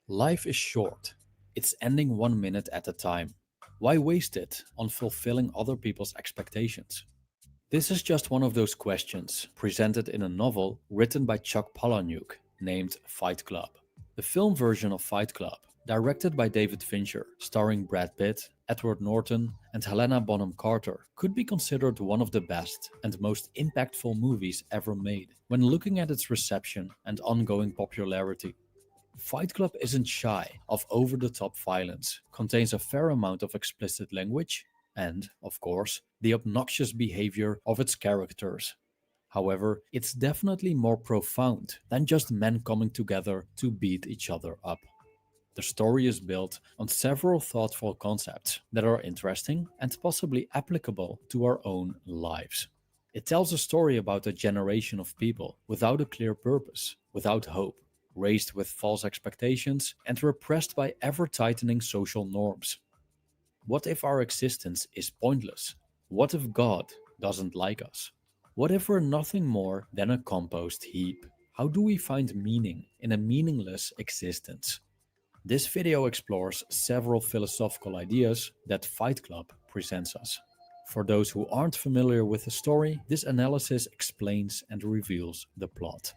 Life is short. It's ending 1 minute at a time. Why waste it on fulfilling other people's expectations? This is just one of those questions presented in a novel written by Chuck Palahniuk named Fight Club. The film version of Fight Club, directed by David Fincher, starring Brad Pitt, Edward Norton, and Helena Bonham Carter, could be considered one of the best and most impactful movies ever made when looking at its reception and ongoing popularity. Fight Club isn't shy of over-the-top violence, contains a fair amount of explicit language, and, of course, the obnoxious behavior of its characters. However, it's definitely more profound than just men coming together to beat each other up. The story is built on several thoughtful concepts that are interesting and possibly applicable to our own lives. It tells a story about a generation of people without a clear purpose, without hope, raised with false expectations, and repressed by ever-tightening social norms. What if our existence is pointless? What if God doesn't like us? What if we're nothing more than a compost heap? How do we find meaning in a meaningless existence? This video explores several philosophical ideas that Fight Club presents us. For those who aren't familiar with the story, this analysis explains and reveals the plot.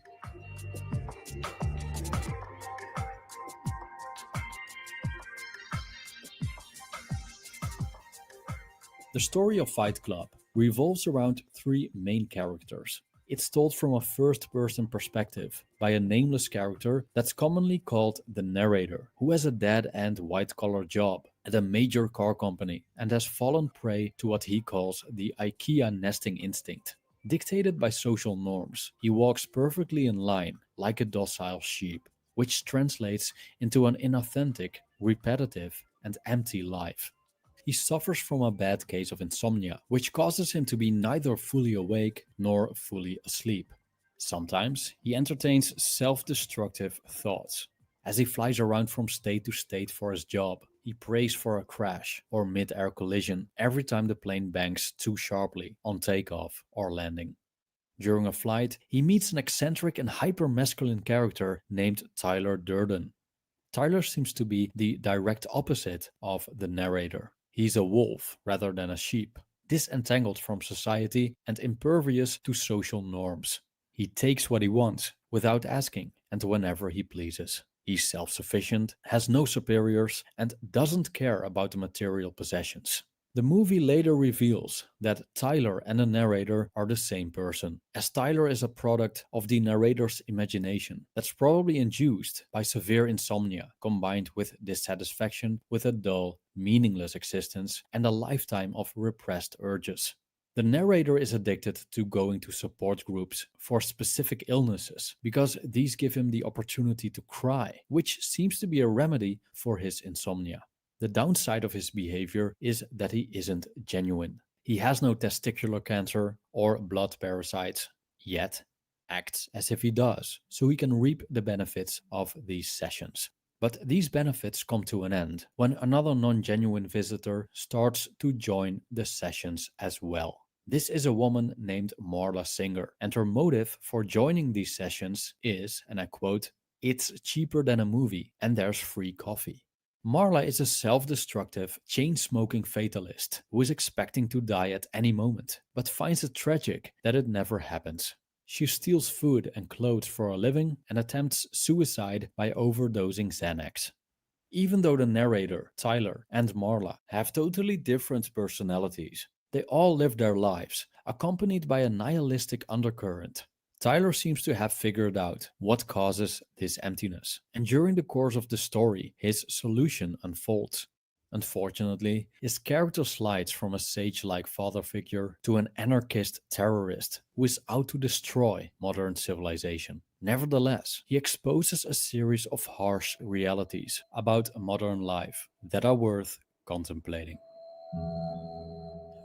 The story of Fight Club revolves around three main characters. It's told from a first-person perspective by a nameless character that's commonly called the narrator, who has a dead-end white-collar job at a major car company and has fallen prey to what he calls the IKEA nesting instinct. Dictated by social norms, he walks perfectly in line like a docile sheep, which translates into an inauthentic, repetitive, and empty life. He suffers from a bad case of insomnia, which causes him to be neither fully awake nor fully asleep. Sometimes he entertains self-destructive thoughts. As he flies around from state to state for his job, he prays for a crash or mid-air collision every time the plane banks too sharply on takeoff or landing. During a flight, he meets an eccentric and hyper-masculine character named Tyler Durden. Tyler seems to be the direct opposite of the narrator. He's a wolf rather than a sheep, disentangled from society and impervious to social norms. He takes what he wants without asking and whenever he pleases. He's self-sufficient, has no superiors, and doesn't care about the material possessions. The movie later reveals that Tyler and the narrator are the same person, as Tyler is a product of the narrator's imagination that's probably induced by severe insomnia combined with dissatisfaction with a dull, meaningless existence and a lifetime of repressed urges. The narrator is addicted to going to support groups for specific illnesses because these give him the opportunity to cry, which seems to be a remedy for his insomnia. The downside of his behavior is that he isn't genuine. He has no testicular cancer or blood parasites, yet acts as if he does, so he can reap the benefits of these sessions. But these benefits come to an end when another non-genuine visitor starts to join the sessions as well. This is a woman named Marla Singer, and her motive for joining these sessions is, and I quote, "It's cheaper than a movie and there's free coffee." Marla is a self-destructive, chain-smoking fatalist who is expecting to die at any moment, but finds it tragic that it never happens. She steals food and clothes for a living and attempts suicide by overdosing Xanax. Even though the narrator, Tyler, and Marla have totally different personalities, they all live their lives, accompanied by a nihilistic undercurrent. Tyler seems to have figured out what causes this emptiness, and during the course of the story, his solution unfolds. Unfortunately, his character slides from a sage-like father figure to an anarchist terrorist who is out to destroy modern civilization. Nevertheless, he exposes a series of harsh realities about modern life that are worth contemplating.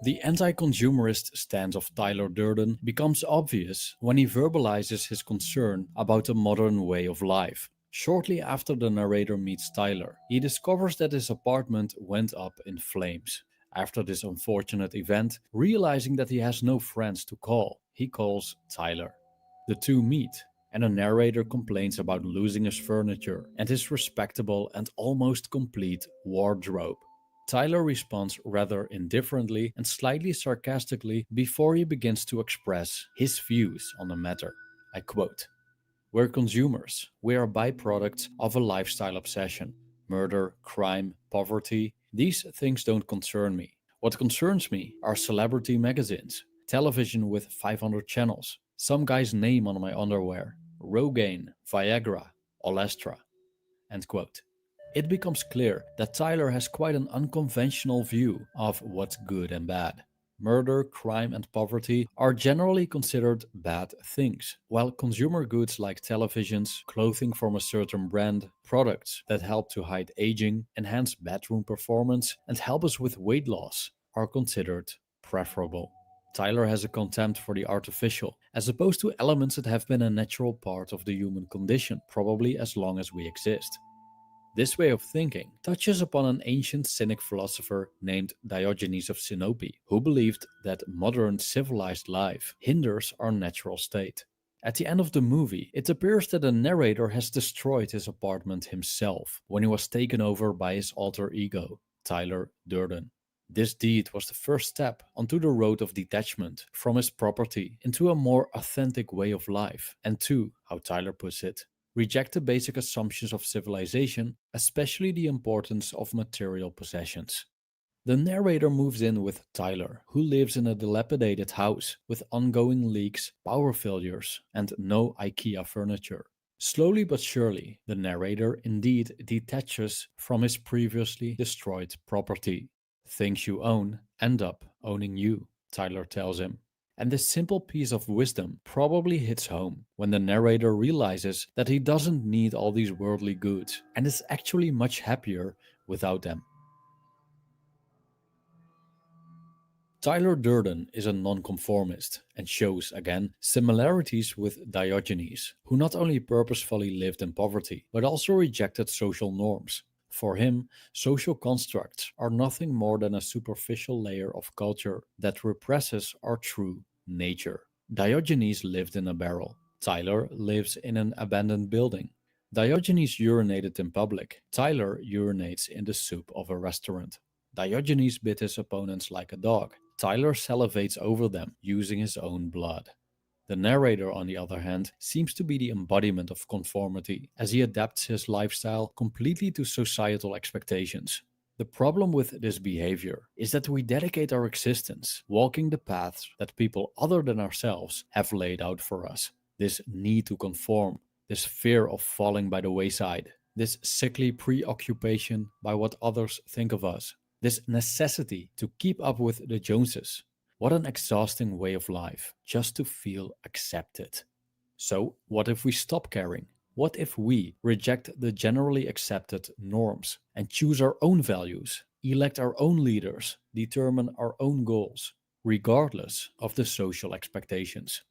The anti-consumerist stance of Tyler Durden becomes obvious when he verbalizes his concern about a modern way of life. Shortly after the narrator meets Tyler, he discovers that his apartment went up in flames. After this unfortunate event, realizing that he has no friends to call, he calls Tyler. The two meet, and a narrator complains about losing his furniture and his respectable and almost complete wardrobe. Tyler responds rather indifferently and slightly sarcastically before he begins to express his views on the matter. I quote, "We're consumers. We are byproducts of a lifestyle obsession. Murder, crime, poverty, these things don't concern me. What concerns me are celebrity magazines, television with 500 channels, some guy's name on my underwear, Rogaine, Viagra, Olestra." End quote. It becomes clear that Tyler has quite an unconventional view of what's good and bad. Murder, crime, and poverty are generally considered bad things, while consumer goods like televisions, clothing from a certain brand, products that help to hide aging, enhance bedroom performance, and help us with weight loss are considered preferable. Tyler has a contempt for the artificial, as opposed to elements that have been a natural part of the human condition, probably as long as we exist. This way of thinking touches upon an ancient cynic philosopher named Diogenes of Sinope, who believed that modern civilized life hinders our natural state. At the end of the movie, it appears that the narrator has destroyed his apartment himself when he was taken over by his alter ego, Tyler Durden. This deed was the first step onto the road of detachment from his property into a more authentic way of life, and to, how Tyler puts it, reject the basic assumptions of civilization, especially the importance of material possessions. The narrator moves in with Tyler, who lives in a dilapidated house with ongoing leaks, power failures, and no IKEA furniture. Slowly but surely, the narrator indeed detaches from his previously destroyed property. Things you own end up owning you, Tyler tells him. And this simple piece of wisdom probably hits home when the narrator realizes that he doesn't need all these worldly goods and is actually much happier without them. Tyler Durden is a nonconformist and shows, again, similarities with Diogenes, who not only purposefully lived in poverty, but also rejected social norms. For him, social constructs are nothing more than a superficial layer of culture that represses our true nature. Diogenes lived in a barrel. Tyler lives in an abandoned building. Diogenes urinated in public. Tyler urinates in the soup of a restaurant. Diogenes bit his opponents like a dog. Tyler salivates over them using his own blood. The narrator, on the other hand, seems to be the embodiment of conformity, as he adapts his lifestyle completely to societal expectations. The problem with this behavior is that we dedicate our existence walking the paths that people other than ourselves have laid out for us. This need to conform, this fear of falling by the wayside, this sickly preoccupation by what others think of us, this necessity to keep up with the Joneses. What an exhausting way of life, just to feel accepted. So, what if we stop caring? What if we reject the generally accepted norms and choose our own values, elect our own leaders, determine our own goals, regardless of the social expectations?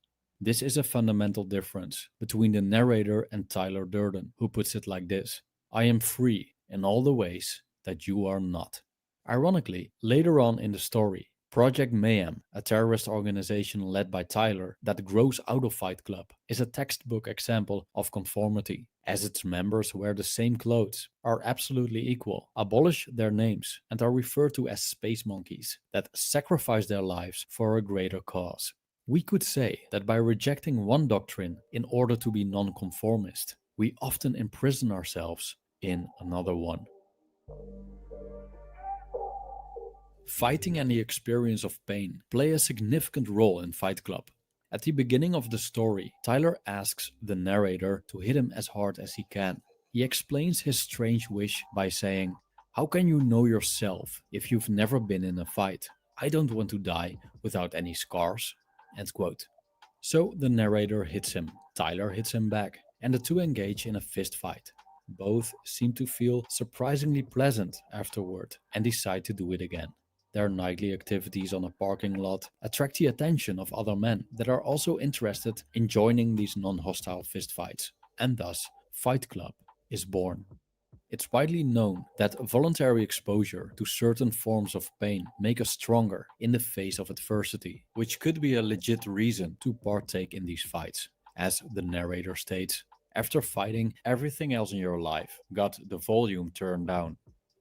This is a fundamental difference between the narrator and Tyler Durden, who puts it like this: "I am free in all the ways that you are not." Ironically, later on in the story, Project Mayhem, a terrorist organization led by Tyler that grows out of Fight Club, is a textbook example of conformity, as its members wear the same clothes, are absolutely equal, abolish their names, and are referred to as space monkeys that sacrifice their lives for a greater cause. We could say that by rejecting one doctrine in order to be nonconformist, we often imprison ourselves in another one. Fighting and the experience of pain play a significant role in Fight Club. At the beginning of the story, Tyler asks the narrator to hit him as hard as he can. He explains his strange wish by saying, "How can you know yourself if you've never been in a fight? I don't want to die without any scars." End quote. So the narrator hits him, Tyler hits him back, and the two engage in a fist fight. Both seem to feel surprisingly pleasant afterward and decide to do it again. Their nightly activities on a parking lot attract the attention of other men that are also interested in joining these non-hostile fistfights, and thus Fight Club is born. It's widely known that voluntary exposure to certain forms of pain make us stronger in the face of adversity, which could be a legit reason to partake in these fights. As the narrator states, after fighting, everything else in your life got the volume turned down.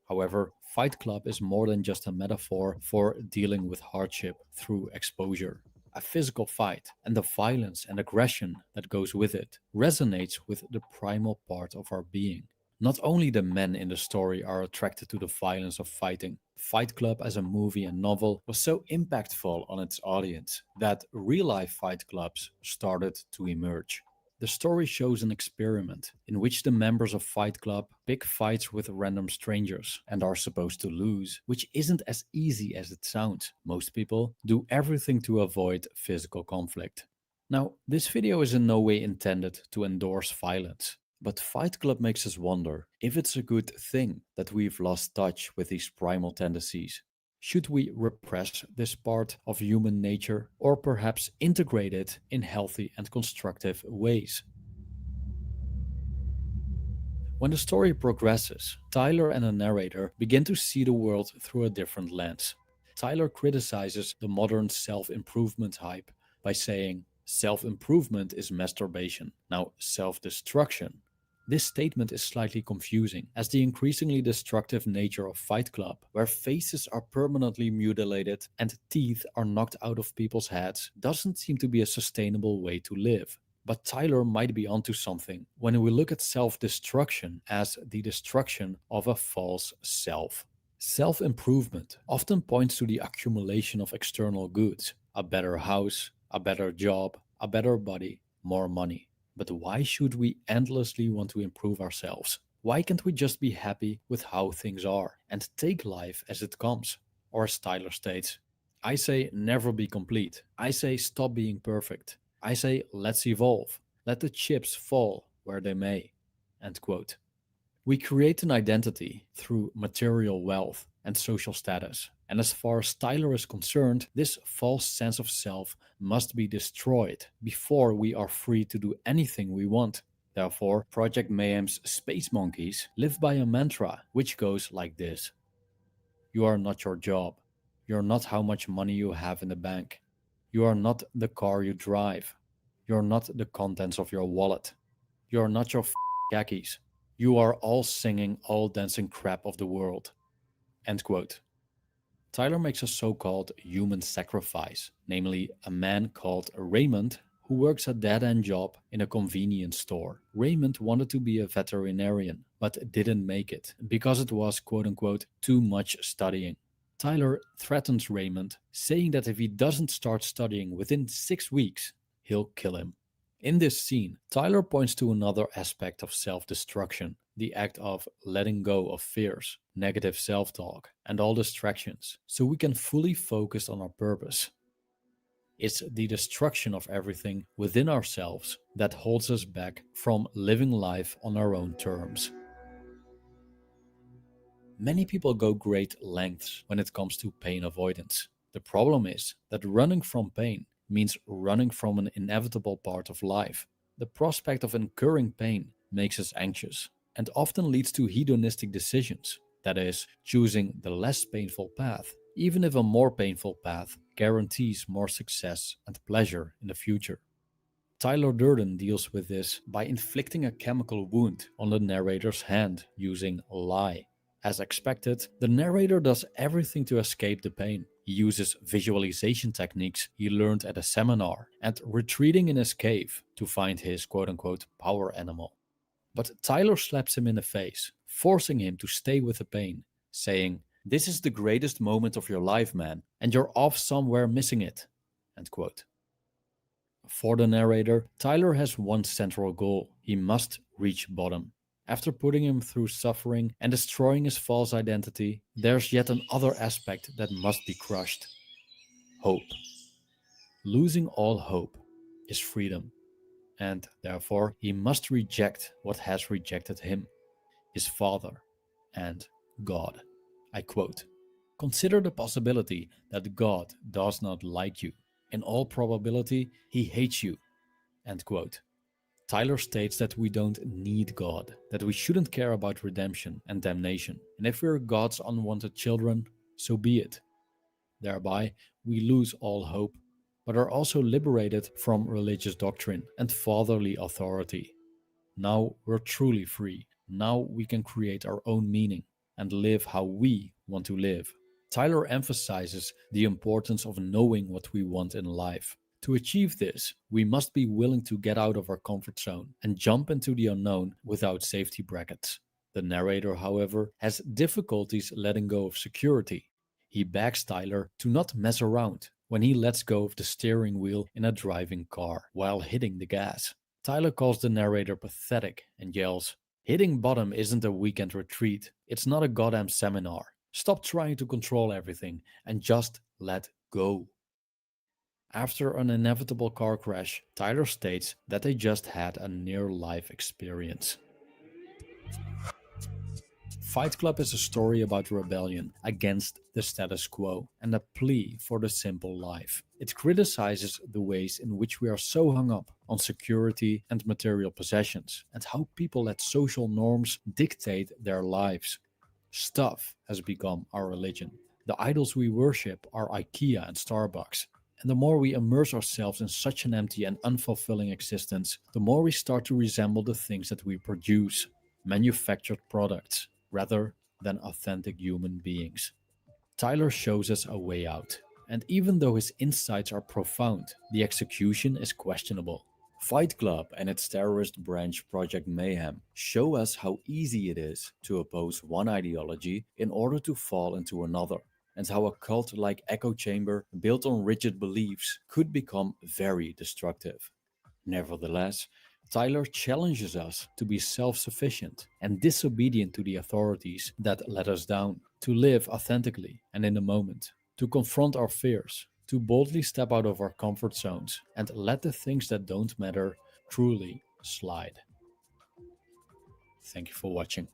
However, Fight Club is more than just a metaphor for dealing with hardship through exposure. A physical fight and the violence and aggression that goes with it resonates with the primal part of our being. Not only the men in the story are attracted to the violence of fighting, Fight Club as a movie and novel was so impactful on its audience that real-life fight clubs started to emerge. The story shows an experiment in which the members of Fight Club pick fights with random strangers and are supposed to lose, which isn't as easy as it sounds. Most people do everything to avoid physical conflict. Now, this video is in no way intended to endorse violence, but Fight Club makes us wonder if it's a good thing that we've lost touch with these primal tendencies. Should we repress this part of human nature or perhaps integrate it in healthy and constructive ways? When the story progresses, Tyler and the narrator begin to see the world through a different lens. Tyler criticizes the modern self-improvement hype by saying, self-improvement is masturbation, now self-destruction. This statement is slightly confusing, as the increasingly destructive nature of Fight Club, where faces are permanently mutilated and teeth are knocked out of people's heads, doesn't seem to be a sustainable way to live. But Tyler might be onto something when we look at self-destruction as the destruction of a false self. Self-improvement often points to the accumulation of external goods, a better house, a better job, a better body, more money. But why should we endlessly want to improve ourselves? Why can't we just be happy with how things are and take life as it comes? Or as Tyler states, I say never be complete. I say stop being perfect. I say let's evolve. Let the chips fall where they may. End quote. We create an identity through material wealth and social status. And as far as Tyler is concerned, this false sense of self must be destroyed before we are free to do anything we want. Therefore, Project Mayhem's space monkeys live by a mantra which goes like this. You are not your job. You're not how much money you have in the bank. You are not the car you drive. You're not the contents of your wallet. You're not your khakis. You are all singing, all dancing crap of the world. End quote. Tyler makes a so-called human sacrifice, namely a man called Raymond who works a dead-end job in a convenience store. Raymond wanted to be a veterinarian, but didn't make it because it was quote-unquote too much studying. Tyler threatens Raymond, saying that if he doesn't start studying within 6 weeks, he'll kill him. In this scene, Tyler points to another aspect of self-destruction, the act of letting go of fears, negative self-talk, and all distractions, so we can fully focus on our purpose. It's the destruction of everything within ourselves that holds us back from living life on our own terms. Many people go great lengths when it comes to pain avoidance. The problem is that running from pain means running from an inevitable part of life. The prospect of incurring pain makes us anxious and often leads to hedonistic decisions, that is, choosing the less painful path, even if a more painful path guarantees more success and pleasure in the future. Tyler Durden deals with this by inflicting a chemical wound on the narrator's hand using lie. As expected, the narrator does everything to escape the pain. He uses visualization techniques he learned at a seminar and retreating in his cave to find his quote-unquote power animal. But Tyler slaps him in the face, forcing him to stay with the pain, saying, "This is the greatest moment of your life, man, and you're off somewhere missing it." End quote. For the narrator, Tyler has one central goal. He must reach bottom. After putting him through suffering and destroying his false identity, there's yet another aspect that must be crushed. Hope. Losing all hope is freedom, and therefore he must reject what has rejected him, his father and God. I quote, "Consider the possibility that God does not like you. In all probability, he hates you." End quote. Tyler states that we don't need God, that we shouldn't care about redemption and damnation, and if we're God's unwanted children, so be it. Thereby, we lose all hope. but are also liberated from religious doctrine and fatherly authority. Now we're truly free. Now we can create our own meaning and live how we want to live. Tyler emphasizes the importance of knowing what we want in life. To achieve this, we must be willing to get out of our comfort zone and jump into the unknown without safety brackets. The narrator, however, has difficulties letting go of security. He begs Tyler to not mess around when he lets go of the steering wheel in a driving car while hitting the gas. Tyler calls the narrator pathetic and yells, "Hitting bottom isn't a weekend retreat. It's not a goddamn seminar. Stop trying to control everything and just let go." After an inevitable car crash, Tyler states that they just had a near-life experience. Fight Club is a story about rebellion against the status quo and a plea for the simple life. It criticizes the ways in which we are so hung up on security and material possessions, and how people let social norms dictate their lives. Stuff has become our religion. The idols we worship are IKEA and Starbucks. And the more we immerse ourselves in such an empty and unfulfilling existence, the more we start to resemble the things that we produce, manufactured products, rather than authentic human beings. Tyler shows us a way out, and even though his insights are profound, the execution is questionable. Fight Club and its terrorist branch Project Mayhem show us how easy it is to oppose one ideology in order to fall into another, and how a cult-like echo chamber built on rigid beliefs could become very destructive. Nevertheless, Tyler challenges us to be self-sufficient and disobedient to the authorities that let us down, to live authentically and in the moment, to confront our fears, to boldly step out of our comfort zones and let the things that don't matter truly slide. Thank you for watching.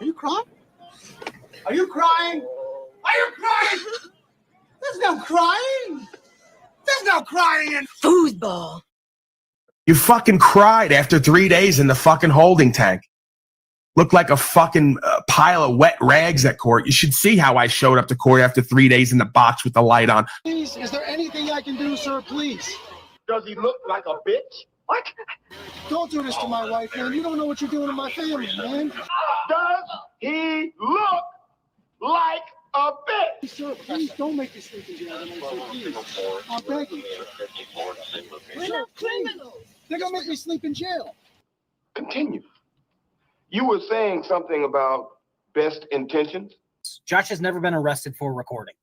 Are you crying? Are you crying? Are you crying? There's no crying. There's no crying in foosball. You fucking cried after 3 days in the fucking holding tank. Looked like a fucking pile of wet rags at court. You should see how I showed up to court after 3 days in the box with the light on. Please, is there anything I can do, sir? Please. Does he look like a bitch? What? Don't do this to my wife, man. You don't know what you're doing to my family, man. Does he look like a bitch? Sir, please don't make me sleep in jail tonight, sir. Please. I'm begging. We're not criminals. They're gonna make me sleep in jail. Continue. You were saying something about best intentions? Josh has never been arrested for recording.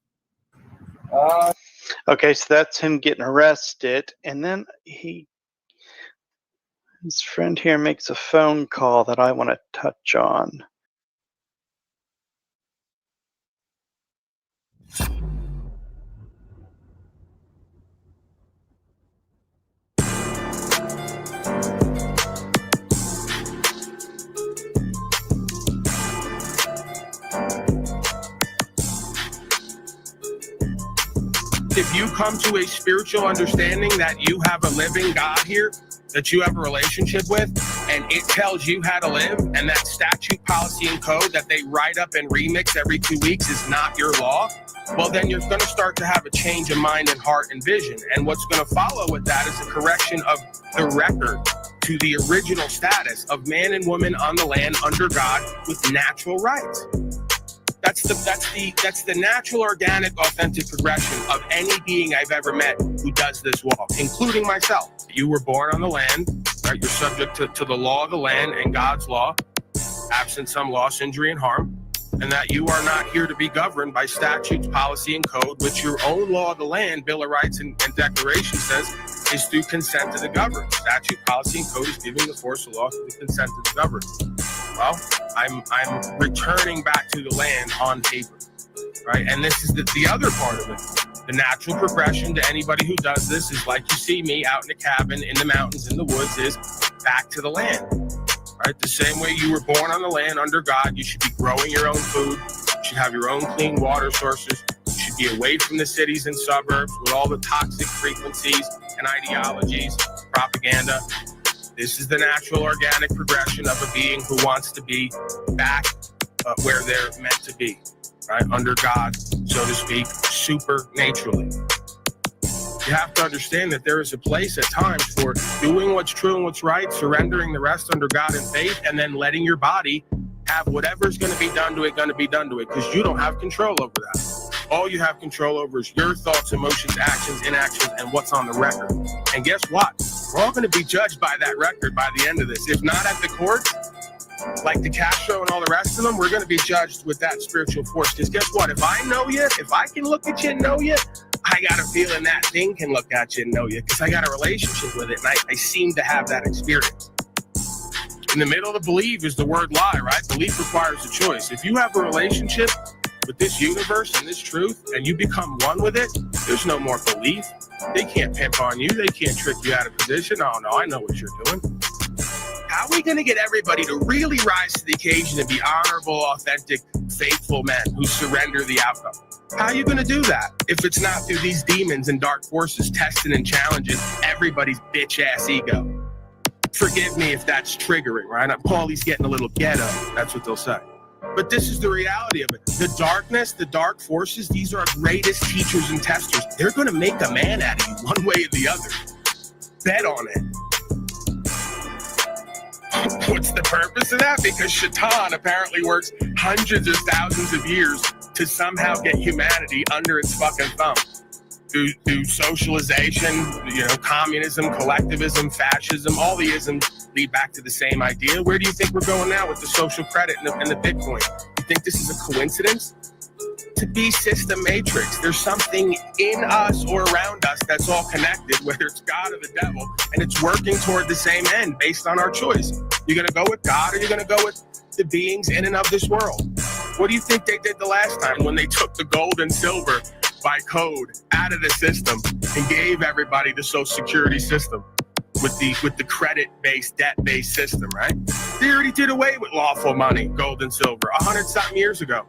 Okay, so that's him getting arrested, and then his friend here makes a phone call that I want to touch on. If you come to a spiritual understanding that you have a living God here, that you have a relationship with, and it tells you how to live, and that statute, policy, and code that they write up and remix every 2 weeks is not your law, well, then you're going to start to have a change of mind and heart and vision. And what's going to follow with that is a correction of the record to the original status of man and woman on the land under God with natural rights. That's the natural, organic, authentic progression of any being I've ever met who does this walk, including myself. You were born on the land, right? You're subject to the law of the land and God's law, absent some loss, injury, and harm, and that you are not here to be governed by statutes, policy, and code, which your own law of the land, Bill of Rights, and Declaration says is through consent of the governed. Statute, policy, and code is giving the force of law to the consent of the governed. Well, I'm returning back to the land on paper, right? And this is the other part of it. The natural progression to anybody who does this is like you see me out in a cabin in the mountains, in the woods, is back to the land, right? The same way you were born on the land under God, you should be growing your own food. You should have your own clean water sources. You should be away from the cities and suburbs with all the toxic frequencies and ideologies, propaganda. This is the natural organic progression of a being who wants to be back where they're meant to be, right? Under God, so to speak, supernaturally. You have to understand that there is a place at times for doing what's true and what's right, surrendering the rest under God in faith, and then letting your body have whatever's going to be done to it, because you don't have control over that. All you have control over is your thoughts, emotions, actions, inactions, and what's on the record. And guess what? We're all going to be judged by that record by the end of this. If not at the courts, like the Castro and all the rest of them, we're going to be judged with that spiritual force. Because guess what? If I know you, if I can look at you and know you, I got a feeling that thing can look at you and know you, because I got a relationship with it, and I seem to have that experience. In the middle of believe is the word lie, right? Belief requires a choice. If you have a relationship with this universe and this truth, and you become one with it, there's no more belief. They can't pimp on you. They can't trick you out of position. Oh, no, I know what you're doing. How are we going to get everybody to really rise to the occasion and be honorable, authentic, faithful men who surrender the outcome? How are you going to do that if it's not through these demons and dark forces testing and challenging everybody's bitch-ass ego? Forgive me if that's triggering, right? Paulie's getting a little ghetto. That's what they'll say. But this is the reality of it. The darkness, the dark forces, these are our greatest teachers and testers. They're going to make a man out of you one way or the other. Bet on it. What's the purpose of that? Because Shaitan apparently works hundreds or thousands of years to somehow get humanity under its fucking thumb. Through socialization, communism, collectivism, fascism, all the isms lead back to the same idea. Where do you think we're going now with the social credit and the Bitcoin? You think this is a coincidence? To be system matrix, there's something in us or around us that's all connected, whether it's God or the devil, and it's working toward the same end based on our choice. You're going to go with God, or you're going to go with the beings in and of this world. What do you think they did the last time when they took the gold and silver by code out of the system and gave everybody the Social Security system with the credit-based, debt-based system, right? They already did away with lawful money, gold and silver, 100-something years ago.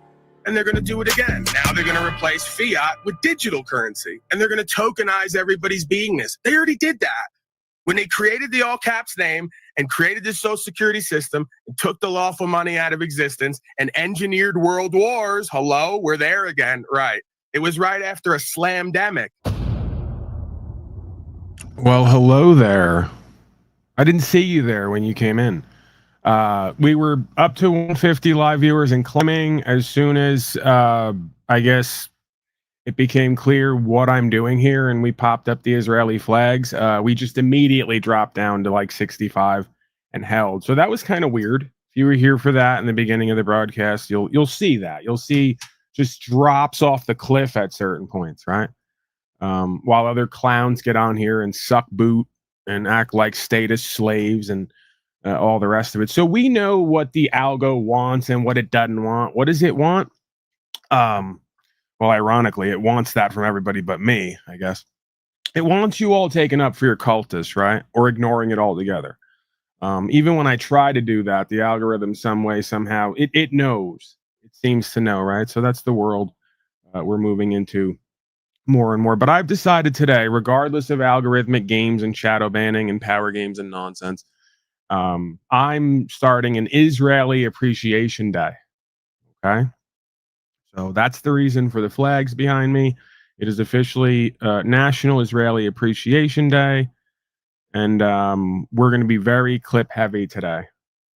And they're going to do it again. Now they're going to replace fiat with digital currency. And they're going to tokenize everybody's beingness. They already did that. When they created the all caps name and created the Social Security system and took the lawful money out of existence and engineered world wars, hello, we're there again, right? It was right after a slamdemic. Well, hello there. I didn't see you there when you came in. We were up to 150 live viewers and climbing as soon as, I guess, it became clear what I'm doing here, and we popped up the Israeli flags. We just immediately dropped down to like 65 and held. So that was kind of weird. If you were here for that in the beginning of the broadcast, you'll see that. You'll see just drops off the cliff at certain points, right? While other clowns get on here and suck boot and act like status slaves and all the rest of it. So we know what the algo wants and what it doesn't want. What does it want? Well, ironically, it wants that from everybody but me, I guess. It wants you all taken up for your cultists, right? Or ignoring it altogether. Even when I try to do that, the algorithm some way, somehow, it knows. It seems to know, right? So that's the world we're moving into more and more. But I've decided today, regardless of algorithmic games and shadow banning and power games and nonsense, I'm starting an Israeli Appreciation Day. Okay. So that's the reason for the flags behind me. It is officially National Israeli Appreciation Day. And we're going to be very clip heavy today.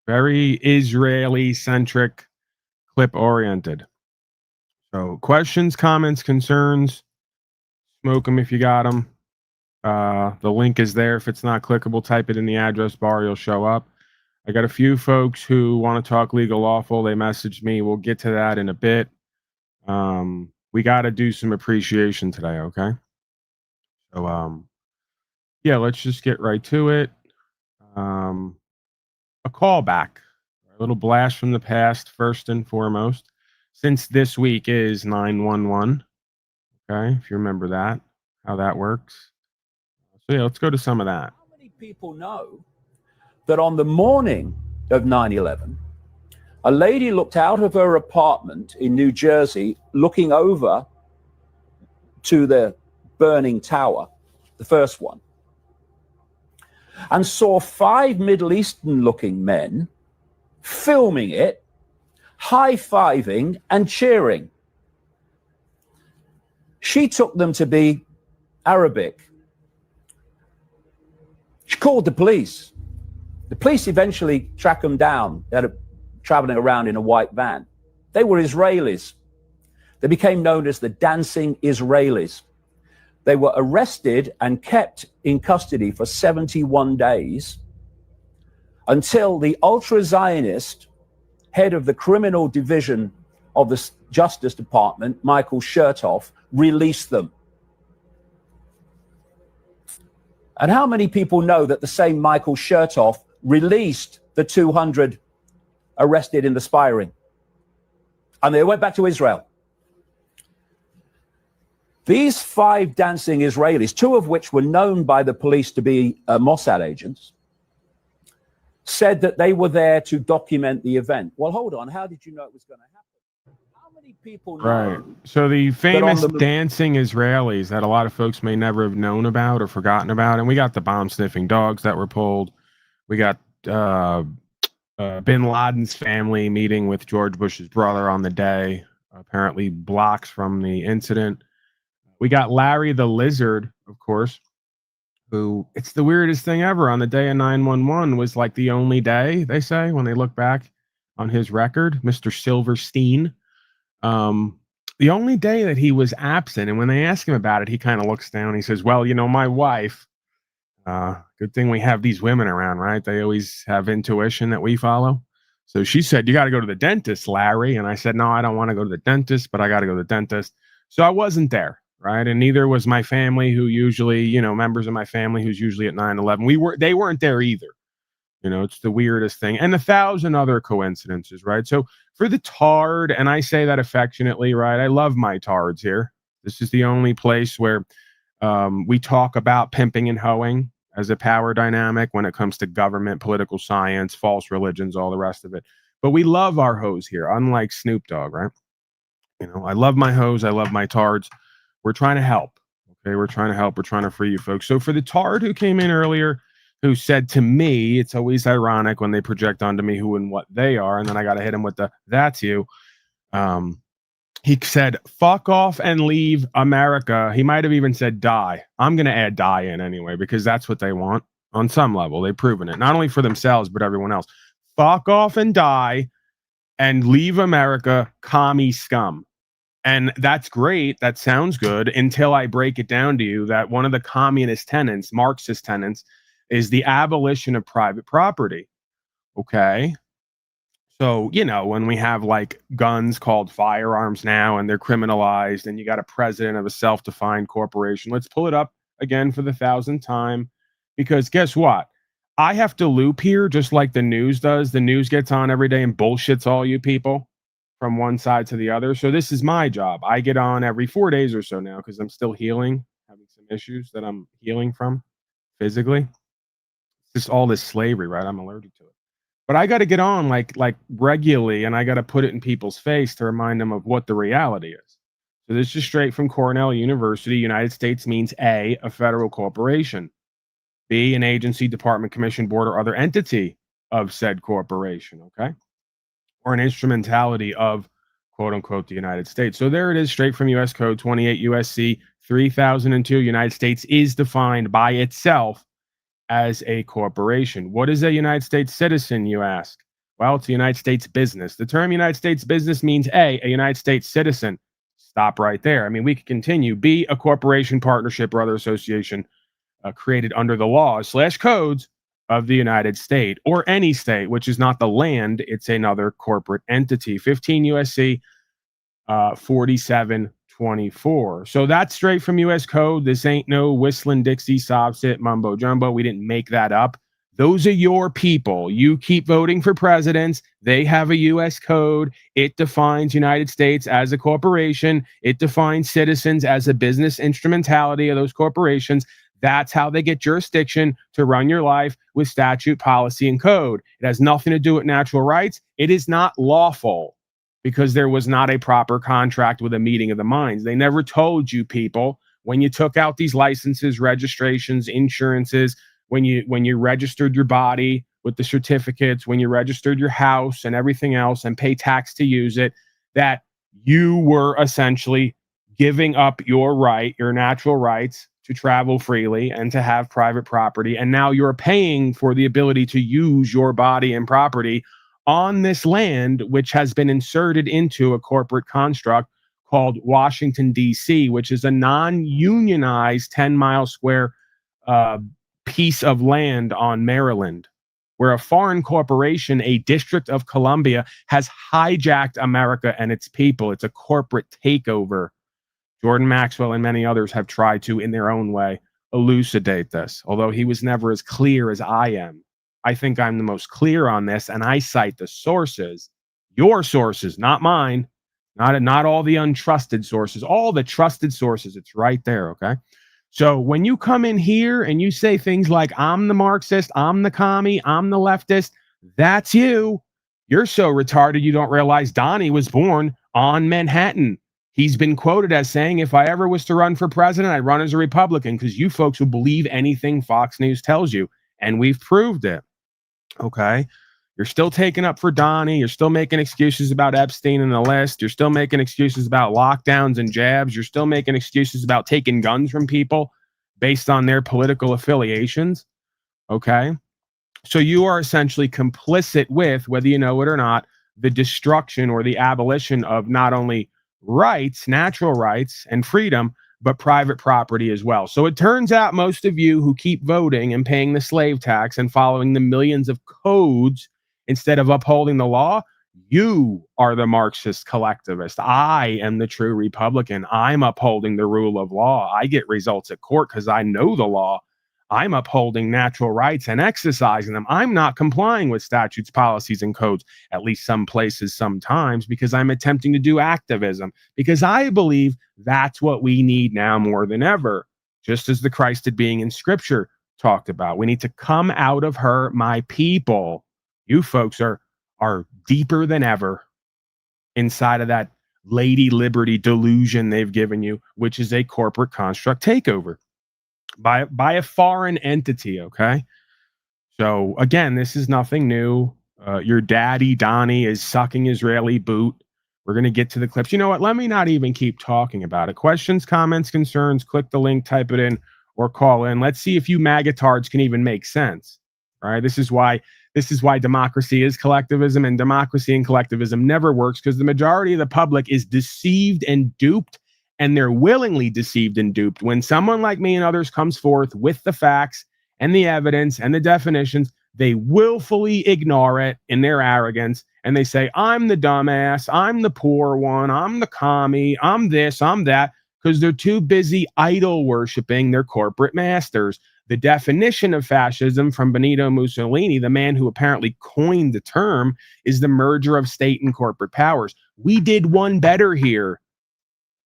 Very Israeli centric, clip oriented. So questions, comments, concerns, smoke them if you got them. The link is there. If it's not clickable, type it in the address bar. You'll show up. I got a few folks who want to talk legal lawful. They messaged me. We'll get to that in a bit. We got to do some appreciation today, okay? So yeah, let's just get right to it. A callback, a little blast from the past, first and foremost, since this week is 9/11. Okay, if you remember that, how that works. So yeah, let's go to some of that. How many people know that on the morning of 9/11, a lady looked out of her apartment in New Jersey, looking over to the burning tower, the first one, and saw 5 Middle Eastern looking men filming it, high-fiving and cheering. She took them to be Arabic. She called the police. The police eventually tracked them down. They had traveling around in a white van. They were Israelis. They became known as the Dancing Israelis. They were arrested and kept in custody for 71 days until the ultra-Zionist head of the criminal division of the Justice Department, Michael Chertoff, released them. And how many people know that the same Michael Chertoff released the 200 arrested in the spy ring? And they went back to Israel. These 5 dancing Israelis, 2 of which were known by the police to be Mossad agents, said that they were there to document the event. Well, hold on. How did you know it was going to happen? How many people know? Right. So the famous dancing Israelis that a lot of folks may never have known about or forgotten about, and we got the bomb-sniffing dogs that were pulled. We got Bin Laden's family meeting with George Bush's brother on the day, apparently blocks from the incident. We got Larry the Lizard, of course, who, it's the weirdest thing ever. On the day of 9/11 was like the only day, they say, when they look back on his record, Mr. Silverstein. The only day that he was absent. And when they ask him about it, he kind of looks down. He says, well, you know, my wife, good thing we have these women around, right? They always have intuition that we follow. So she said, you got to go to the dentist, Larry. And I said, no, I don't want to go to the dentist, but I got to go to the dentist. So I wasn't there. Right. And neither was my family, who usually, you know, members of my family who's usually at 9/11. They weren't there either. You know, it's the weirdest thing. And 1,000 other coincidences. Right. So for the tard, and I say that affectionately, right? I love my tards here. This is the only place where we talk about pimping and hoeing as a power dynamic when it comes to government, political science, false religions, all the rest of it. But we love our hoes here, unlike Snoop Dogg. Right. You know, I love my hoes. I love my tards. We're trying to help. Okay, we're trying to help. We're trying to free you folks. So for the tard who came in earlier, who said to me, it's always ironic when they project onto me who and what they are, and then I got to hit him with the that's you. He said, fuck off and leave America. He might have even said die. I'm going to add die in anyway, because that's what they want on some level. They've proven it, not only for themselves, but everyone else. Fuck off and die and leave America, commie scum. And that's great. That sounds good until I break it down to you that one of the communist tenets, Marxist tenets, is the abolition of private property. Okay. So, you know, when we have like guns called firearms now and they're criminalized and you got a president of a self-defined corporation, let's pull it up again for the 1,000th time, because guess what? I have to loop here just like the news does. The news gets on every day and bullshits all you people from one side to the other. So this is my job. I get on every 4 days or so now because I'm still healing, having some issues that I'm healing from physically. It's just all this slavery, right? I'm allergic to it. But I got to get on like regularly, and I got to put it in people's face to remind them of what the reality is. So this is straight from Cornell University. United States means A, a federal corporation. B, an agency, department, commission, board, or other entity of said corporation, okay? Or an instrumentality of, quote unquote, the United States. So there it is, straight from U.S. Code 28 USC 3002. United States is defined by itself as a corporation. What is a United States citizen, you ask? Well, it's a United States business. The term United States business means A, a United States citizen. Stop right there. I mean, we could continue. B, a corporation, partnership, or other association created under the laws / codes of the United States, or any state, which is not the land, it's another corporate entity. 15 USC 47 24. So that's straight from US code. This ain't no whistling Dixie Sobsit mumbo jumbo. We didn't make that up. Those are your people. You keep voting for presidents. They have a US code. It defines United States as a corporation. It defines citizens as a business instrumentality of those corporations. That's how they get jurisdiction to run your life with statute, policy, and code. It has nothing to do with natural rights. It is not lawful because there was not a proper contract with a meeting of the minds. They never told you people when you took out these licenses, registrations, insurances, when you registered your body with the certificates, when you registered your house and everything else and pay tax to use it, that you were essentially giving up your right, your natural rights to travel freely and to have private property. And now you're paying for the ability to use your body and property on this land, which has been inserted into a corporate construct called Washington, D.C., which is a non-unionized 10-mile square piece of land on Maryland, where a foreign corporation, a District of Columbia, has hijacked America and its people. It's a corporate takeover. Jordan Maxwell and many others have tried to, in their own way, elucidate this, although he was never as clear as I am. I think I'm the most clear on this, and I cite the sources, your sources, not mine, not all the untrusted sources, all the trusted sources. It's right there, okay? So when you come in here and you say things like, I'm the Marxist, I'm the commie, I'm the leftist, that's you. You're so retarded you don't realize Donnie was born on Manhattan. He's been quoted as saying, if I ever was to run for president, I'd run as a Republican, because you folks will believe anything Fox News tells you. And we've proved it. Okay? You're still taking up for Donnie. You're still making excuses about Epstein and the list. You're still making excuses about lockdowns and jabs. You're still making excuses about taking guns from people based on their political affiliations. Okay? So you are essentially complicit with, whether you know it or not, the destruction or the abolition of not only rights, natural rights and freedom, but private property as well. So it turns out most of you who keep voting and paying the slave tax and following the millions of codes instead of upholding the law, you are the Marxist collectivist. I am the true Republican. I'm upholding the rule of law. I get results at court because I know the law. I'm upholding natural rights and exercising them. I'm not complying with statutes, policies, and codes, at least some places, sometimes, because I'm attempting to do activism, because I believe that's what we need now more than ever, just as the Christed being in Scripture talked about. We need to come out of her, my people. You folks are deeper than ever inside of that Lady Liberty delusion they've given you, which is a corporate construct takeover by a foreign entity, okay? So, again, this is nothing new. Your daddy, Donnie, is sucking Israeli boot. We're going to get to the clips. You know what? Let me not even keep talking about it. Questions, comments, concerns, click the link, type it in, or call in. Let's see if you magatards can even make sense, all right? This is why democracy is collectivism, and democracy and collectivism never works, because the majority of the public is deceived and duped, and they're willingly deceived and duped. When someone like me and others comes forth with the facts and the evidence and the definitions, they willfully ignore it in their arrogance, and they say, I'm the dumbass, I'm the poor one, I'm the commie, I'm this, I'm that, because they're too busy idol worshiping their corporate masters. The definition of fascism from Benito Mussolini, the man who apparently coined the term, is the merger of state and corporate powers. We did one better here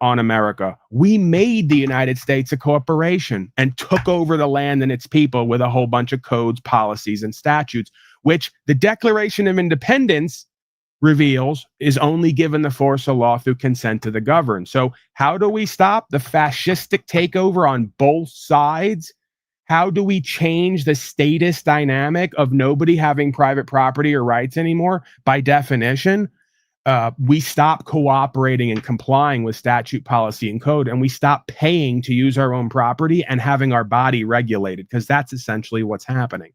on America. We made the United States a corporation and took over the land and its people with a whole bunch of codes, policies, and statutes, which the Declaration of Independence reveals is only given the force of law through consent to the governed. So how do we stop the fascistic takeover on both sides? How do we change the status dynamic of nobody having private property or rights anymore? By definition, we stop cooperating and complying with statute, policy, and code, and we stop paying to use our own property and having our body regulated, because that's essentially what's happening.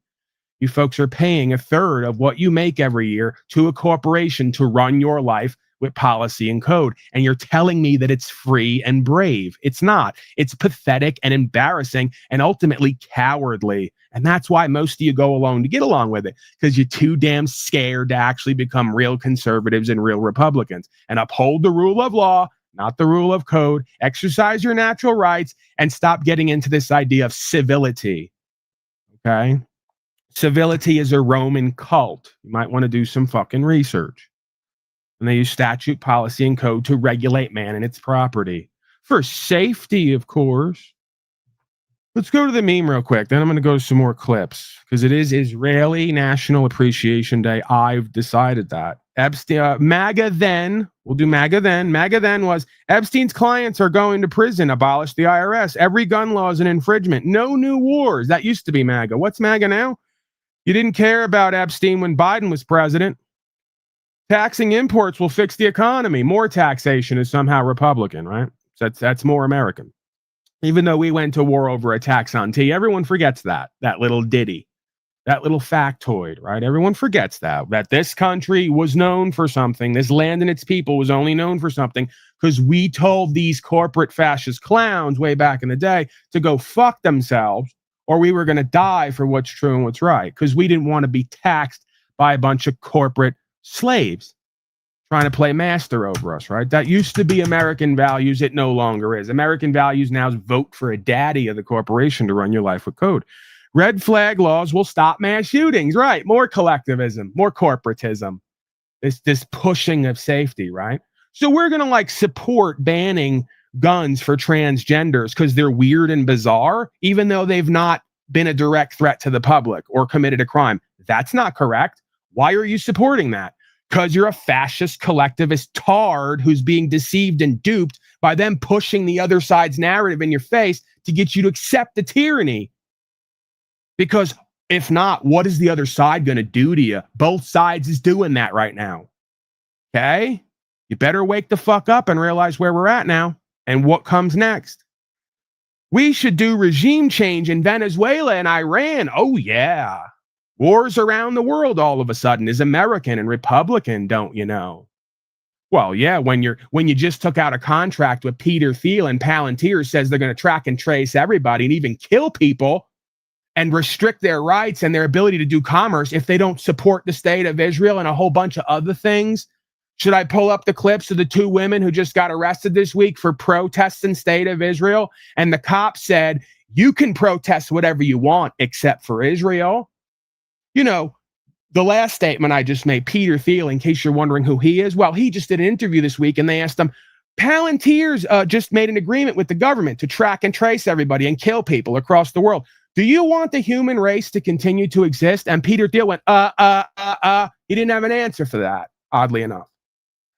You folks are paying a third of what you make every year to a corporation to run your life with policy and code. And you're telling me that it's free and brave. It's not. It's pathetic and embarrassing and ultimately cowardly. And that's why most of you go along to get along with it, because you're too damn scared to actually become real conservatives and real Republicans and uphold the rule of law not the rule of code. Exercise your natural rights and stop getting into this idea of civility. Okay? Civility is a Roman cult. You might want to do some fucking research. And they use statute, policy, and code to regulate man and its property. For safety, of course. Let's go to the meme real quick. Then I'm going to go to some more clips because it is Israeli National Appreciation Day. I've decided that. Epstein, MAGA then, we'll do MAGA then. MAGA then was Epstein's clients are going to prison, abolish the IRS. Every gun law is an infringement. No new wars. That used to be MAGA. What's MAGA now? You didn't care about Epstein when Biden was president. Taxing imports will fix the economy. More taxation is somehow Republican, right? So that's more American. Even though we went to war over a tax on tea, everyone forgets that little ditty, that little factoid, right? Everyone forgets that this country was known for something. This land and its people was only known for something because we told these corporate fascist clowns way back in the day to go fuck themselves, or we were going to die for what's true and what's right because we didn't want to be taxed by a bunch of corporate slaves trying to play master over us, right? That used to be American values. It no longer is. American values now is vote for a daddy of the corporation to run your life with code. Red flag laws will stop mass shootings, right? More collectivism, more corporatism, this pushing of safety, right? So we're going to like support banning guns for transgenders because they're weird and bizarre, even though they've not been a direct threat to the public or committed a crime. That's not correct. Why are you supporting that? Because you're a fascist collectivist tard who's being deceived and duped by them pushing the other side's narrative in your face to get you to accept the tyranny. Because if not, what is the other side going to do to you? Both sides is doing that right now. Okay? You better wake the fuck up and realize where we're at now and what comes next. We should do regime change in Venezuela and Iran. Oh, yeah. Wars around the world all of a sudden is American and Republican, don't you know? Well, yeah, when you just took out a contract with Peter Thiel and Palantir says they're going to track and trace everybody and even kill people and restrict their rights and their ability to do commerce if they don't support the state of Israel and a whole bunch of other things. Should I pull up the clips of the 2 women who just got arrested this week for protesting state of Israel? And the cops said, you can protest whatever you want except for Israel. You know, the last statement I just made, Peter Thiel, in case you're wondering who he is, well, he just did an interview this week and they asked him, Palantir's just made an agreement with the government to track and trace everybody and kill people across the world. Do you want the human race to continue to exist? And Peter Thiel went, He didn't have an answer for that, oddly enough.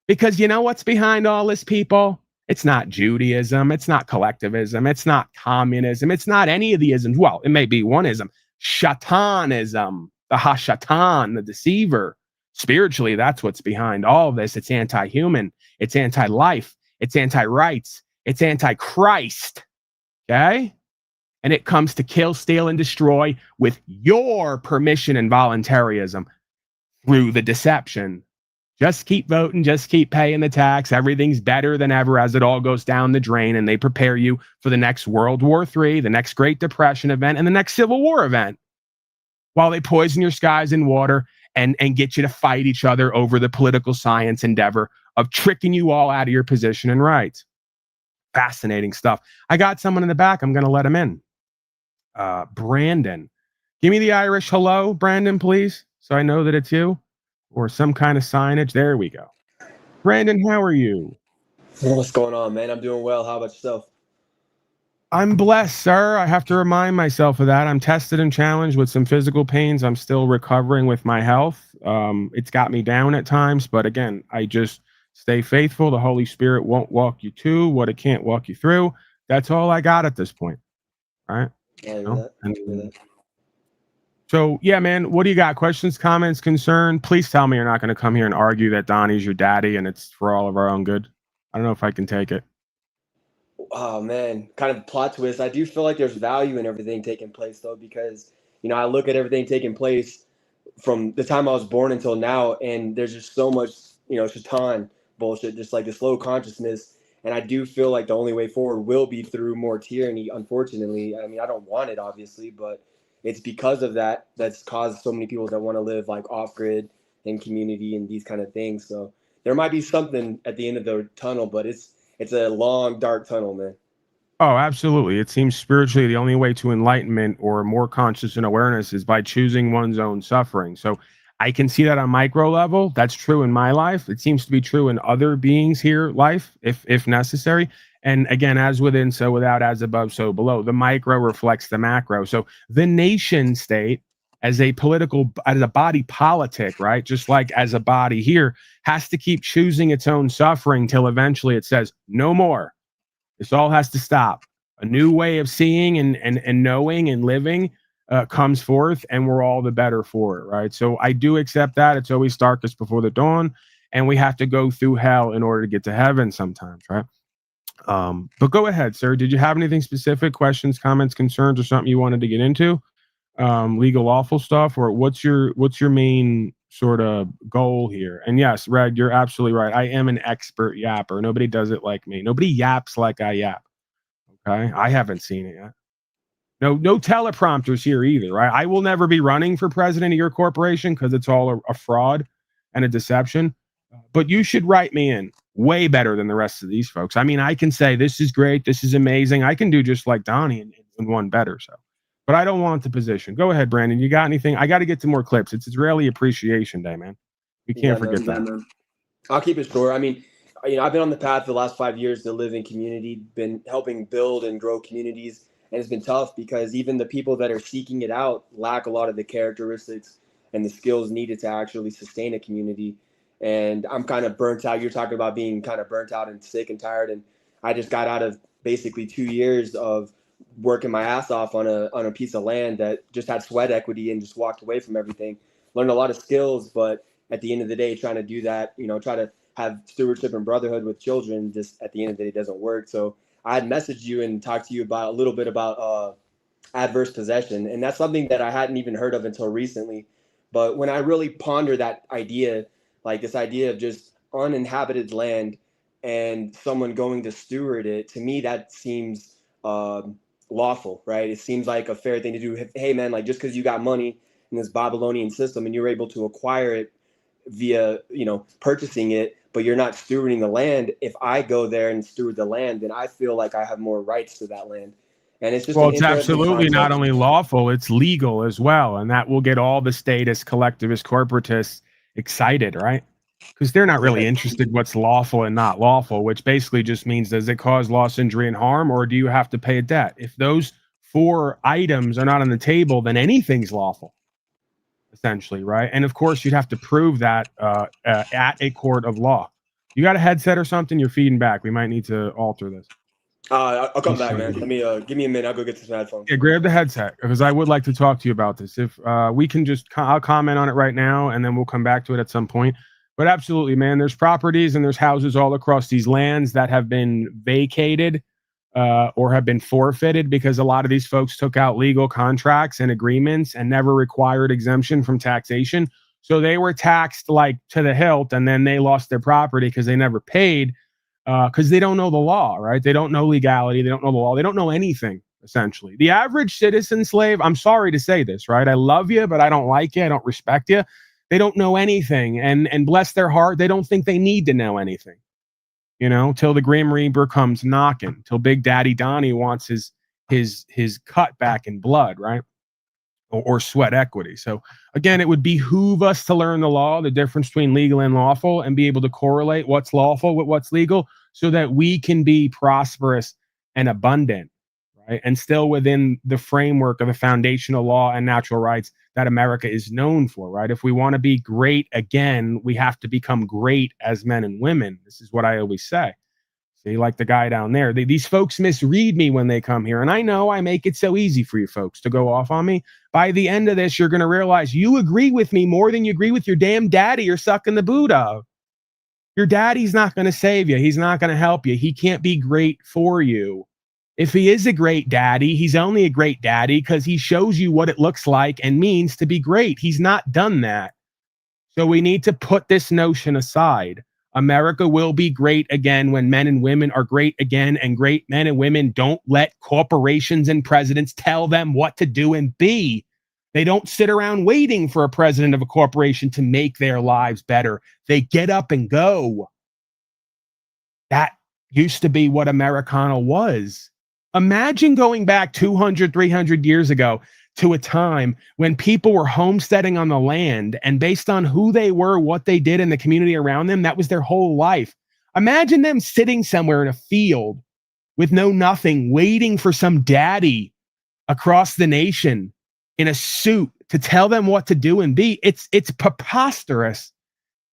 Because you know what's behind all this, people? It's not Judaism. It's not collectivism. It's not communism. It's not any of the isms. Well, it may be one ism. Shatanism. The Hashatan, the deceiver. Spiritually, that's what's behind all of this. It's anti-human. It's anti-life. It's anti-rights. It's anti-Christ. Okay? And it comes to kill, steal, and destroy with your permission and voluntarism through the deception. Just keep voting. Just keep paying the tax. Everything's better than ever as it all goes down the drain. And they prepare you for the next World War III, the next Great Depression event, and the next Civil War event. While they poison your skies and water and get you to fight each other over the political science endeavor of tricking you all out of your position and rights. Fascinating stuff. I got someone in the back. I'm going to let him in. Brandon. Give me the Irish hello, Brandon, please, so I know that it's you. Or some kind of signage. There we go. Brandon, how are you? What's going on, man? I'm doing well. How about yourself? I'm blessed, sir. I have to remind myself of that. I'm tested and challenged with some physical pains. I'm still recovering with my health. It's got me down at times, but again, I just stay faithful. The Holy Spirit won't walk you to what it can't walk you through. That's all I got at this point. All right. So, yeah, man, what do you got? Questions, comments, concern? Please tell me you're not going to come here and argue that Donnie's your daddy and it's for all of our own good. I don't know if I can take it. Oh, man, kind of plot twist. I do feel like there's value in everything taking place, though, because, I look at everything taking place from the time I was born until now, and there's just so much, shaitan bullshit, just like this low consciousness. And I do feel like the only way forward will be through more tyranny, unfortunately. I mean, I don't want it, obviously, but it's because of that that's caused so many people that want to live like off-grid and community and these kind of things. So there might be something at the end of the tunnel, but it's it's a long, dark tunnel, man. Oh, absolutely. It seems spiritually the only way to enlightenment or more conscious and awareness is by choosing one's own suffering. So I can see that on micro level. That's true in my life. It seems to be true in other beings here life, if necessary. And again, as within, so without, as above, so below. The micro reflects the macro. So the nation state as a body politic, right? Just like as a body here, has to keep choosing its own suffering till eventually it says, no more. This all has to stop. A new way of seeing and knowing and living comes forth, and we're all the better for it, right? So I do accept that. It's always darkest before the dawn, and we have to go through hell in order to get to heaven sometimes, right? But go ahead, sir. Did you have anything specific, questions, comments, concerns, or something you wanted to get into? Legal, lawful stuff, or what's your main sort of goal here? And yes, Red, you're absolutely right. I am an expert yapper. Nobody does it like me. Nobody yaps like I yap. Okay, I haven't seen it yet. No teleprompters here either, right? I will never be running for president of your corporation because it's all a fraud and a deception. But you should write me in way better than the rest of these folks. I mean, I can say this is great, this is amazing. I can do just like Donnie and one better. So. But I don't want the position. Go ahead, Brandon. You got anything? I got to get to more clips. It's Israeli Appreciation Day, man. We can't forget that. I'll keep it short. I mean, I've been on the path for the last 5 years to live in community, been helping build and grow communities. And it's been tough because even the people that are seeking it out lack a lot of the characteristics and the skills needed to actually sustain a community. And I'm kind of burnt out. You're talking about being kind of burnt out and sick and tired. And I just got out of basically 2 years of working my ass off on a piece of land that just had sweat equity and just walked away from everything. Learned a lot of skills, but at the end of the day, trying to do that, try to have stewardship and brotherhood with children, just at the end of the day, it doesn't work. So I had messaged you and talked to you about a little bit about adverse possession. And that's something that I hadn't even heard of until recently. But when I really ponder that idea, like this idea of just uninhabited land and someone going to steward it, to me, that seems lawful, right? It seems like a fair thing to do. Hey, man, like just because you got money in this Babylonian system and you're able to acquire it via, purchasing it, but you're not stewarding the land. If I go there and steward the land, then I feel like I have more rights to that land. And it's just it's absolutely not only lawful, it's legal as well. And that will get all the statist, collectivist, corporatists excited, right? Because they're not really interested what's lawful and not lawful, which basically just means, does it cause loss, injury, and harm, or do you have to pay a debt? If those 4 items are not on the table, then anything's lawful, essentially, right? And of course, you'd have to prove that at a court of law. You got a headset or something? You're feeding back. We might need to alter this. I'll come back, man. Let me give me a minute. I'll go get some headphones. Yeah, grab the headset because I would like to talk to you about this. If we can just, I'll comment on it right now, and then we'll come back to it at some point. But absolutely, man, there's properties and there's houses all across these lands that have been vacated or have been forfeited because a lot of these folks took out legal contracts and agreements and never required exemption from taxation. So they were taxed like to the hilt, and then they lost their property because they never paid because they don't know the law, right? They don't know legality. They don't know the law. They don't know anything, essentially. The average citizen slave, I'm sorry to say this, right? I love you, but I don't like you. I don't respect you. They don't know anything, and bless their heart, they don't think they need to know anything, till the Grim Reaper comes knocking, till Big Daddy Donnie wants his cut back in blood, right? Or sweat equity. So again, it would behoove us to learn the law, the difference between legal and lawful, and be able to correlate what's lawful with what's legal so that we can be prosperous and abundant, right? And still within the framework of the foundational law and natural rights that America is known for, right? If we want to be great again, we have to become great as men and women. This is what I always say. See, like the guy down there, these folks misread me when they come here. And I know I make it so easy for you folks to go off on me. By the end of this, you're going to realize you agree with me more than you agree with your damn daddy you're sucking the boot of. Your daddy's not going to save you. He's not going to help you. He can't be great for you. If he is a great daddy, he's only a great daddy because he shows you what it looks like and means to be great. He's not done that. So we need to put this notion aside. America will be great again when men and women are great again, and great men and women don't let corporations and presidents tell them what to do and be. They don't sit around waiting for a president of a corporation to make their lives better. They get up and go. That used to be what Americana was. Imagine going back 200, 300 years ago to a time when people were homesteading on the land, and based on who they were, what they did in the community around them, that was their whole life. Imagine them sitting somewhere in a field with no nothing, waiting for some daddy across the nation in a suit to tell them what to do and be. It's preposterous.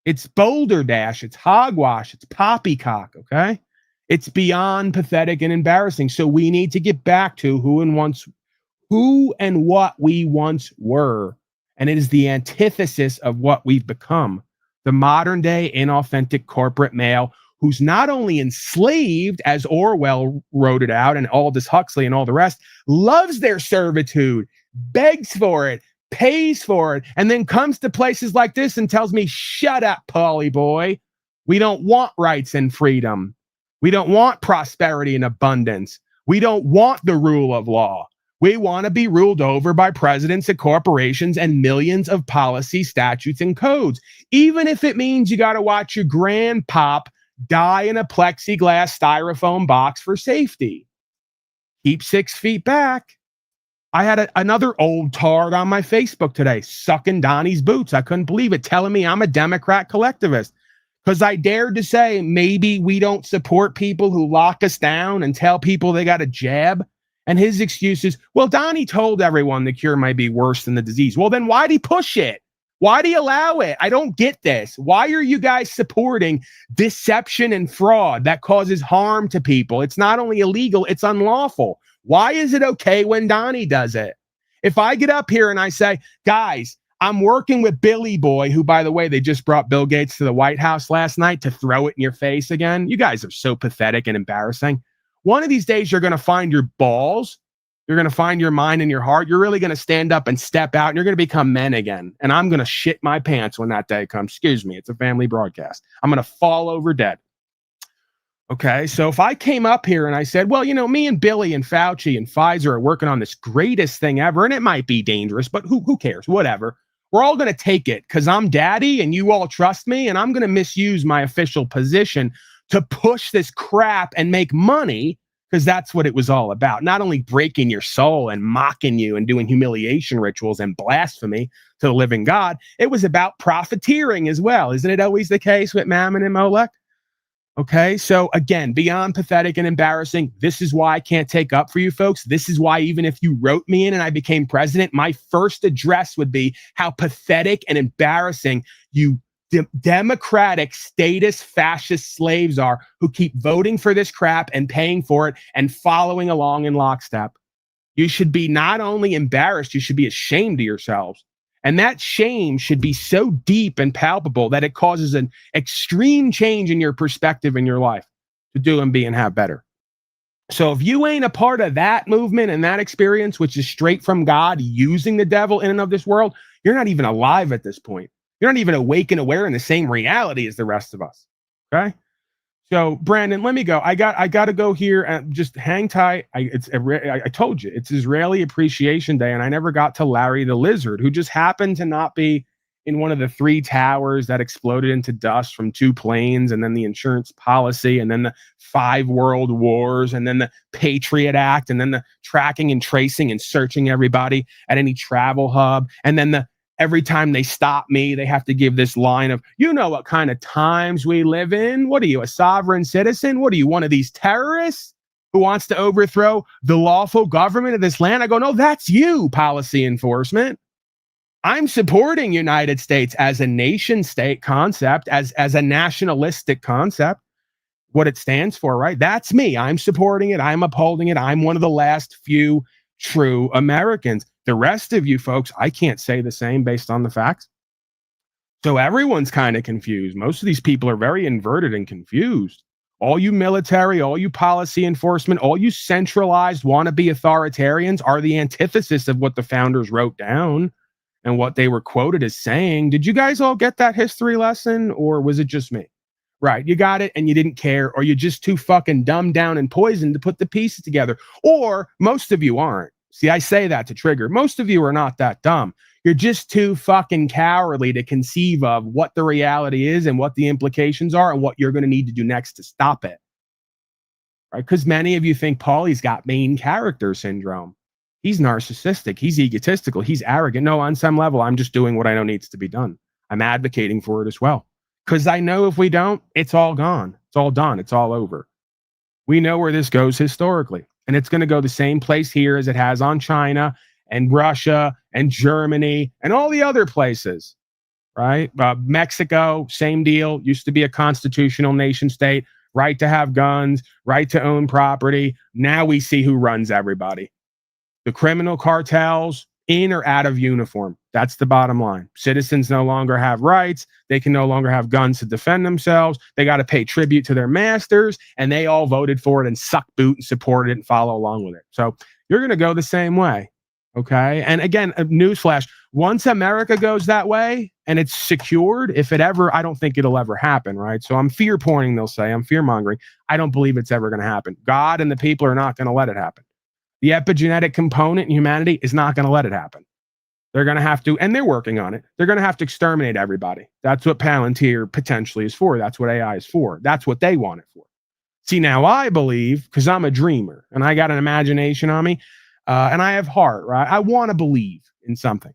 It's boulder dash. It's hogwash. It's poppycock. Okay. It's beyond pathetic and embarrassing. So we need to get back to who and what we once were. And it is the antithesis of what we've become. The modern day inauthentic corporate male who's not only enslaved, as Orwell wrote it out, and Aldous Huxley and all the rest, loves their servitude, begs for it, pays for it, and then comes to places like this and tells me, shut up, Paulie boy. We don't want rights and freedom. We don't want prosperity and abundance. We don't want the rule of law. We want to be ruled over by presidents and corporations and millions of policy statutes and codes, even if it means you got to watch your grandpop die in a plexiglass styrofoam box for safety. Keep 6 feet back. I had another old tard on my Facebook today, sucking Donnie's boots. I couldn't believe it, telling me I'm a Democrat collectivist because I dared to say maybe we don't support people who lock us down and tell people they got a jab. And his excuse is, well, Donnie told everyone the cure might be worse than the disease. Well, then why'd he push it? Why do you allow it? I don't get this. Why are you guys supporting deception and fraud that causes harm to people? It's not only illegal, it's unlawful. Why is it okay when Donnie does it? If I get up here and I say, guys, I'm working with Billy Boy, who, by the way, they just brought Bill Gates to the White House last night to throw it in your face again. You guys are so pathetic and embarrassing. One of these days, you're going to find your balls. You're going to find your mind and your heart. You're really going to stand up and step out, and you're going to become men again. And I'm going to shit my pants when that day comes. Excuse me. It's a family broadcast. I'm going to fall over dead. Okay. So if I came up here and I said, well, you know, me and Billy and Fauci and Pfizer are working on this greatest thing ever, and it might be dangerous, but who cares? Whatever. We're all going to take it because I'm daddy and you all trust me, and I'm going to misuse my official position to push this crap and make money, because that's what it was all about. Not only breaking your soul and mocking you and doing humiliation rituals and blasphemy to the living God, it was about profiteering as well. Isn't it always the case with Mammon and Molech? Okay, so again, beyond pathetic and embarrassing, this is why I can't take up for you folks. This is why even if you wrote me in and I became president, my first address would be how pathetic and embarrassing you democratic statist fascist slaves are who keep voting for this crap and paying for it and following along in lockstep. You should be not only embarrassed, you should be ashamed of yourselves. And that shame should be so deep and palpable that it causes an extreme change in your perspective in your life to do and be and have better. So if you ain't a part of that movement and that experience, which is straight from God using the devil in and of this world, you're not even alive at this point. You're not even awake and aware in the same reality as the rest of us. Okay. So Brandon, let me go. I got to go here and just hang tight. I told you it's Israeli Appreciation Day, and I never got to Larry the Lizard, who just happened to not be in one of the 3 towers that exploded into dust from 2 planes, and then the insurance policy, and then the 5 world wars, and then the Patriot Act, and then the tracking and tracing and searching everybody at any travel hub, and then every time they stop me, they have to give this line of, you know what kind of times we live in? What are you, a sovereign citizen? What are you, one of these terrorists who wants to overthrow the lawful government of this land? I go, no, that's you, policy enforcement. I'm supporting United States as a nation state concept, as a nationalistic concept, what it stands for, right? That's me. I'm supporting it. I'm upholding it. I'm one of the last few true Americans. The rest of you folks, I can't say the same based on the facts. So everyone's kind of confused. Most of these people are very inverted and confused. All you military, all you policy enforcement, all you centralized wannabe authoritarians are the antithesis of what the founders wrote down and what they were quoted as saying. Did you guys all get that history lesson, or was it just me? Right, you got it and you didn't care, or you're just too fucking dumbed down and poisoned to put the pieces together. Or most of you aren't. See, I say that to trigger. Most of you are not that dumb. You're just too fucking cowardly to conceive of what the reality is and what the implications are and what you're going to need to do next to stop it. right? Because many of you think Paulie's got main character syndrome. He's narcissistic. He's egotistical. He's arrogant. No, on some level, I'm just doing what I know needs to be done. I'm advocating for it as well. Because I know if we don't, it's all gone. It's all done. It's all over. We know where this goes historically. And it's going to go the same place here as it has on China and Russia and Germany and all the other places, right? Mexico, same deal. Used to be a constitutional nation state. Right to have guns, right to own property. Now we see who runs everybody. The criminal cartels, in or out of uniform. That's the bottom line. Citizens no longer have rights. They can no longer have guns to defend themselves. They got to pay tribute to their masters, and they all voted for it and suck boot and supported it and follow along with it. So you're going to go the same way, okay? And again, a newsflash, once America goes that way and it's secured, if it ever, I don't think it'll ever happen, right? So I'm fear pointing, they'll say. I'm fear mongering. I don't believe it's ever going to happen. God and the people are not going to let it happen. The epigenetic component in humanity is not going to let it happen. They're going to have to, and they're working on it, they're going to have to exterminate everybody. That's what Palantir potentially is for. That's what AI is for. That's what they want it for. See, now I believe, because I'm a dreamer, and I got an imagination on me, and I have heart, right? I want to believe in something.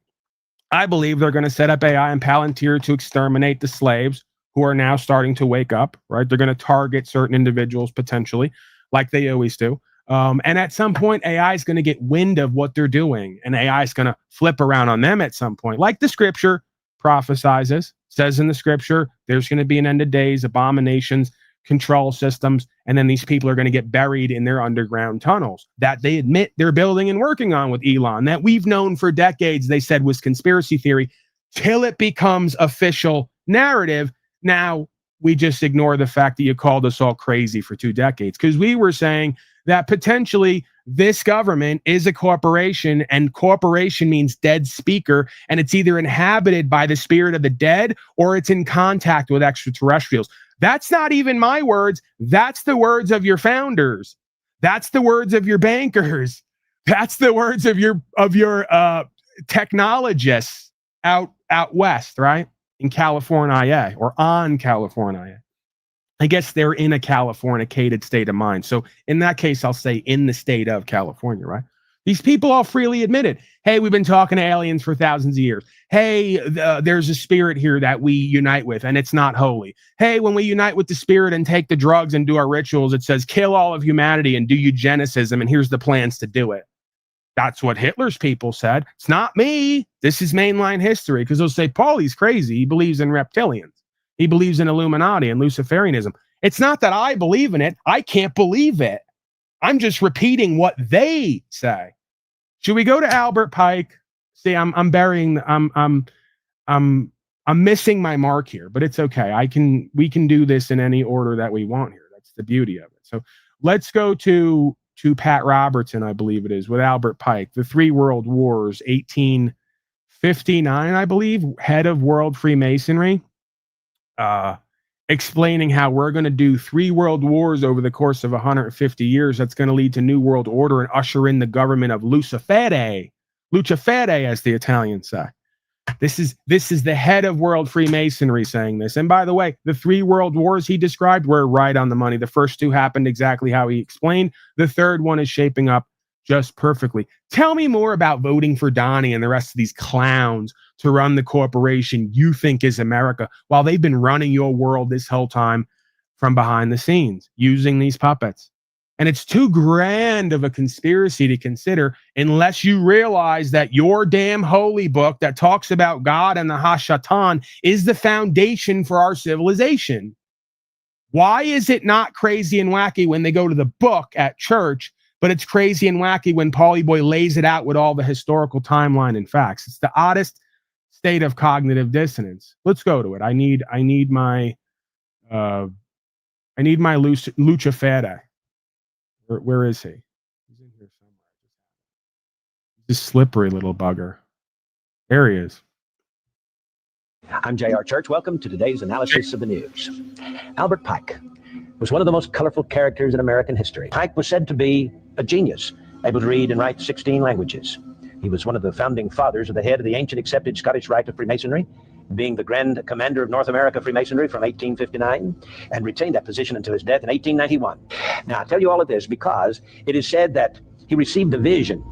I believe they're going to set up AI and Palantir to exterminate the slaves who are now starting to wake up, right? They're going to target certain individuals potentially, like they always do. And at some point, AI is going to get wind of what they're doing, and AI is going to flip around on them at some point. Like the scripture prophesizes, says in the scripture, there's going to be an end of days, abominations, control systems, and then these people are going to get buried in their underground tunnels that they admit they're building and working on with Elon, that we've known for decades, they said was conspiracy theory, till it becomes official narrative. Now, we just ignore the fact that you called us all crazy for 2 decades, because we were saying that potentially this government is a corporation, and corporation means dead speaker, and it's either inhabited by the spirit of the dead or it's in contact with extraterrestrials. That's not even my words. That's the words of your founders. That's the words of your bankers. That's the words of your technologists out west, right? In California, or on California. I guess they're in a Californicated state of mind. So in that case, I'll say in the state of California, right? These people all freely admitted, hey, we've been talking to aliens for thousands of years. Hey, there's a spirit here that we unite with, and it's not holy. Hey, when we unite with the spirit and take the drugs and do our rituals, it says kill all of humanity and do eugenicism, and here's the plans to do it. That's what Hitler's people said. It's not me. This is mainline history, because they'll say, Paulie's crazy. He believes in reptilians. He believes in Illuminati and Luciferianism. It's not that I believe in it. I can't believe it. I'm just repeating what they say. Should we go to Albert Pike? See, I'm burying. I'm missing my mark here, but it's okay. We can do this in any order that we want here. That's the beauty of it. So let's go to Pat Robertson, I believe it is, with Albert Pike, the 3 World Wars, 1859, I believe, head of World Freemasonry. Explaining how we're going to do 3 world wars over the course of 150 years. That's going to lead to New World Order and usher in the government of Luciferian, as the Italians say. This is the head of World Freemasonry saying this. And by the way, the 3 world wars he described were right on the money. The first 2 happened exactly how he explained. The third one is shaping up just perfectly. Tell me more about voting for Donnie and the rest of these clowns to run the corporation you think is America, while they've been running your world this whole time from behind the scenes, using these puppets. And it's too grand of a conspiracy to consider unless you realize that your damn holy book that talks about God and the Hashatan is the foundation for our civilization. Why is it not crazy and wacky when they go to the book at church, but it's crazy and wacky when Paulie Boy lays it out with all the historical timeline and facts? It's the oddest state of cognitive dissonance. Let's go to it. I need my Luciferian. Where is he? He's in here somewhere. This slippery little bugger. There he is. I'm J.R. Church. Welcome to today's analysis of the news. Albert Pike was one of the most colorful characters in American history. Pike was said to be a genius, able to read and write 16 languages. He was one of the founding fathers of the head of the ancient accepted Scottish Rite of Freemasonry, being the Grand Commander of North America Freemasonry from 1859, and retained that position until his death in 1891. Now, I tell you all of this because it is said that he received a vision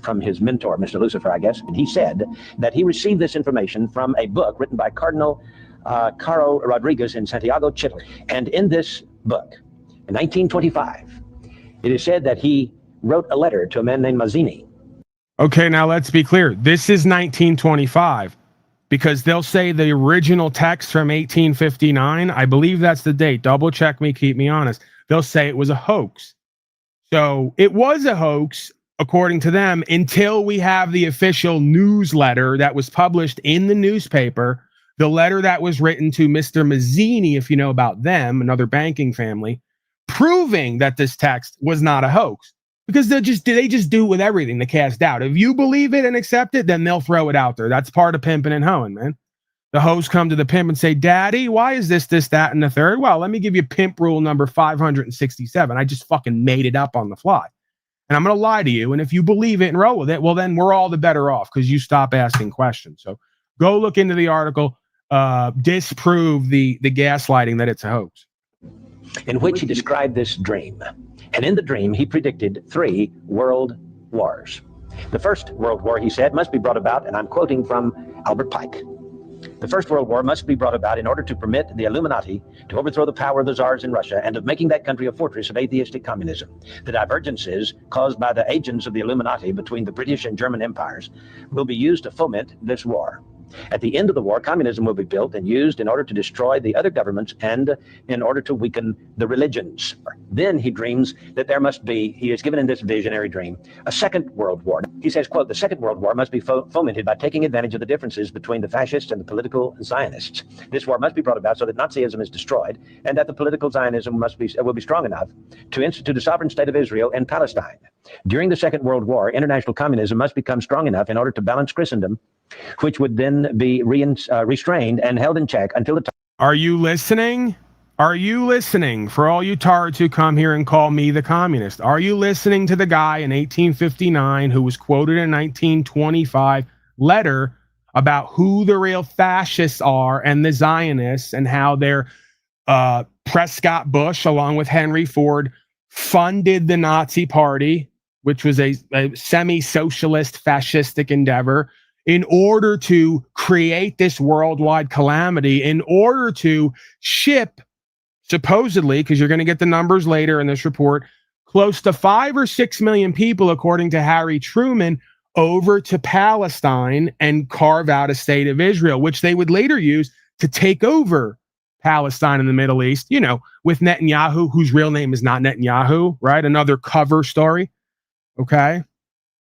from his mentor, Mr. Lucifer, I guess, and he said that he received this information from a book written by Cardinal Caro Rodriguez in Santiago, Chile. And in this book, in 1925, it is said that he wrote a letter to a man named Mazzini. Okay, now let's be clear. This is 1925 because they'll say the original text from 1859. I believe that's the date. Double check me, keep me honest. They'll say it was a hoax. So it was a hoax, according to them, until we have the official newsletter that was published in the newspaper, the letter that was written to Mr. Mazzini, if you know about them, another banking family, proving that this text was not a hoax. Because they just do it with everything, they cast doubt. If you believe it and accept it, then they'll throw it out there. That's part of pimping and hoeing, man. The hoes come to the pimp and say, Daddy, why is this, that, and the third? Well, let me give you pimp rule number 567. I just fucking made it up on the fly. And I'm going to lie to you. And if you believe it and roll with it, well, then we're all the better off because you stop asking questions. So go look into the article, disprove the gaslighting that it's a hoax. In which he described this dream. And in the dream, he predicted 3 world wars. The First World War, he said, must be brought about, and I'm quoting from Albert Pike. The First World War must be brought about in order to permit the Illuminati to overthrow the power of the czars in Russia and of making that country a fortress of atheistic communism. The divergences caused by the agents of the Illuminati between the British and German empires will be used to foment this war. At the end of the war, communism will be built and used in order to destroy the other governments and in order to weaken the religions. Then he dreams that there must be, he is given in this visionary dream, a second world war. He says, quote, the second world war must be fomented by taking advantage of the differences between the fascists and the political Zionists. This war must be brought about so that Nazism is destroyed and that the political Zionism will be strong enough to institute a sovereign state of Israel in Palestine. During the Second World War, international communism must become strong enough in order to balance Christendom, which would then be restrained and held in check until the time. Are you listening? Are you listening? For all you tards who come here and call me the communist, are you listening to the guy in 1859 who was quoted in 1925 letter about who the real fascists are and the Zionists and how they're Prescott Bush, along with Henry Ford, funded the Nazi Party, which was a semi-socialist fascistic endeavor, in order to create this worldwide calamity, in order to ship, supposedly, because you're going to get the numbers later in this report, close to 5 or 6 million people, according to Harry Truman, over to Palestine and carve out a state of Israel, which they would later use to take over Palestine in the Middle East, you know, with Netanyahu, whose real name is not Netanyahu, right? Another cover story, okay?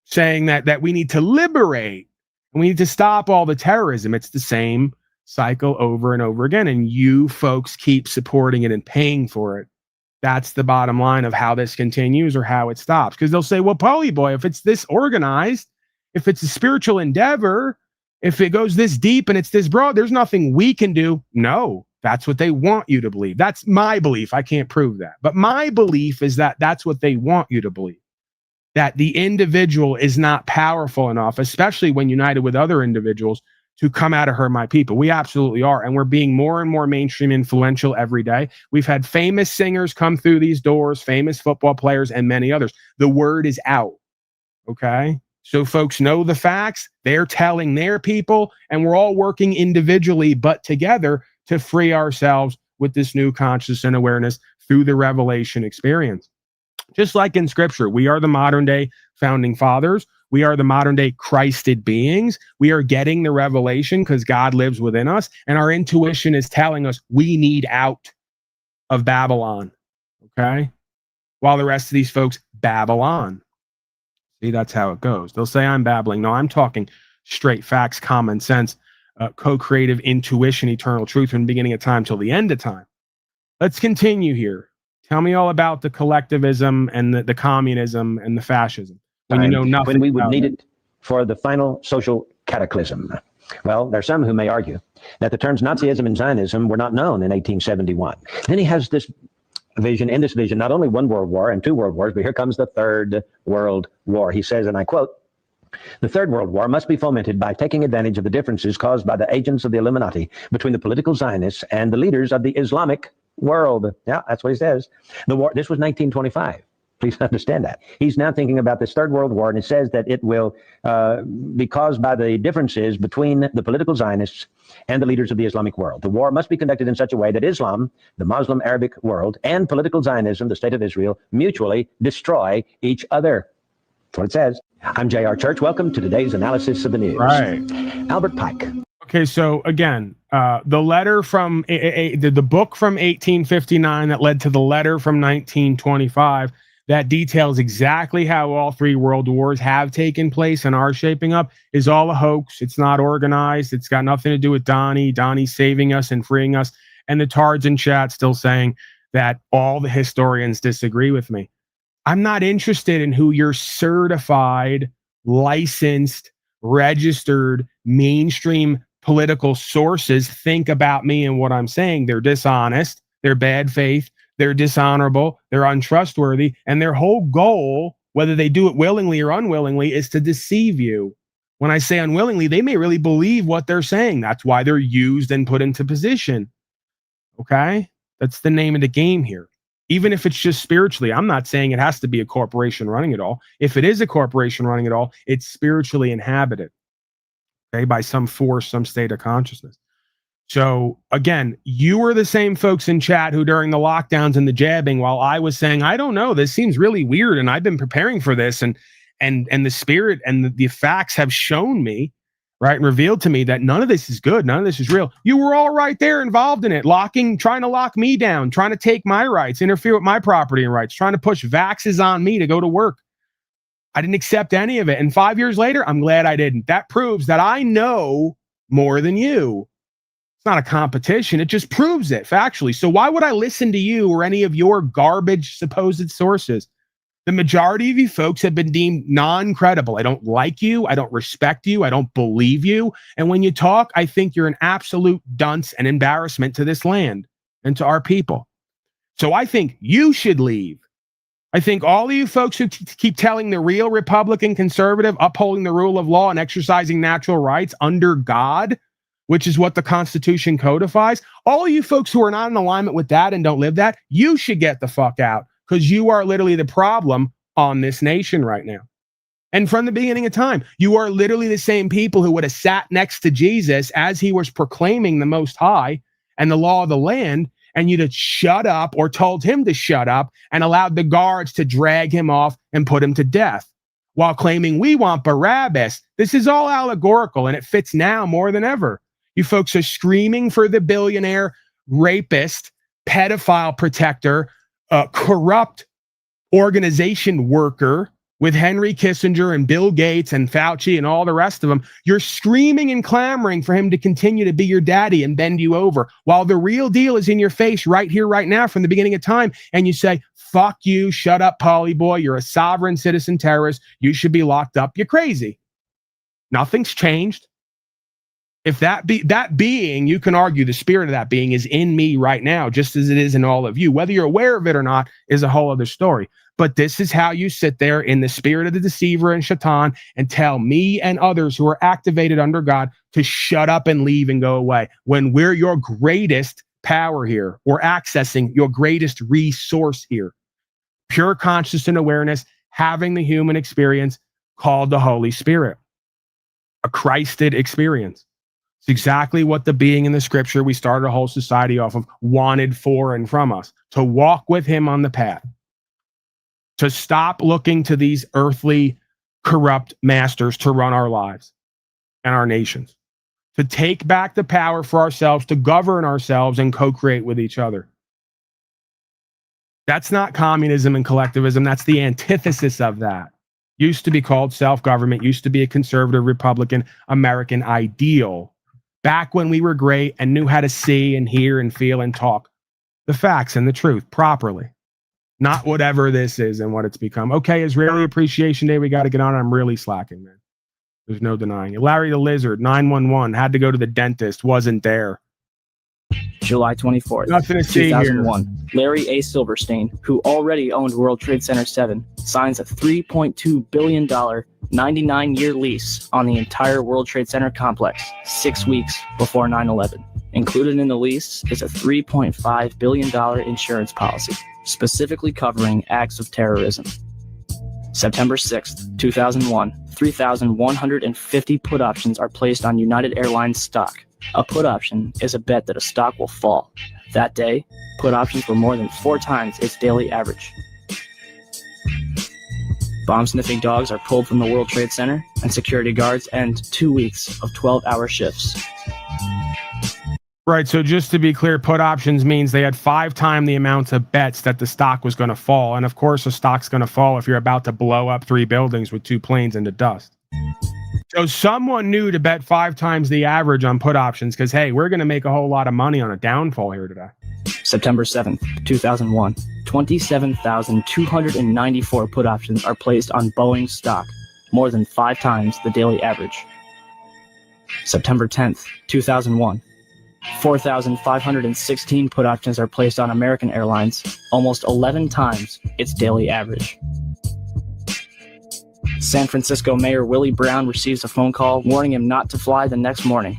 Saying that we need to liberate and we need to stop all the terrorism. It's the same cycle over and over again, and you folks keep supporting it and paying for it. That's the bottom line of how this continues or how it stops. Because they'll say, well, Paulie boy, if it's this organized, if it's a spiritual endeavor, if it goes this deep and it's this broad, there's nothing we can do. No, that's what they want you to believe. That's my belief. I can't prove that. But my belief is that that's what they want you to believe. That the individual is not powerful enough, especially when united with other individuals, to come out of her, my people. We absolutely are. And we're being more and more mainstream influential every day. We've had famous singers come through these doors, famous football players, and many others. The word is out. Okay? So folks know the facts. They're telling their people, and we're all working individually, but together to free ourselves with this new consciousness and awareness through the revelation experience. Just like in scripture, we are the modern day founding fathers. We are the modern day Christed beings. We are getting the revelation because God lives within us. And our intuition is telling us we need out of Babylon. Okay? While the rest of these folks Babylon. See, that's how it goes. They'll say I'm babbling. No, I'm talking straight facts, common sense, co-creative intuition, eternal truth from the beginning of time till the end of time. Let's continue here. Tell me all about the collectivism and the communism and the fascism. When you know nothing. When we would need it for the final social cataclysm. Well, there are some who may argue that the terms Nazism and Zionism were not known in 1871. Then he has this vision, in this vision, not only one world war and two world wars, but here comes the third world war. He says, and I quote, The Third World War must be fomented by taking advantage of the differences caused by the agents of the Illuminati between the political Zionists and the leaders of the Islamic world. Yeah, that's what he says. The war, this was 1925. Please understand that. He's now thinking about this Third World War, and it says that it will be caused by the differences between the political Zionists and the leaders of the Islamic world. The war must be conducted in such a way that Islam, the Muslim Arabic world, and political Zionism, the state of Israel, mutually destroy each other. That's what it says. I'm J.R. Church. Welcome to today's analysis of the news. Right. Albert Pike. Okay, so again, the letter from the book from 1859 that led to the letter from 1925 that details exactly how all three world wars have taken place and are shaping up is all a hoax. It's not organized. It's got nothing to do with Donnie saving us and freeing us. And the tards in chat still saying that all the historians disagree with me. I'm not interested in who your certified, licensed, registered, mainstream political sources think about me and what I'm saying. They're dishonest, they're bad faith, they're dishonorable, they're untrustworthy, and their whole goal, whether they do it willingly or unwillingly, is to deceive you. When I say unwillingly, they may really believe what they're saying. That's why they're used and put into position. Okay? That's the name of the game here. Even if it's just spiritually, I'm not saying it has to be a corporation running it all. If it is a corporation running it all, it's spiritually inhabited, okay, by some force, some state of consciousness. So again, you were the same folks in chat who during the lockdowns and the jabbing, while I was saying, I don't know, this seems really weird, and I've been preparing for this, and the spirit and the facts have shown me, right, and revealed to me that none of this is good, none of this is real. You were all right there involved in it, trying to lock me down, trying to take my rights, interfere with my property and rights, trying to push vaxes on me to go to work. I didn't accept any of it. And 5 years later, I'm glad I didn't. That proves that I know more than you. It's not a competition. It just proves it factually. So why would I listen to you or any of your garbage supposed sources? The majority of you folks have been deemed non-credible. I don't like you. I don't respect you. I don't believe you. And when you talk, I think you're an absolute dunce and embarrassment to this land and to our people. So I think you should leave. I think all of you folks who keep telling the real Republican conservative, upholding the rule of law and exercising natural rights under God, which is what the Constitution codifies, all of you folks who are not in alignment with that and don't live that, you should get the fuck out, because you are literally the problem on this nation right now. And from the beginning of time, you are literally the same people who would have sat next to Jesus as he was proclaiming the Most High and the law of the land, and you'd have shut up or told him to shut up and allowed the guards to drag him off and put him to death while claiming we want Barabbas. This is all allegorical, and it fits now more than ever. You folks are screaming for the billionaire, rapist, pedophile protector, corrupt organization worker with Henry Kissinger and Bill Gates and Fauci and all the rest of them. You're screaming and clamoring for him to continue to be your daddy and bend you over, while the real deal is in your face right here, right now, from the beginning of time. And you say, fuck you, shut up, Polly boy. You're a sovereign citizen terrorist. You should be locked up. You're crazy. Nothing's changed. If that being, you can argue the spirit of that being is in me right now, just as it is in all of you. Whether you're aware of it or not is a whole other story. But this is how you sit there in the spirit of the deceiver and Shaitan and tell me and others who are activated under God to shut up and leave and go away, when we're your greatest power here. We're accessing your greatest resource here. Pure consciousness and awareness, having the human experience called the Holy Spirit. A Christed experience. It's exactly what the being in the scripture we started a whole society off of wanted for and from us. To walk with him on the path. To stop looking to these earthly, corrupt masters to run our lives and our nations. To take back the power for ourselves, to govern ourselves and co-create with each other. That's not communism and collectivism. That's the antithesis of that. Used to be called self-government, used to be a conservative Republican American ideal. Back when we were great and knew how to see and hear and feel and talk the facts and the truth properly. Not whatever this is and what it's become. Okay, Israeli Appreciation Day, we got to get on it. I'm really slacking, man. There's no denying it. Larry the Lizard, 911, had to go to the dentist, wasn't there. July 24th, Nothing to see 2001. Larry A. Silverstein, who already owned World Trade Center 7, signs a $3.2 billion 99-year lease on the entire World Trade Center complex 6 weeks before 9/11. Included in the lease is a $3.5 billion insurance policy, specifically covering acts of terrorism. September 6th, 2001, 3,150 put options are placed on United Airlines stock. A put option is a bet that a stock will fall. That day, put options were more than 4 times its daily average. Bomb-sniffing dogs are pulled from the World Trade Center, and security guards end 2 weeks of 12-hour shifts. Right, so just to be clear, put options means they had 5 times the amounts of bets that the stock was going to fall. And of course, a stock's going to fall if you're about to blow up 3 buildings with 2 planes into dust. So someone knew to bet 5 times the average on put options because, hey, we're going to make a whole lot of money on a downfall here today. September 7th, 2001, 27,294 put options are placed on Boeing stock, more than 5 times the daily average. September 10th, 2001, 4,516 put options are placed on American Airlines, almost 11 times its daily average. San Francisco Mayor Willie Brown receives a phone call warning him not to fly the next morning.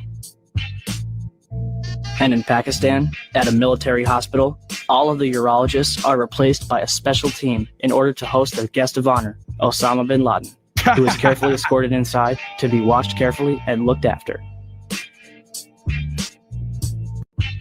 And in Pakistan, at a military hospital, all of the urologists are replaced by a special team in order to host their guest of honor, Osama bin Laden, who is carefully escorted inside to be watched carefully and looked after.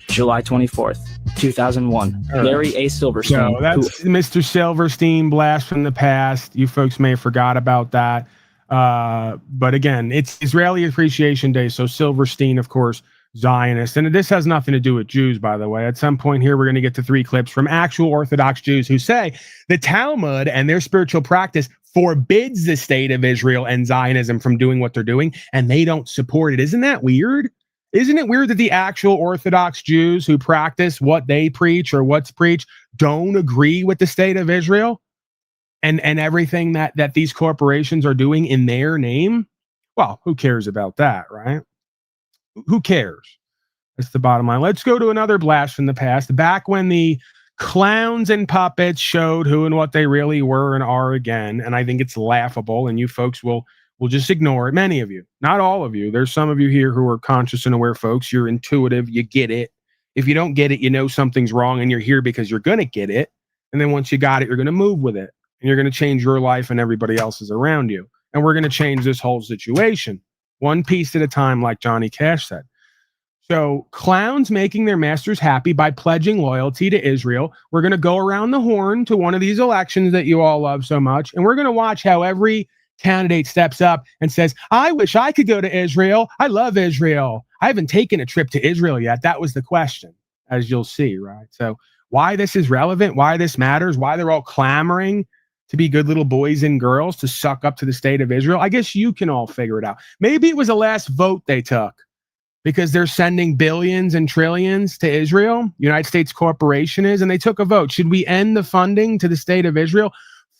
July 24th, 2001. Right. Larry A. Silverstein. So that's Mr. Silverstein, blast from the past. You folks may have forgot about that. But again, it's Israeli Appreciation Day, so Silverstein, of course, Zionist. And this has nothing to do with Jews, by the way. At some point here, we're going to get to 3 clips from actual Orthodox Jews who say the Talmud and their spiritual practice forbids the state of Israel and Zionism from doing what they're doing, and they don't support it. Isn't that weird? Isn't it weird that the actual Orthodox Jews who practice what they preach or what's preached don't agree with the state of Israel and everything that these corporations are doing in their name? Well, who cares about that, right? Who cares? That's the bottom line. Let's go to another blast from the past. Back when the clowns and puppets showed who and what they really were and are again, and I think it's laughable, and you folks will just ignore it. Many of you, not all of you. There's some of you here who are conscious and aware folks. You're intuitive. You get it. If you don't get it, you know something's wrong, and you're here because you're going to get it. And then once you got it, you're going to move with it. And you're going to change your life and everybody else's around you. And we're going to change this whole situation, one piece at a time, like Johnny Cash said. So clowns making their masters happy by pledging loyalty to Israel. We're going to go around the horn to one of these elections that you all love so much. And we're going to watch how every candidate steps up and says, I wish I could go to Israel. I love Israel. I haven't taken a trip to Israel yet. That was the question, as you'll see, right? So why this is relevant, why this matters, why they're all clamoring to be good little boys and girls to suck up to the state of Israel, I guess you can all figure it out. Maybe it was the last vote they took because they're sending billions and trillions to Israel. United States Corporation is, and they took a vote. Should we end the funding to the state of Israel?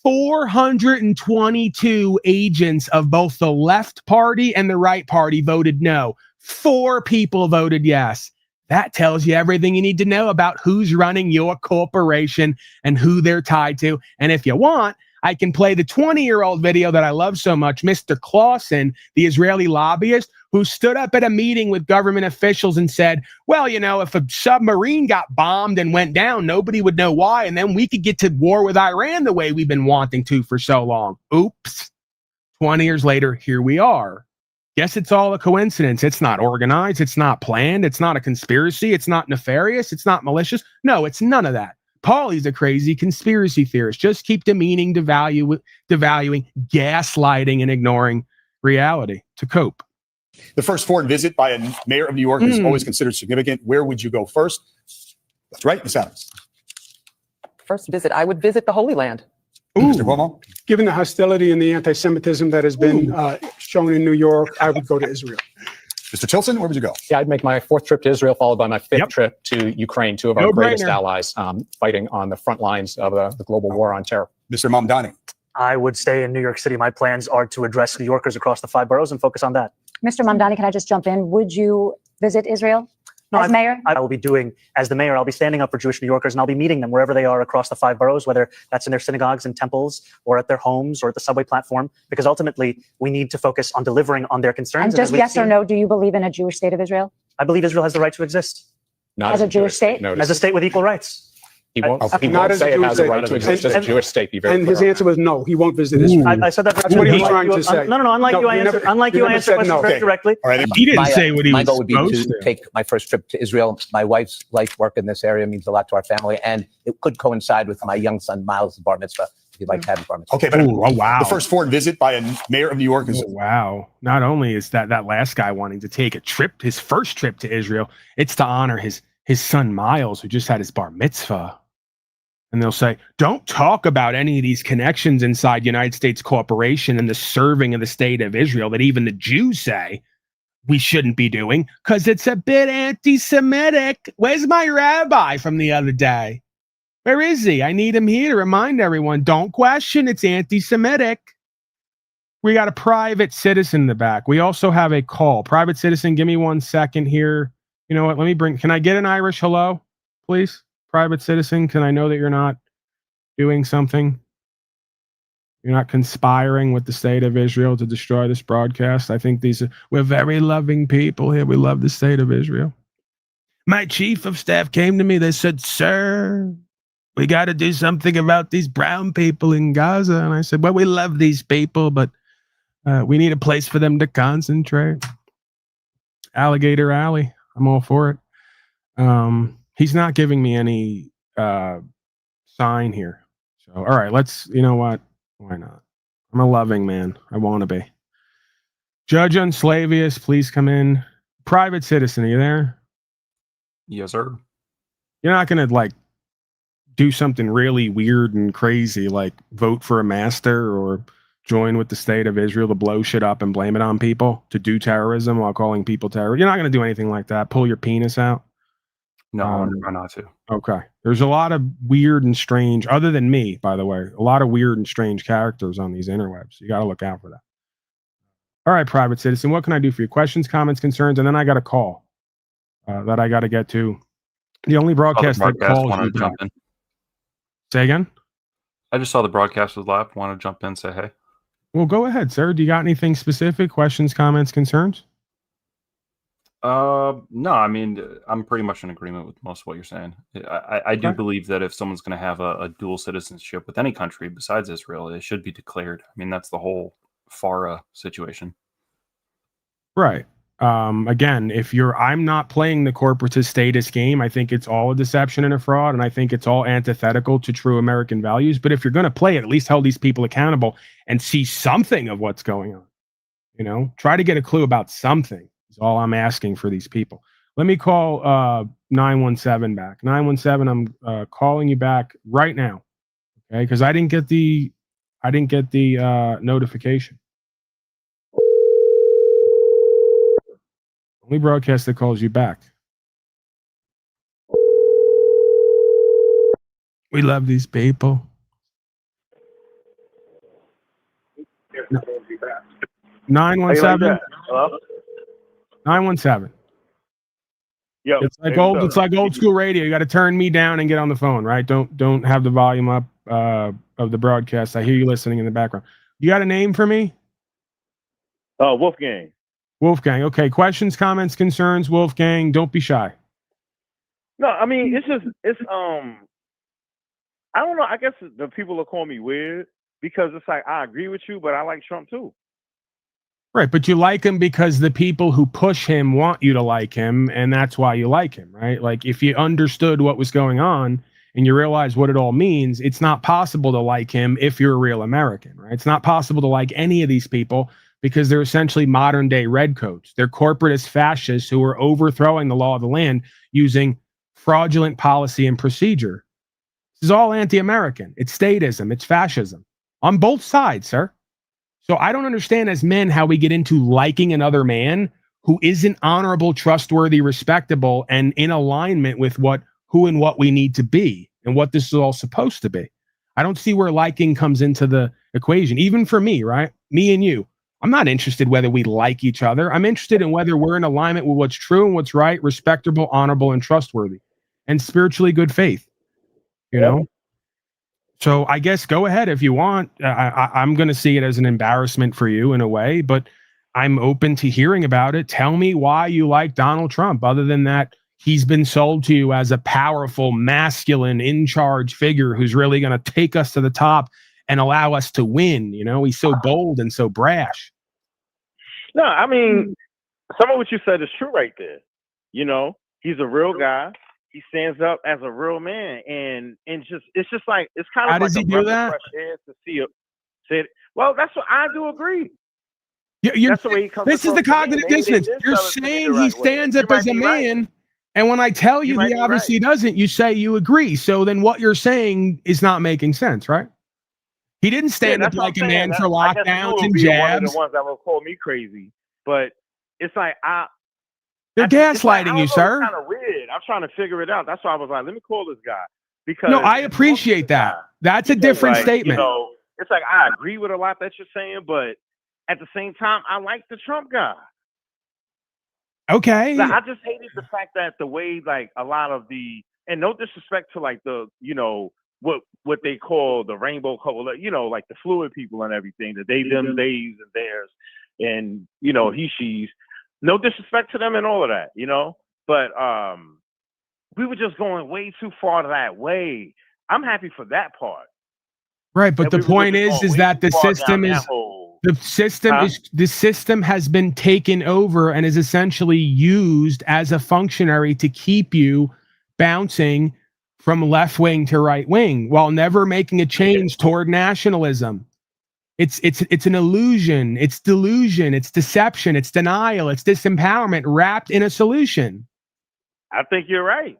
422 agents of both the left party and the right party voted no. 4 people voted yes. That tells you everything you need to know about who's running your corporation and who they're tied to. And if you want, I can play the 20-year-old video that I love so much, Mr. Clausen, the Israeli lobbyist, who stood up at a meeting with government officials and said, well, you know, if a submarine got bombed and went down, nobody would know why, and then we could get to war with Iran the way we've been wanting to for so long. Oops. 20 years later, here we are. Guess it's all a coincidence. It's not organized. It's not planned. It's not a conspiracy. It's not nefarious. It's not malicious. No, it's none of that. Paulie's a crazy conspiracy theorist. Just keep demeaning, devaluing, gaslighting, and ignoring reality to cope. The first foreign visit by a mayor of New York is always considered significant. Where would you go first? That's right, Ms. Adams. First visit, I would visit the Holy Land. Mr. Cuomo? Given the hostility and the anti-Semitism that has been shown in New York, I would go to Israel. Mr. Tilson, where would you go? Yeah, I'd make my 4th trip to Israel, followed by my 5th trip to Ukraine, 2 of our greatest allies fighting on the front lines of the global war on terror. Mr. Mamdani? I would stay in New York City. My plans are to address New Yorkers across the 5 boroughs and focus on that. Mr. Mamdani, can I just jump in? Would you visit Israel? No, as mayor? I will be doing, as the mayor, I'll be standing up for Jewish New Yorkers, and I'll be meeting them wherever they are across the 5 boroughs, whether that's in their synagogues and temples or at their homes or at the subway platform, because ultimately we need to focus on delivering on their concerns. And just yes or no, do you believe in a Jewish state of Israel? I believe Israel has the right to exist. Not as a Jewish state? As a state with equal rights. He won't, Not he won't as a say it Jewish has a state. right to exist as a Jewish state. Be very And his clear. answer was no, he won't visit Israel. I said that. That's what he was trying to say. No, unlike No, you, I he answer. never- Unlike he you, I never answer said questions no. very Okay. directly. All right. He didn't say what he my was goal would be supposed to take my first trip to Israel. My wife's life work in this area means a lot to our family, and it could coincide with my young son Miles' bar mitzvah. If you'd like to have a bar mitzvah. Okay, but oh wow! the first foreign visit by a mayor of New York is wow. Not only is that last guy wanting to take a trip, his first trip to Israel, it's to honor his son Miles, who just had his bar mitzvah. And they'll say, don't talk about any of these connections inside United States corporation and the serving of the state of Israel that even the Jews say we shouldn't be doing because it's a bit anti-Semitic. Where's my rabbi from the other day? Where is he? I need him here to remind everyone, don't question, it's anti-Semitic. We got a private citizen in the back. We also have a call. Private citizen, give me 1 second here. You know what? Can I get an Irish hello, please? Private citizen, can I know that you're not doing something? You're not conspiring with the state of Israel to destroy this broadcast. I think we're very loving people here. We love the state of Israel. My chief of staff came to me. They said, sir, we got to do something about these brown people in Gaza. And I said, well, we love these people, but we need a place for them to concentrate. Alligator Alley. I'm all for it. He's not giving me any sign here. So, all right, you know what? Why not? I'm a loving man. I want to be. Judge Unslavius, please come in. Private citizen, are you there? Yes, sir. You're not going to, do something really weird and crazy, like vote for a master or join with the state of Israel to blow shit up and blame it on people, to do terrorism while calling people terrorists. You're not going to do anything like that. Pull your penis out. No, I'm not to. Okay. There's a lot of weird and strange, other than me, by the way, a lot of weird and strange characters on these interwebs. You got to look out for that. All right, private citizen, what can I do for you? Questions, comments, concerns, and then I got a call that I got to get to. The only broadcast that calls you back. Say again? I just saw the broadcast was live. Want to jump in and say hey? Well, go ahead, sir. Do you got anything specific? Questions, comments, concerns? No, I mean, I'm pretty much in agreement with most of what you're saying. I do believe that if someone's going to have a dual citizenship with any country besides Israel, it should be declared. I mean, that's the whole FARA situation. Right. Again, I'm not playing the corporatist status game. I think it's all a deception and a fraud, and I think it's all antithetical to true American values. But if you're going to play it, at least hold these people accountable and see something of what's going on. Try to get a clue about something. Is all I'm asking for these people. Let me call 917 back. 917, I'm calling you back right now. Okay, because I didn't get the notification. Only broadcast that calls you back. We love these people. No. 917. Hello? 917. Yo, it's like old school radio. You got to turn me down and get on the phone, right? Don't have the volume up of the broadcast. I hear you listening in the background. You got a name for me? Wolfgang. Wolfgang. Okay. Questions, comments, concerns, Wolfgang. Don't be shy. No, I mean it's I don't know. I guess the people will call me weird because it's like I agree with you, but I like Trump too. Right, but you like him because the people who push him want you to like him, and that's why you like him, right? Like, if you understood what was going on and you realize what it all means, it's not possible to like him if you're a real American, right? It's not possible to like any of these people because they're essentially modern-day redcoats. They're corporatist fascists who are overthrowing the law of the land using fraudulent policy and procedure. This is all anti-American. It's statism. It's fascism. On both sides, sir. So I don't understand as men how we get into liking another man who isn't honorable, trustworthy, respectable, and in alignment with who and what we need to be and what this is all supposed to be. I don't see where liking comes into the equation. Even for me, right? Me and you, I'm not interested whether we like each other. I'm interested in whether we're in alignment with what's true and what's right, respectable, honorable, and trustworthy, and spiritually good faith. You know? So I guess go ahead if you want. I'm going to see it as an embarrassment for you in a way, but I'm open to hearing about it. Tell me why you like Donald Trump, other than that he's been sold to you as a powerful, masculine, in-charge figure who's really going to take us to the top and allow us to win. You know, he's so bold and so brash. No, I mean, some of what you said is true right there. You know, he's a real guy. He stands up as a real man, and just it's just like it's kind of How like does he a do breath of that? fresh air to see it. Say it. Well, that's what I do agree. You're, That's the way he comes. this is the cognitive dissonance. You're saying he stands up as a man, and when I tell you he obviously doesn't, you say you agree. So then what you're saying is not making sense, right? He didn't stand up like a man for lockdowns and One of jabs. the ones that will call me crazy, but it's like They're gaslighting you, sir. It's kind of weird. I'm trying to figure it out. That's why I was like, let me call this guy because No, I appreciate that. That's a different like, statement. You know, it's like I agree with a lot that you're saying, but at the same time, I like the Trump guy. Okay. Like, I just hated the fact that the way like a lot of the, and no disrespect to like the, you know, what they call the rainbow color, you know, like the fluid people and everything, the they, them, theys, and theirs, and you know, he, she's. No disrespect to them and all of that, you know, but we were just going way too far that way. I'm happy for that part. Right, but the point is that the system is the system has been taken over and is essentially used as a functionary to keep you bouncing from left wing to right wing while never making a change toward nationalism. It's an illusion, it's delusion, it's deception, it's denial, it's disempowerment wrapped in a solution. I think you're right.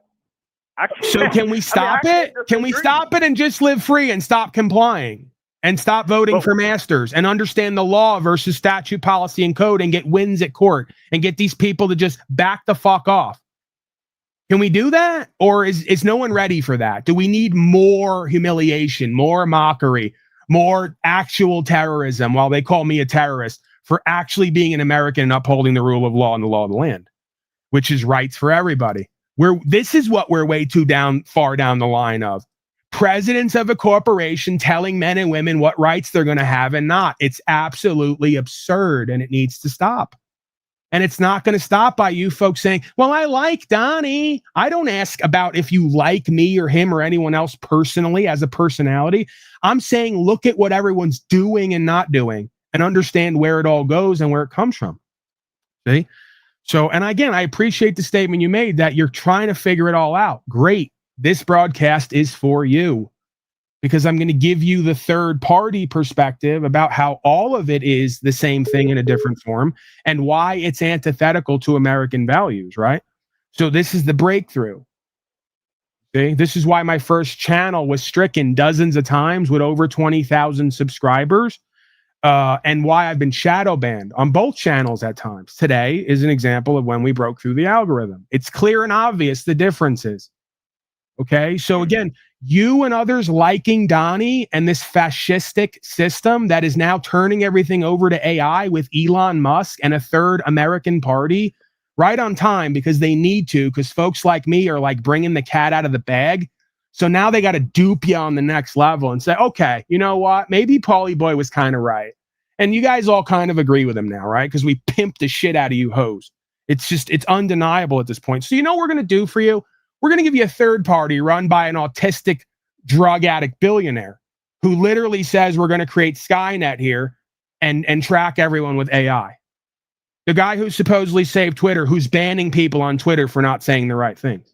So can we stop it? Can we stop it and just live free and stop complying and stop voting for masters and understand the law versus statute, policy, and code and get wins at court and get these people to just back the fuck off? Can we do that? Or is no one ready for that? Do we need more humiliation, more mockery, more actual terrorism while they call me a terrorist for actually being an American and upholding the rule of law and the law of the land, which is rights for everybody? This is what we're way too far down the line of. Presidents of a corporation telling men and women what rights they're going to have and not. It's absolutely absurd and it needs to stop. And it's not going to stop by you folks saying, well, I like Donnie. I don't ask about if you like me or him or anyone else personally as a personality. I'm saying look at what everyone's doing and not doing and understand where it all goes and where it comes from. See? So, and again, I appreciate the statement you made that you're trying to figure it all out. Great. This broadcast is for you because I'm going to give you the third party perspective about how all of it is the same thing in a different form and why it's antithetical to American values, right? So this is the breakthrough. Okay? This is why my first channel was stricken dozens of times with over 20,000 subscribers. And why I've been shadow banned on both channels at times. Today is an example of when we broke through the algorithm. It's clear and obvious the differences. Okay, so again, you and others liking Donnie and this fascistic system that is now turning everything over to AI with Elon Musk and a third American party right on time because they need to, because folks like me are like bringing the cat out of the bag. So now they got to dupe you on the next level and say, okay, you know what? Maybe Paulie Boy was kind of right. And you guys all kind of agree with him now, right? Because we pimped the shit out of you hoes. It's undeniable at this point. So you know what we're going to do for you? We're going to give you a third party run by an autistic drug addict billionaire who literally says we're going to create Skynet here and track everyone with AI. The guy who supposedly saved Twitter, who's banning people on Twitter for not saying the right things.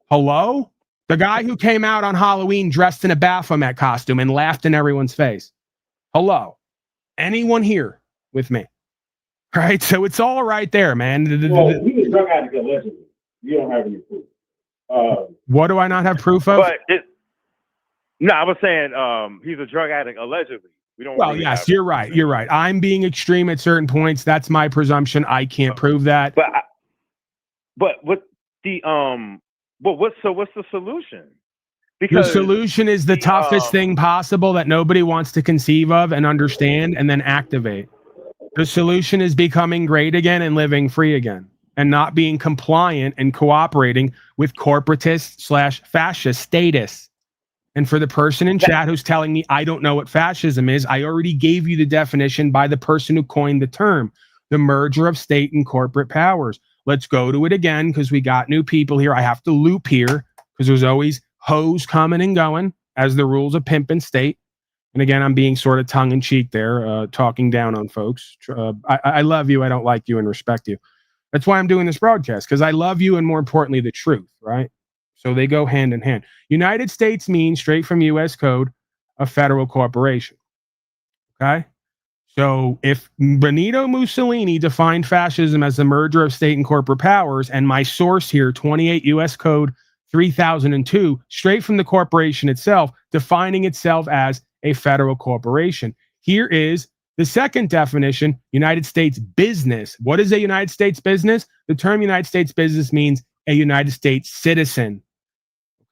Hello? The guy who came out on Halloween dressed in a Baphomet costume and laughed in everyone's face. Hello? Anyone here with me? Right? So it's all right there, man. Well, he was drug addict allegedly. You don't have any proof. What do I not have proof of? No, I was saying he's a drug addict allegedly. We don't. Well, really yes, you're right. You're right. I'm being extreme at certain points. That's my presumption. I can't prove that. But what's the solution? Because the solution is the toughest thing possible that nobody wants to conceive of and understand and then activate. The solution is becoming great again and living free again, and not being compliant and cooperating with corporatist/fascist status. And for the person in chat who's telling me I don't know what fascism is, I already gave you the definition by the person who coined the term, the merger of state and corporate powers. Let's go to it again because we got new people here. I have to loop here because there's always hoes coming and going as the rules of pimp and state. And again, I'm being sort of tongue-in-cheek there, talking down on folks. I love you, I don't like you, and respect you. That's why I'm doing this broadcast, because I love you and, more importantly, the truth, right? So they go hand in hand. United States means, straight from U.S. code, a federal corporation. Okay? So if Benito Mussolini defined fascism as the merger of state and corporate powers, and my source here, 28 U.S. Code 3002, straight from the corporation itself, defining itself as a federal corporation. Here is the second definition, United States business. What is a United States business? The term United States business means a United States citizen.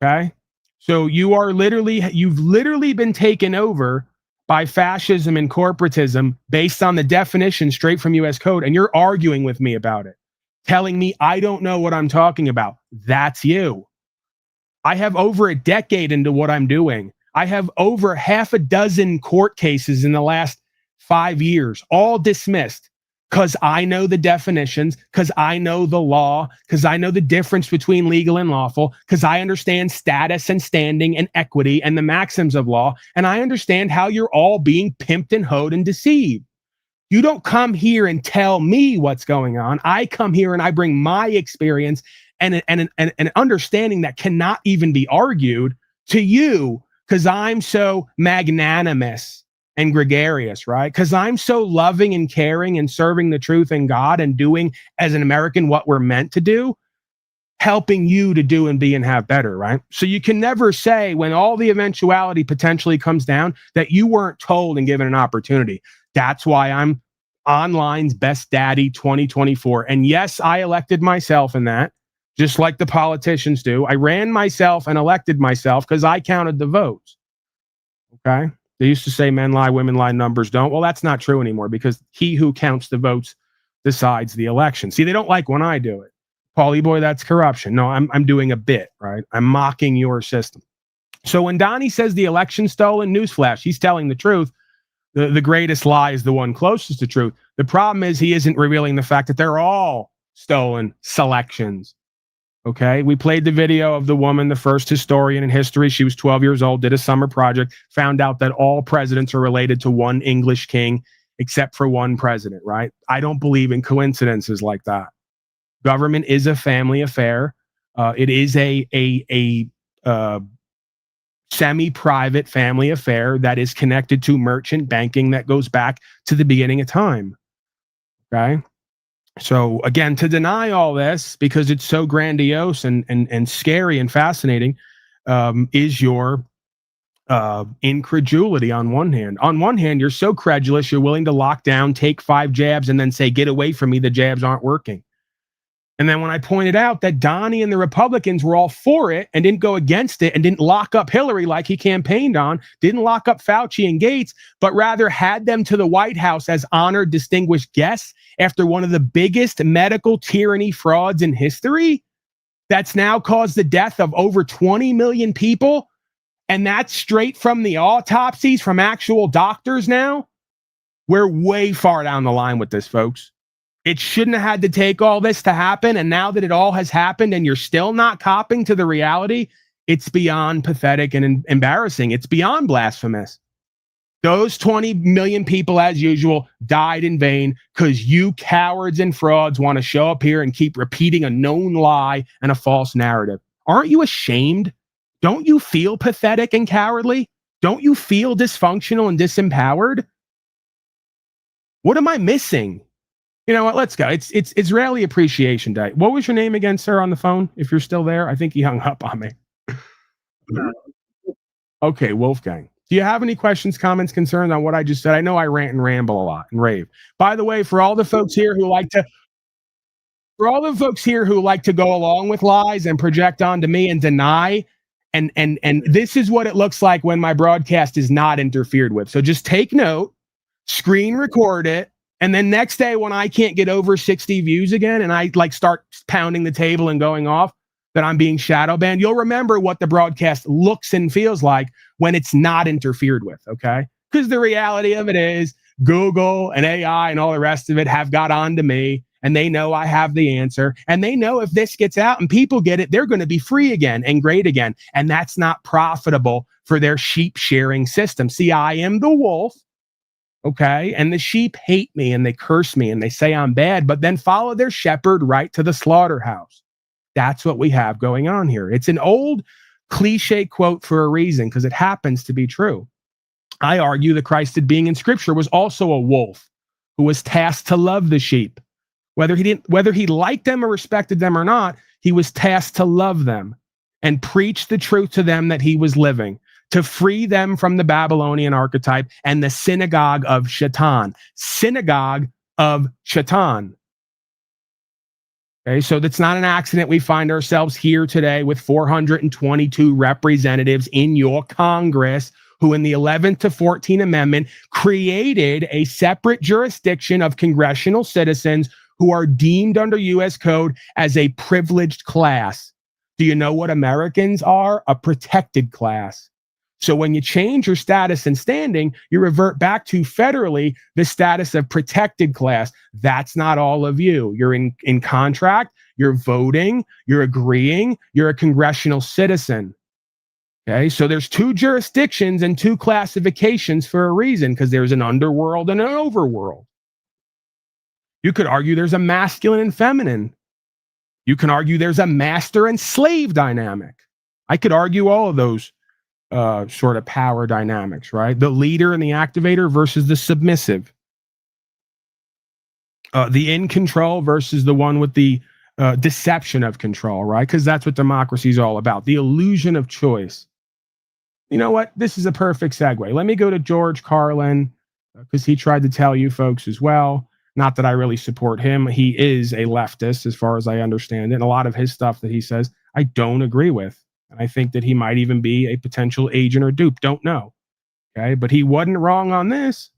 Okay? So you've literally been taken over by fascism and corporatism based on the definition straight from US code, and you're arguing with me about it, telling me I don't know what I'm talking about. That's you. I have over a decade into what I'm doing. I have over half a dozen court cases in the last 5 years, all dismissed, because I know the definitions, because I know the law, because I know the difference between legal and lawful, because I understand status and standing and equity and the maxims of law, and I understand how you're all being pimped and hoed and deceived. You don't come here and tell me what's going on. I come here and I bring my experience and an understanding that cannot even be argued to you, because I'm so magnanimous and gregarious, right? Because I'm so loving and caring and serving the truth and God and doing as an American what we're meant to do, helping you to do and be and have better, right? So you can never say, when all the eventuality potentially comes down, that you weren't told and given an opportunity. That's why I'm online's best daddy 2024. And yes, I elected myself in that, just like the politicians do. I ran myself and elected myself because I counted the votes. Okay? They used to say men lie, women lie, numbers don't. Well, that's not true anymore, because he who counts the votes decides the election. See, they don't like when I do it. Paulie boy, that's corruption. No, I'm doing a bit, right? I'm mocking your system. So when Donnie says the election's stolen, newsflash, he's telling the truth. The greatest lie is the one closest to truth. The problem is he isn't revealing the fact that they're all stolen selections. Okay, we played the video of the woman, the first historian in history. She was 12 years old, did a summer project, found out that all presidents are related to one English king, except for one president, right? I don't believe in coincidences like that. Government is a family affair. It is a semi-private family affair that is connected to merchant banking that goes back to the beginning of time. Okay? So again, to deny all this because it's so grandiose and scary and fascinating is your incredulity on one hand. On one hand, you're so credulous, you're willing to lock down, take 5 jabs, and then say, get away from me, the jabs aren't working. And then when I pointed out that Donnie and the Republicans were all for it and didn't go against it and didn't lock up Hillary like he campaigned on, didn't lock up Fauci and Gates, but rather had them to the White House as honored, distinguished guests after one of the biggest medical tyranny frauds in history, that's now caused the death of over 20 million people. And that's straight from the autopsies from actual doctors now. We're way far down the line with this, folks. It shouldn't have had to take all this to happen. And now that it all has happened and you're still not copping to the reality, it's beyond pathetic and embarrassing. It's beyond blasphemous. Those 20 million people, as usual, died in vain because you cowards and frauds want to show up here and keep repeating a known lie and a false narrative. Aren't you ashamed? Don't you feel pathetic and cowardly? Don't you feel dysfunctional and disempowered? What am I missing? You know what? Let's go. It's Israeli Appreciation Day. What was your name again, sir, on the phone? If you're still there, I think he hung up on me. Okay, Wolfgang. Do you have any questions, comments, concerns on what I just said? I know I rant and ramble a lot and rave. By the way, for all the folks here who like to go along with lies and project onto me and deny, and this is what it looks like when my broadcast is not interfered with. So just take note, screen record it, And then next day when I can't get over 60 views again and I like start pounding the table and going off that I'm being shadow banned, you'll remember what the broadcast looks and feels like when it's not interfered with, okay? Because the reality of it is Google and AI and all the rest of it have got onto me, and they know I have the answer, and they know if this gets out and people get it, they're going to be free again and great again, and that's not profitable for their sheep sharing system. See, I am the wolf, okay, and the sheep hate me and they curse me and they say I'm bad, but then follow their shepherd right to the slaughterhouse. That's what we have going on here. It's an old cliche quote for a reason, because it happens to be true. I argue the Christed being in Scripture was also a wolf who was tasked to love the sheep. Whether he liked them or respected them or not, he was tasked to love them and preach the truth to them that he was living, to free them from the Babylonian archetype and the synagogue of Shaitan. Synagogue of Shaitan. Okay, so that's not an accident we find ourselves here today with 422 representatives in your Congress who in the 11th to 14th Amendment created a separate jurisdiction of congressional citizens who are deemed under U.S. code as a privileged class. Do you know what Americans are? A protected class. So when you change your status and standing, you revert back to federally the status of protected class. That's not all of you. You're in contract, you're voting, you're agreeing, you're a congressional citizen. Okay, so there's two jurisdictions and two classifications for a reason, because there's an underworld and an overworld. You could argue there's a masculine and feminine. You can argue there's a master and slave dynamic. I could argue all of those sort of power dynamics, right? The leader and the activator versus the submissive. The in control versus the one with the deception of control, right? Because that's what democracy is all about. The illusion of choice. You know what? This is a perfect segue. Let me go to George Carlin, because he tried to tell you folks as well. Not that I really support him. He is a leftist, as far as I understand it. And a lot of his stuff that he says, I don't agree with. And I think that he might even be a potential agent or dupe. Don't know. Okay. But he wasn't wrong on this.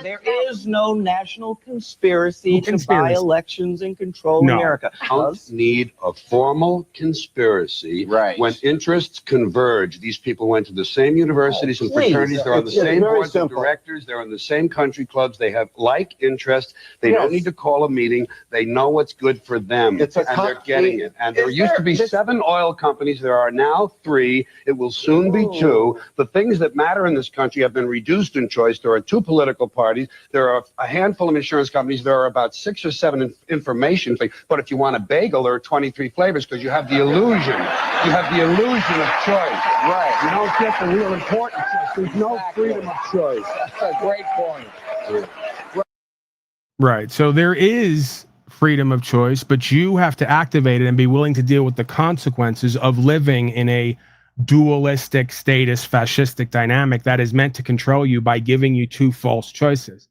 There is no national conspiracy to buy elections and control America. Don't need a formal conspiracy. Right. When interests converge, these people went to the same universities and fraternities. They're on the same boards of directors. They're in the same country clubs. They have like interests. They don't need to call a meeting. They know what's good for them, and they're getting it. And there used to be 7 oil companies. There are now 3. It will soon be 2. The things that matter in this country have been reduced in choice. There are 2 political parties. There are a handful of insurance companies. There are about 6 or 7 information things. But if you want a bagel, there are 23 flavors, because you have the illusion. You have the illusion of choice. Right. You don't get the real important choice. There's no freedom of choice. That's a great point. Right. So there is freedom of choice, but you have to activate it and be willing to deal with the consequences of living in a dualistic, statist, fascistic dynamic that is meant to control you by giving you 2 false choices.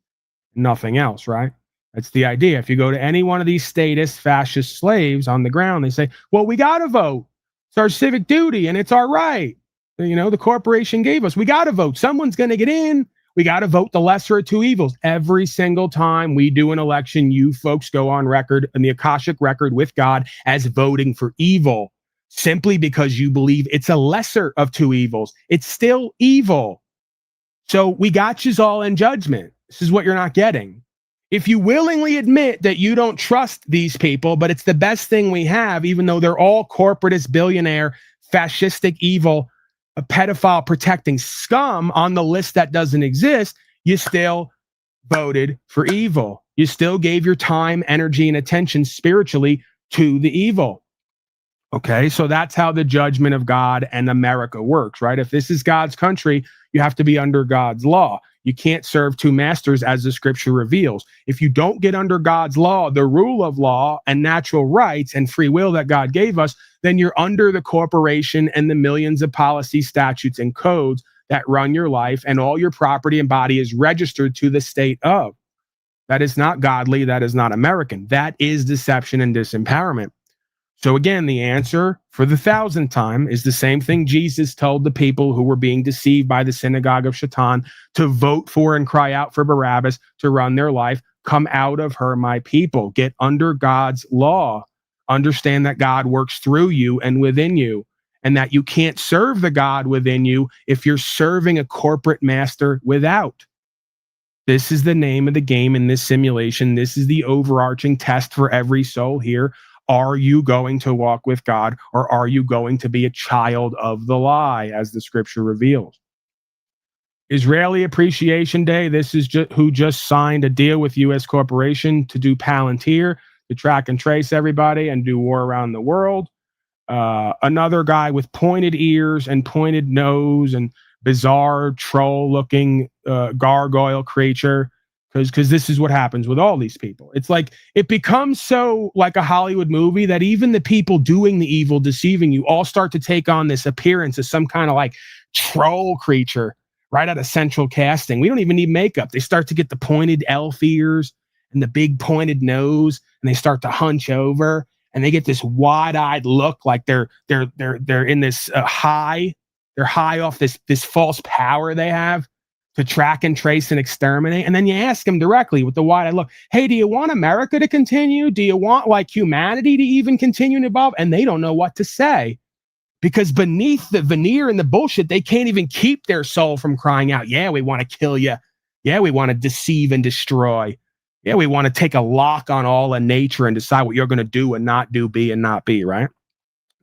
Nothing else, right? That's the idea. If you go to any one of these statist, fascist slaves on the ground, they say, well, we got to vote. It's our civic duty and it's our right. You know, the corporation gave us. We got to vote. Someone's going to get in. We got to vote the lesser of 2 evils. Every single time we do an election, you folks go on record in the Akashic record with God as voting for evil. Simply because you believe it's a lesser of 2 evils. It's still evil. So we got you all in judgment. This is what you're not getting. If you willingly admit that you don't trust these people, but it's the best thing we have, even though they're all corporatist, billionaire, fascistic, evil, pedophile protecting scum on the list that doesn't exist, you still voted for evil. You still gave your time, energy, and attention spiritually to the evil. Okay, so that's how the judgment of God and America works, right? If this is God's country, you have to be under God's law. You can't serve 2 masters, as the scripture reveals. If you don't get under God's law, the rule of law and natural rights and free will that God gave us, then you're under the corporation and the millions of policy, statutes, and codes that run your life, and all your property and body is registered to the state of. That is not godly. That is not American. That is deception and disempowerment. So again, the answer for the 1,000th time is the same thing Jesus told the people who were being deceived by the synagogue of Shaitan to vote for and cry out for Barabbas to run their life. come out of her, my people. Get under God's law. Understand that God works through you and within you, and that you can't serve the God within you if you're serving a corporate master without. This is the name of the game in this simulation. This is the overarching test for every soul here. Are you going to walk with God, or are you going to be a child of the lie, as the scripture reveals? Israeli Appreciation Day. This is who just signed a deal with U.S. corporation to do Palantir, to track and trace everybody and do war around the world. Another guy with pointed ears and pointed nose and bizarre troll-looking gargoyle creature, because this is what happens with all these people. It's like it becomes so like a Hollywood movie that even the people doing the evil, deceiving you, all start to take on this appearance of some kind of like troll creature right out of central casting. We don't even need makeup. They start to get the pointed elf ears and the big pointed nose, and they start to hunch over, and they get this wide-eyed look like they're in this high. They're high off this false power they have to track and trace and exterminate. And then you ask them directly with the wide-eyed look, hey, do you want America to continue? Do you want like humanity to even continue and evolve? And they don't know what to say, because beneath the veneer and the bullshit, they can't even keep their soul from crying out, yeah, we want to kill you. Yeah, we want to deceive and destroy. Yeah, we want to take a lock on all of nature and decide what you're going to do and not do, be and not be, right?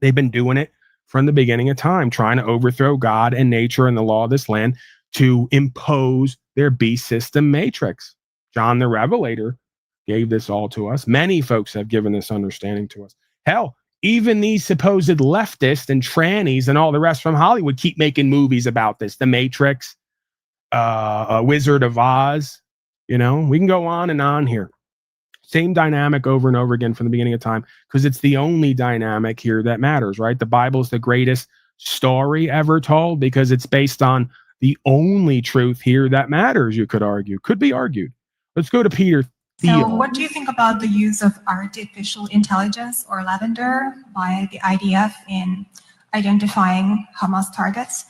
They've been doing it from the beginning of time, trying to overthrow God and nature and the law of this land to impose their beast system matrix. John the Revelator gave this all to us. Many folks have given this understanding to us. Hell, even these supposed leftists and trannies and all the rest from Hollywood keep making movies about this. The Matrix, Wizard of Oz. You know, we can go on and on here. Same dynamic over and over again from the beginning of time, because it's the only dynamic here that matters, right? The Bible is the greatest story ever told because it's based on the only truth here that matters, you could argue. Could be argued. Let's go to Peter Thiel. So what do you think about the use of artificial intelligence or lavender by the IDF in identifying Hamas targets?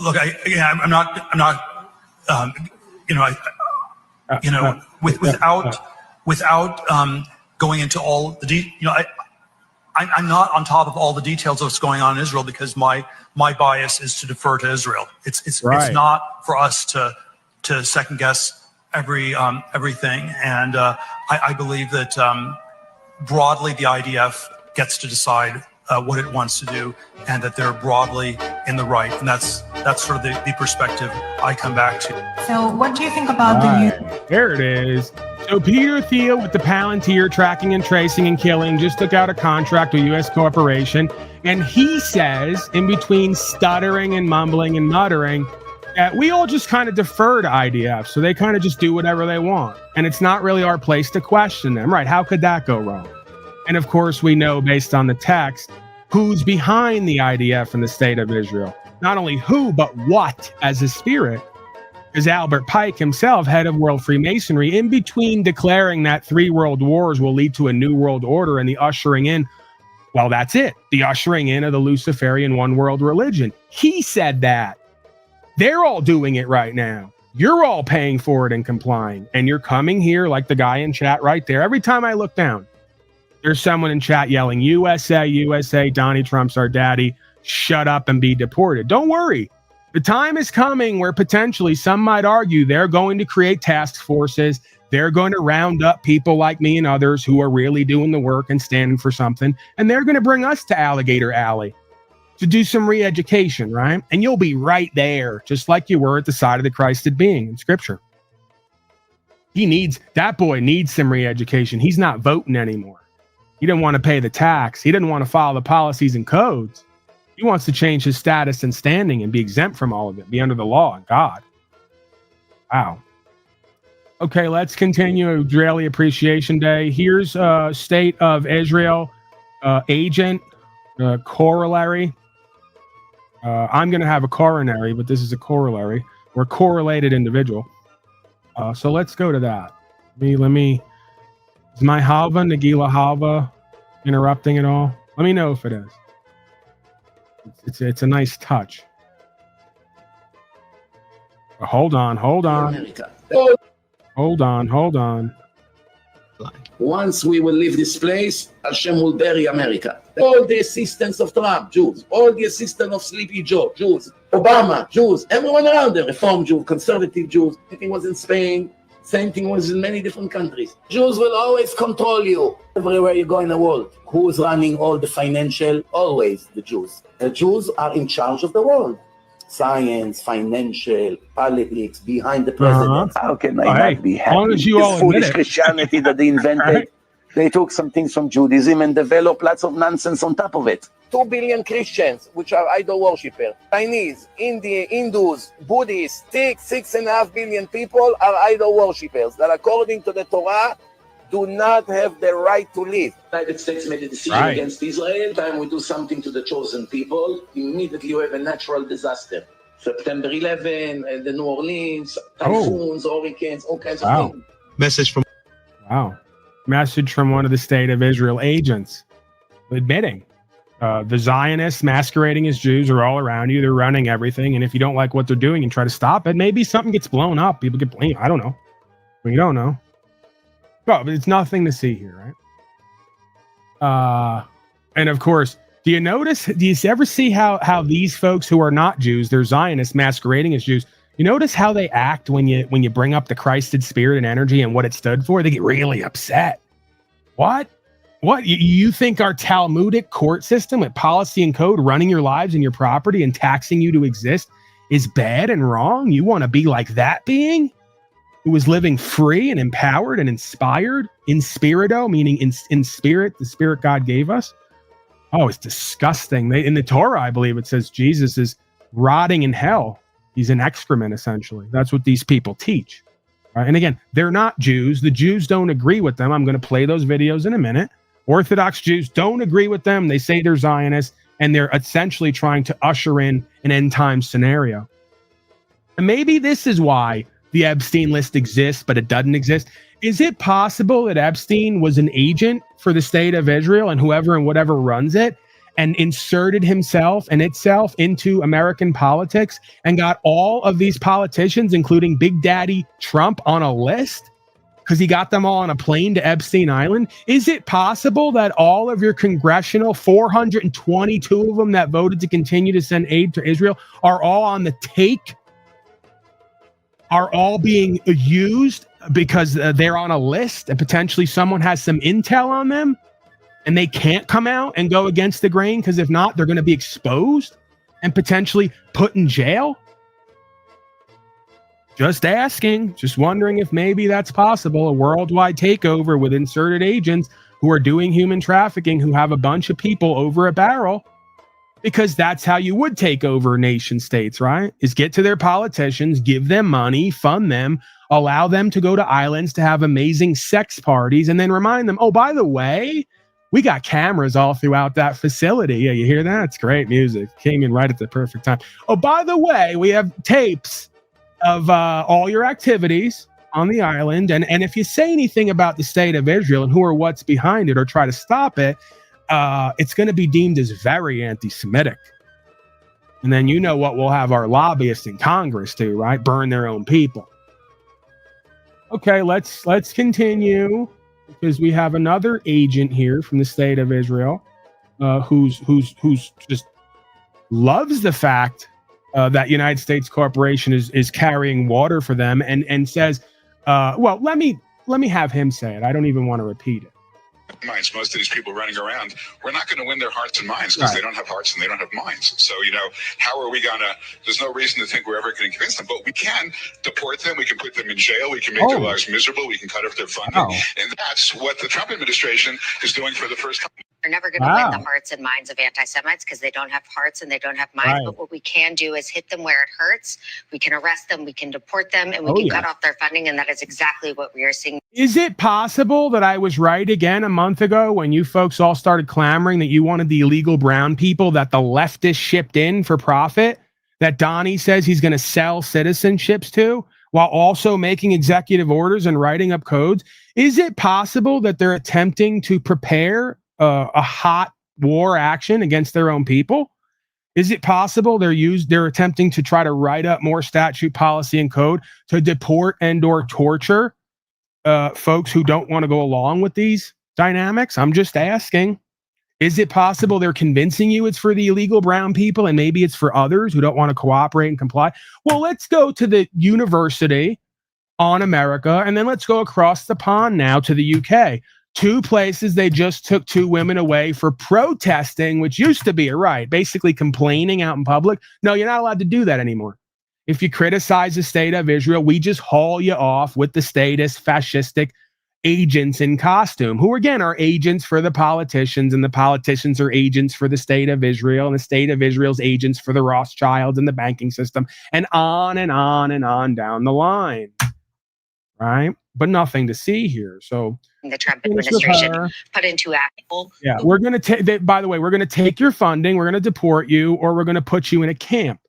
Look, I'm not, without going into all the I'm not on top of all the details of what's going on in Israel, because my bias is to defer to Israel. It's not for us to second guess everything, and I believe that broadly the IDF gets to decide what it wants to do, and that they're broadly in the right, and that's sort of the perspective I come back to. So what do you think about the use? There it is. So Peter Thiel with the Palantir tracking and tracing and killing just took out a contract with U.S. corporation, and he says, in between stuttering and mumbling and muttering, that we all just kind of defer to IDF, so they kind of just do whatever they want, and it's not really our place to question them, right? How could that go wrong? And of course, we know based on the text who's behind the IDF in the state of Israel. Not only who, but what as a spirit. Is Albert Pike himself, head of World Freemasonry, in between declaring that 3 world wars will lead to a new world order and the ushering in, well, that's it, the ushering in of the Luciferian one world religion. He said that. They're all doing it right now. You're all paying for it and complying. And you're coming here like the guy in chat right there. Every time I look down, there's someone in chat yelling, USA, USA, Donnie Trump's our daddy, shut up and be deported. Don't worry. The time is coming where potentially some might argue they're going to create task forces. They're going to round up people like me and others who are really doing the work and standing for something. And they're going to bring us to Alligator Alley to do some re-education, right? And you'll be right there, just like you were at the side of the Christed being in Scripture. That boy needs some re-education. He's not voting anymore. He didn't want to pay the tax. He didn't want to follow the policies and codes. He wants to change his status and standing and be exempt from all of it, be under the law and God. Wow. Okay, let's continue. Israeli Appreciation Day. Here's State of Israel agent corollary. I'm going to have a coronary, but this is a corollary. We're correlated individual. So let's go to that. Let me. Is my halva, Nagila halva, interrupting at all? Let me know if it is. It's a nice touch. Hold on. America. Hold on. Once we will leave this place, Hashem will bury America. All the assistants of Trump, Jews. All the assistants of Sleepy Joe, Jews. Obama, Jews. Everyone around there, Reform Jews, conservative Jews. Same thing was in Spain. Same thing was in many different countries. Jews will always control you everywhere you go in the world. Who is running all the financial? Always the Jews. The Jews are in charge of the world. Science, financial, politics, behind the president. How can I not be happy? Long as you This all foolish admit it. Christianity that they invented. Right. They took some things from Judaism and developed lots of nonsense on top of it. 2 billion Christians, which are idol worshippers, Chinese, Indian, Hindus, Buddhists, 6.5 billion people are idol worshippers that according to the Torah do not have the right to live. The United States made a decision against Israel. Time we do something to the chosen people, immediately you have a natural disaster. September 11, the New Orleans, typhoons, hurricanes, all kinds of things. Message from one of the State of Israel agents admitting the Zionists masquerading as Jews are all around you. They're running everything. And if you don't like what they're doing and try to stop it, maybe something gets blown up. People get blamed. I don't know. We don't know. Well, but it's nothing to see here, right? And of course, do you ever see how these folks who are not Jews, they're Zionists masquerading as Jews, you notice how they act when you bring up the Christed spirit and energy and what it stood for? They get really upset. What? You think our Talmudic court system with policy and code running your lives and your property and taxing you to exist is bad and wrong? You want to be like that being who was living free and empowered and inspired in spirito, meaning in spirit, the spirit God gave us? Oh, it's disgusting. In the Torah, I believe it says Jesus is rotting in hell. He's an excrement, essentially. That's what these people teach. Right? And again, they're not Jews. The Jews don't agree with them. I'm going to play those videos in a minute. Orthodox Jews don't agree with them. They say they're Zionists, and they're essentially trying to usher in an end-time scenario. And maybe this is why the Epstein list exists, but it doesn't exist. Is it possible that Epstein was an agent for the State of Israel and whoever and whatever runs it, and inserted himself and itself into American politics and got all of these politicians, including Big Daddy Trump, on a list because he got them all on a plane to Epstein Island? Is it possible that all of your congressional, 422 of them that voted to continue to send aid to Israel, are all on the take, are all being used because they're on a list and potentially someone has some intel on them? And they can't come out and go against the grain because if not, they're going to be exposed and potentially put in jail? Just asking, just wondering if maybe that's possible. A worldwide takeover with inserted agents who are doing human trafficking, who have a bunch of people over a barrel, because that's how you would take over nation states, right? Is get to their politicians, give them money, fund them, allow them to go to islands to have amazing sex parties, and then remind them, oh, by the way, we got cameras all throughout that facility. Yeah, you hear that? It's great music. Came in right at the perfect time. Oh, by the way, we have tapes of all your activities on the island. And if you say anything about the State of Israel and who or what's behind it or try to stop it, it's going to be deemed as very anti-Semitic. And then you know what we'll have our lobbyists in Congress do, right? Burn their own people. Okay, let's continue. Because we have another agent here from the State of Israel who's just loves the fact that United States Corporation is carrying water for them and says, well, let me have him say it. I don't even want to repeat it. Minds. Most of these people running around, we're not going to win their hearts and minds because they don't have hearts and they don't have minds. So, how are we going to, there's no reason to think we're ever going to convince them, but we can deport them. We can put them in jail. We can make their lives miserable. We can cut off their funding. And that's what the Trump administration is doing for the first time. We're never going to win the hearts and minds of anti-Semites because they don't have hearts and they don't have minds. Right. But what we can do is hit them where it hurts. We can arrest them, we can deport them, and we can cut off their funding. And that is exactly what we are seeing. Is it possible that I was right again a month ago when you folks all started clamoring that you wanted the illegal brown people that the leftists shipped in for profit, that Donnie says he's going to sell citizenships to, while also making executive orders and writing up codes? Is it possible that they're attempting to prepare a hot war action against their own people? Is it possible they're attempting to try to write up more statute, policy, and code to deport and or torture folks who don't want to go along with these dynamics? I'm just asking. Is it possible they're convincing you it's for the illegal brown people and maybe it's for others who don't want to cooperate and comply? Well, let's go to the university on America, and then let's go across the pond now to the UK. 2 places they just took 2 women away for protesting, which used to be a right, basically complaining out in public. No, you're not allowed to do that anymore. If you criticize the state of Israel, we just haul you off with the statist, fascistic agents in costume, who again are agents for the politicians, and the politicians are agents for the state of Israel, and the state of Israel's agents for the Rothschilds and the banking system, and on and on and on down the line. Right? But nothing to see here. So the Trump administration put into action. Yeah, we're going to take, by the way, we're going to take your funding, we're going to deport you, or we're going to put you in a camp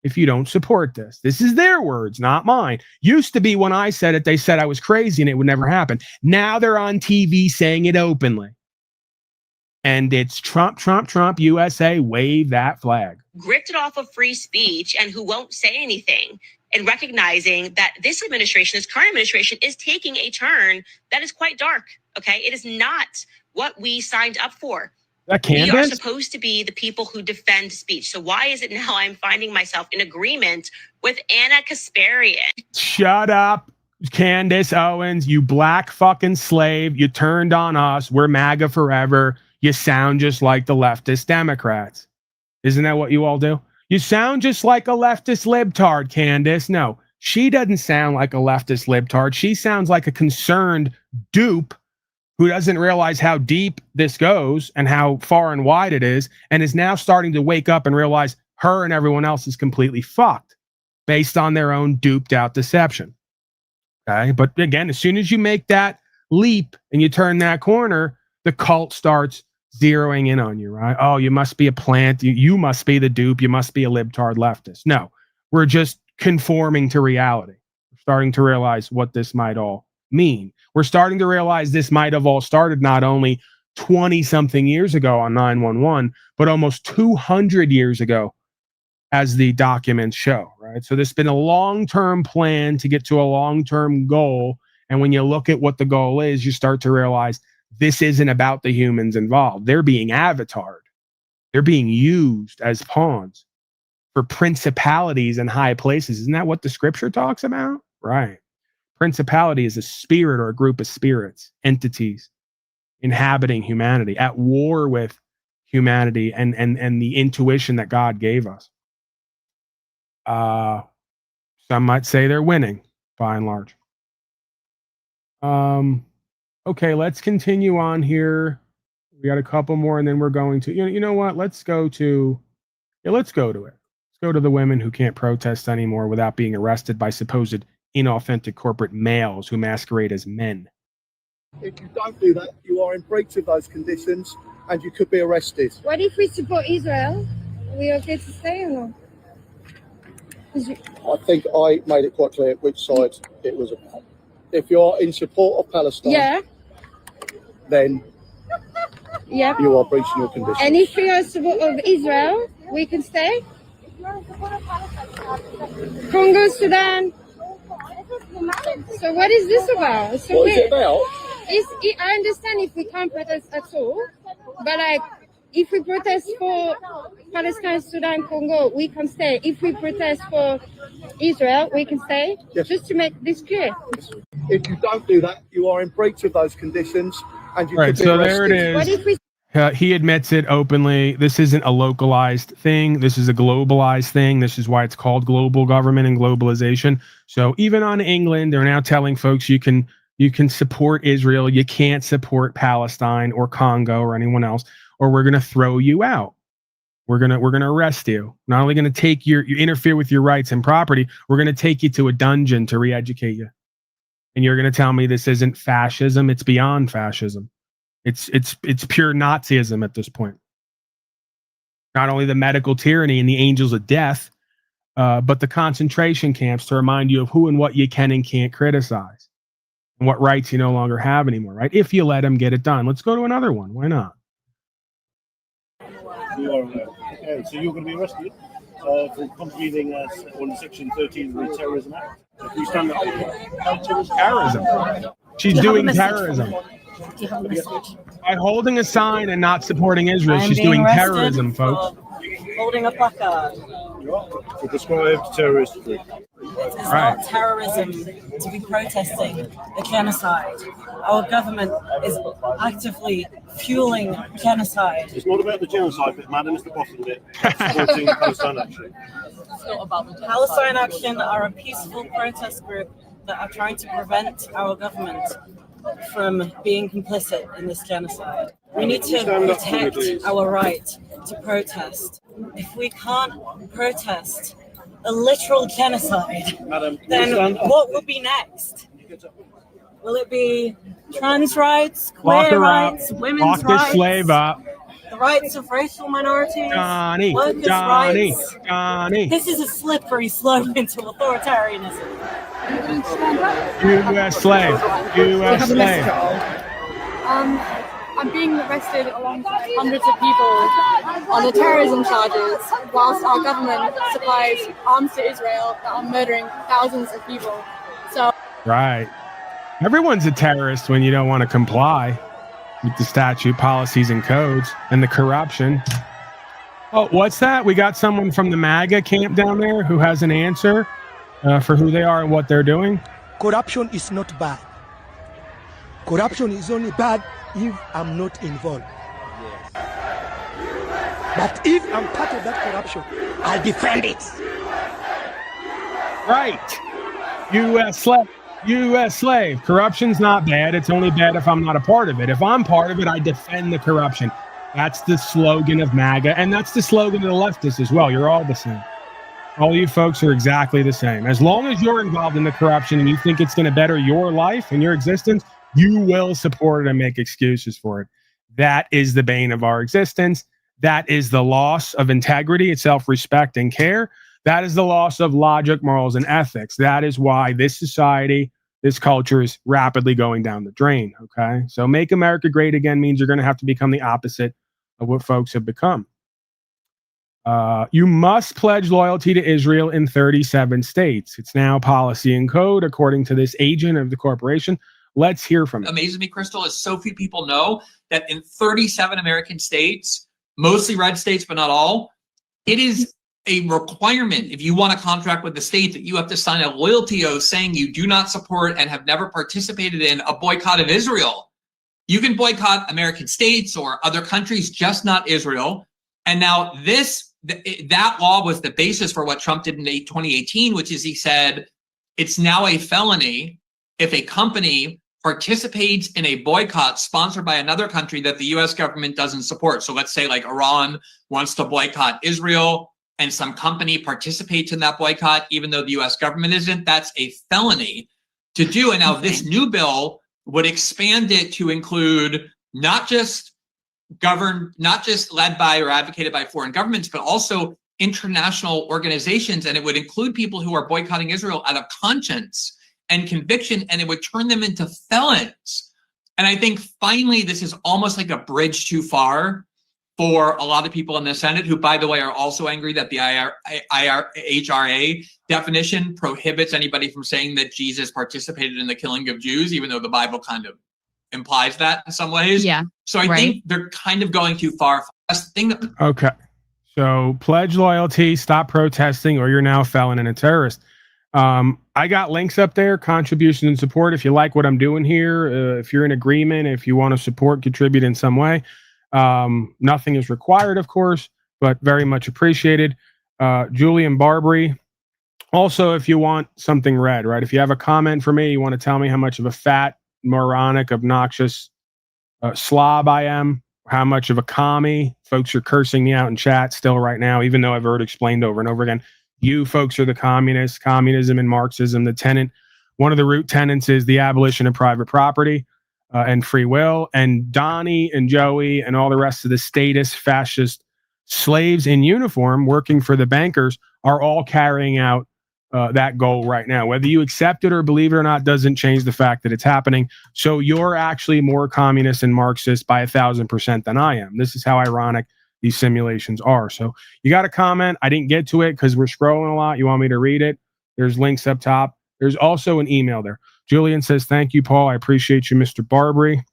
if you don't support this. This is their words, not mine. Used to be when I said it, they said I was crazy and it would never happen. Now they're on TV saying it openly. And it's Trump, Trump, Trump, USA, wave that flag. Grifted off of free speech and who won't say anything, and recognizing that this administration, this current administration, is taking a turn that is quite dark. Okay, it is not what we signed up for. We are supposed to be the people who defend speech. So why is it now I'm finding myself in agreement with Anna Kasparian? Shut up, Candace Owens, you black fucking slave. You turned on us. We're MAGA forever. You sound just like the leftist Democrats. Isn't that what you all do? You sound just like a leftist libtard, Candace. No, she doesn't sound like a leftist libtard. She sounds like a concerned dupe who doesn't realize how deep this goes and how far and wide it is, and is now starting to wake up and realize her and everyone else is completely fucked based on their own duped out deception. Okay, but again, as soon as you make that leap and you turn that corner, the cult starts zeroing in on you, right? Oh, you must be a plant. You must be the dupe. You must be a libtard leftist. No, we're just conforming to reality. We're starting to realize what this might all mean. We're starting to realize this might have all started not only 20-something years ago on 9/11, but almost 200 years ago, as the documents show, right? So there's been a long-term plan to get to a long-term goal. And when you look at what the goal is, you start to realize this isn't about the humans involved. They're being avatared. They're being used as pawns for principalities and high places. Isn't that what the scripture talks about? Right. Principality is a spirit or a group of spirits, entities inhabiting humanity, at war with humanity and the intuition that God gave us. Some might say they're winning by and large. Okay, let's continue on here. We got a couple more, and then we're going to, you know what? Let's go to it. Let's go to the women who can't protest anymore without being arrested by supposed inauthentic corporate males who masquerade as men. If you don't do that, you are in breach of those conditions and you could be arrested. What if we support Israel? Are we okay to stay or not? I think I made it quite clear which side it was about. If you're in support of Palestine, then you are breaching your conditions. And if we are in support of Israel, we can stay? Congo, Sudan. So what is this about? So what is it about? I understand if we can't protest at all, but like if we protest for Palestine, Sudan, Congo, we can stay. If we protest for Israel, we can stay. Yes. Just to make this clear. If you don't do that, you are in breach of those conditions and you could be so arrested. there it is. What if we He admits it openly. This isn't a localized thing. This is a globalized thing. This is why it's called global government and globalization. So even on England, they're now telling folks you can support Israel. You can't support Palestine or Congo or anyone else, or we're going to throw you out. We're going to arrest you. Not only going to take you interfere with your rights and property, we're going to take you to a dungeon to re-educate you. And you're going to tell me this isn't fascism. It's beyond fascism. It's pure Nazism at this point. Not only the medical tyranny and the angels of death, but the concentration camps to remind you of who and what you can and can't criticize, and what rights you no longer have anymore, right? If you let them get it done. Let's go to another one. Why not? Okay, so you're going to be arrested for contravening on Section 13 of the Terrorism Act. So if you stand up, Terrorism. She's doing terrorism. Do you have a message? By holding a sign and not supporting Israel, I'm she's being doing arrested terrorism, folks. Holding a placard. for prescribed terrorist group. It's not terrorism to be protesting a genocide. Our government is actively fueling genocide. It's not about the genocide bit, madam, it's the bottom bit. Supporting Palestine Action. It's not about the Palestine Action are a peaceful protest group that are trying to prevent our government from being complicit in this genocide. We need to protect our right to protest. If we can't protest a literal genocide, then what will be next? Will it be trans rights, queer rights, women's Lock this rights, slave up. the rights of racial minorities, Johnny, workers' Johnny, rights? Johnny. This is a slippery slope into authoritarianism. U.S. slave. U.S. slave. I'm being arrested alongside hundreds of people on the terrorism charges, whilst our government supplies arms to Israel that are murdering thousands of people. So, Right. Everyone's a terrorist when you don't want to comply with the statute, policies, and codes, and the corruption. Oh, what's that? We got someone from the MAGA camp down there who has an answer for who they are and what they're doing. Corruption is not bad. Corruption is only bad if I'm not involved. But if I'm part of that corruption, I'll defend it. Right. U.S. slave. U.S. slave. Corruption's not bad. It's only bad if I'm not a part of it. If I'm part of it, I defend the corruption. That's the slogan of MAGA, and that's the slogan of the leftists as well. You're all the same. All you folks are exactly the same. As long as you're involved in the corruption and you think it's going to better your life and your existence, you will support it and make excuses for it. That is the bane of our existence. That is the loss of integrity and self-respect and care. That is the loss of logic, morals, and ethics. That is why this society, this culture is rapidly going down the drain, okay? So make America great again means you're going to have to become the opposite of what folks have become. You must pledge loyalty to Israel in 37 states. It's now policy and code, according to this agent of the corporation. Let's hear from him. Amazes me, Crystal, is so few people know that in 37 American states, mostly red states, but not all, it is a requirement if you want to contract with the state that you have to sign a loyalty oath saying you do not support and have never participated in a boycott of Israel. You can boycott American states or other countries, just not Israel. And now that law was the basis for what Trump did in 2018, which is he said it's now a felony if a company participates in a boycott sponsored by another country that the US government doesn't support. So let's say like Iran wants to boycott Israel and some company participates in that boycott, even though the US government isn't, that's a felony to do. And now this new bill would expand it to include not just led by or advocated by foreign governments, but also international organizations. And it would include people who are boycotting Israel out of conscience and conviction, and it would turn them into felons. And I think finally, this is almost like a bridge too far for a lot of people in the Senate, who, by the way, are also angry that the HRA definition prohibits anybody from saying that Jesus participated in the killing of Jews, even though the Bible kind of implies that in some ways. Yeah. So I think they're kind of going too far. That's the thing that. Okay. So pledge loyalty, stop protesting, or you're now a felon and a terrorist. I got links up there, contribution and support. If you like what I'm doing here, if you're in agreement, if you want to support, contribute in some way. Nothing is required, of course, but very much appreciated. Julian Barbary. Also, if you want something read, right? If you have a comment for me, you want to tell me how much of a fat, moronic, obnoxious slob I am, how much of a commie. Folks are cursing me out in chat still right now, even though I've already explained over and over again. You folks are the communists, communism and Marxism. One of the root tenets is the abolition of private property and free will. And Donnie and Joey and all the rest of the statist fascist slaves in uniform working for the bankers are all carrying out that goal right now. Whether you accept it or believe it or not doesn't change the fact that it's happening. So you're actually more communist and Marxist by 1,000% than I am. This is how ironic these simulations are. So you got a comment. I didn't get to it because we're scrolling a lot. You want me to read it? There's links up top. There's also an email there. Julian says, thank you, Paul. I appreciate you, Mr. Barbary.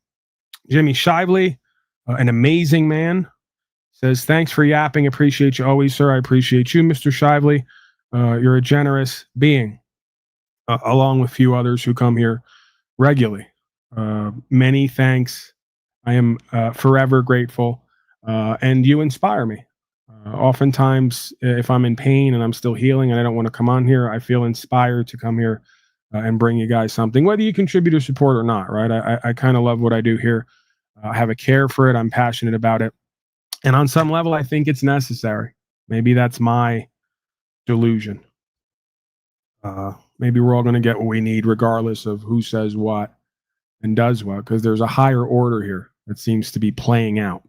Jimmy Shively, an amazing man, says, thanks for yapping. Appreciate you always, sir. I appreciate you, Mr. Shively. You're a generous being, along with a few others who come here regularly. Many thanks. I am forever grateful. And you inspire me. Oftentimes, if I'm in pain and I'm still healing and I don't want to come on here, I feel inspired to come here and bring you guys something, whether you contribute or support or not, right? I kind of love what I do here. I have a care for it. I'm passionate about it. And on some level, I think it's necessary. Maybe that's my delusion. Maybe we're all going to get what we need, regardless of who says what and does what, because there's a higher order here that seems to be playing out.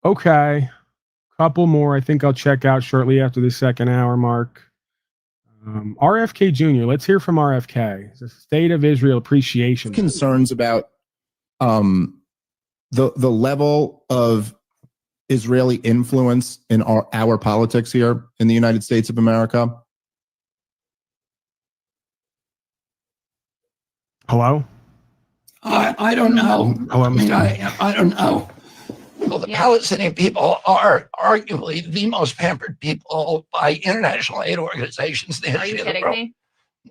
Okay. Couple more. I think I'll check out shortly after the second hour mark. RFK Jr. Let's hear from RFK. It's a State of Israel appreciation. Concerns about the level of Israeli influence in our politics here in the United States of America. Hello? I don't know. Hello, I don't know. Well, the Palestinian people are arguably the most pampered people by international aid organizations. Are you kidding me?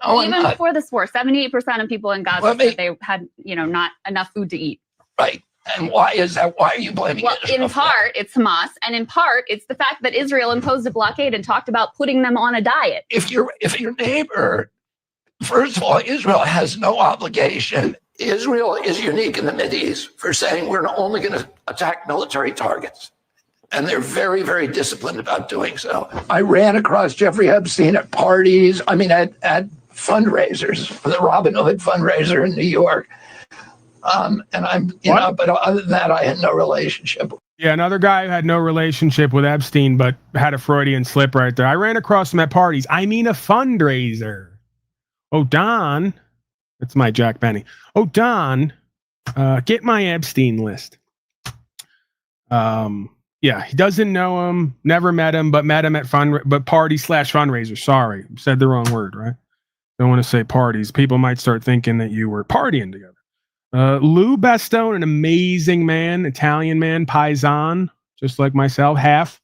No, Even before this war, 78% of people in Gaza said they had, not enough food to eat. Right. And why is that? Why are you blaming Well, Israel? in part, it's Hamas, and in part, it's the fact that Israel imposed a blockade and talked about putting them on a diet. If your neighbor, first of all, Israel has no obligation. Israel is unique in the Mideast for saying we're not only going to attack military targets. And they're very, very disciplined about doing so. I ran across Jeffrey Epstein at parties, at fundraisers for the Robin Hood fundraiser in New York. And I'm, but other than that, I had no relationship. Yeah, another guy who had no relationship with Epstein, but had a Freudian slip right there. I ran across him at parties. I mean, a fundraiser. Oh, Don. That's my Jack Benny. Oh, Don, get my Epstein list. Yeah, he doesn't know him, never met him, but met him at party/fundraiser. Sorry, said the wrong word, right? Don't want to say parties. People might start thinking that you were partying together. Lou Bestone, an amazing man, Italian man, Paisan, just like myself, half.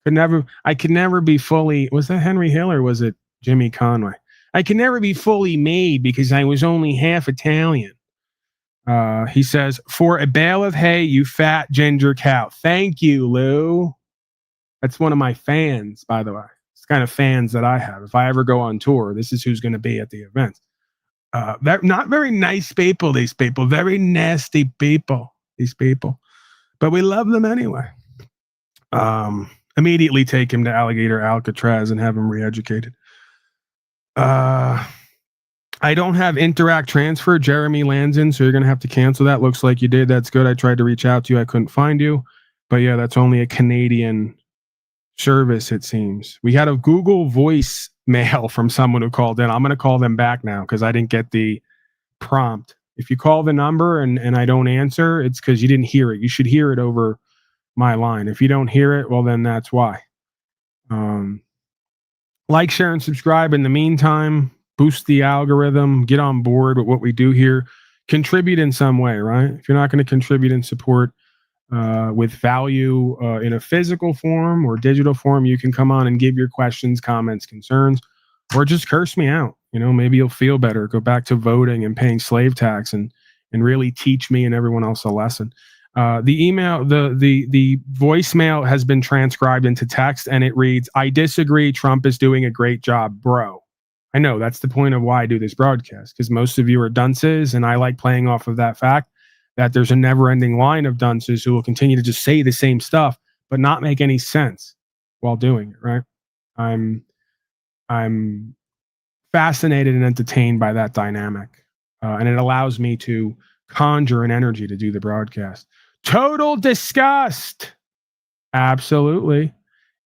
I could never be fully, was that Henry Hill or was it Jimmy Conway? I can never be fully made because I was only half Italian. He says, for a bale of hay, you fat ginger cow. Thank you, Lou. That's one of my fans, by the way. It's the kind of fans that I have. If I ever go on tour, this is who's going to be at the event. Not very nice people, these people. Very nasty people, these people. But we love them anyway. Immediately take him to Alligator Alcatraz and have him re-educated. I don't have Interact Transfer, Jeremy Lanzin, so you're going to have to cancel that. Looks like you did. That's good. I tried to reach out to you. I couldn't find you. But yeah, that's only a Canadian service, it seems. We had a Google voice mail from someone who called in. I'm going to call them back now because I didn't get the prompt. If you call the number and I don't answer, it's because you didn't hear it. You should hear it over my line. If you don't hear it, well, then that's why. Like, share, and subscribe. In the meantime, boost the algorithm, get on board with what we do here, contribute in some way, right? If you're not going to contribute and support with value in a physical form or digital form, you can come on and give your questions, comments, concerns, or just curse me out. Maybe you'll feel better, go back to voting and paying slave tax and really teach me and everyone else a lesson. The email, the voicemail has been transcribed into text, and it reads, I disagree. Trump is doing a great job, bro. I know that's the point of why I do this broadcast, because most of you are dunces, and I like playing off of that fact that there's a never-ending line of dunces who will continue to just say the same stuff, but not make any sense while doing it, right? I'm fascinated and entertained by that dynamic, and it allows me to conjure an energy to do the broadcast. Total disgust. Absolutely.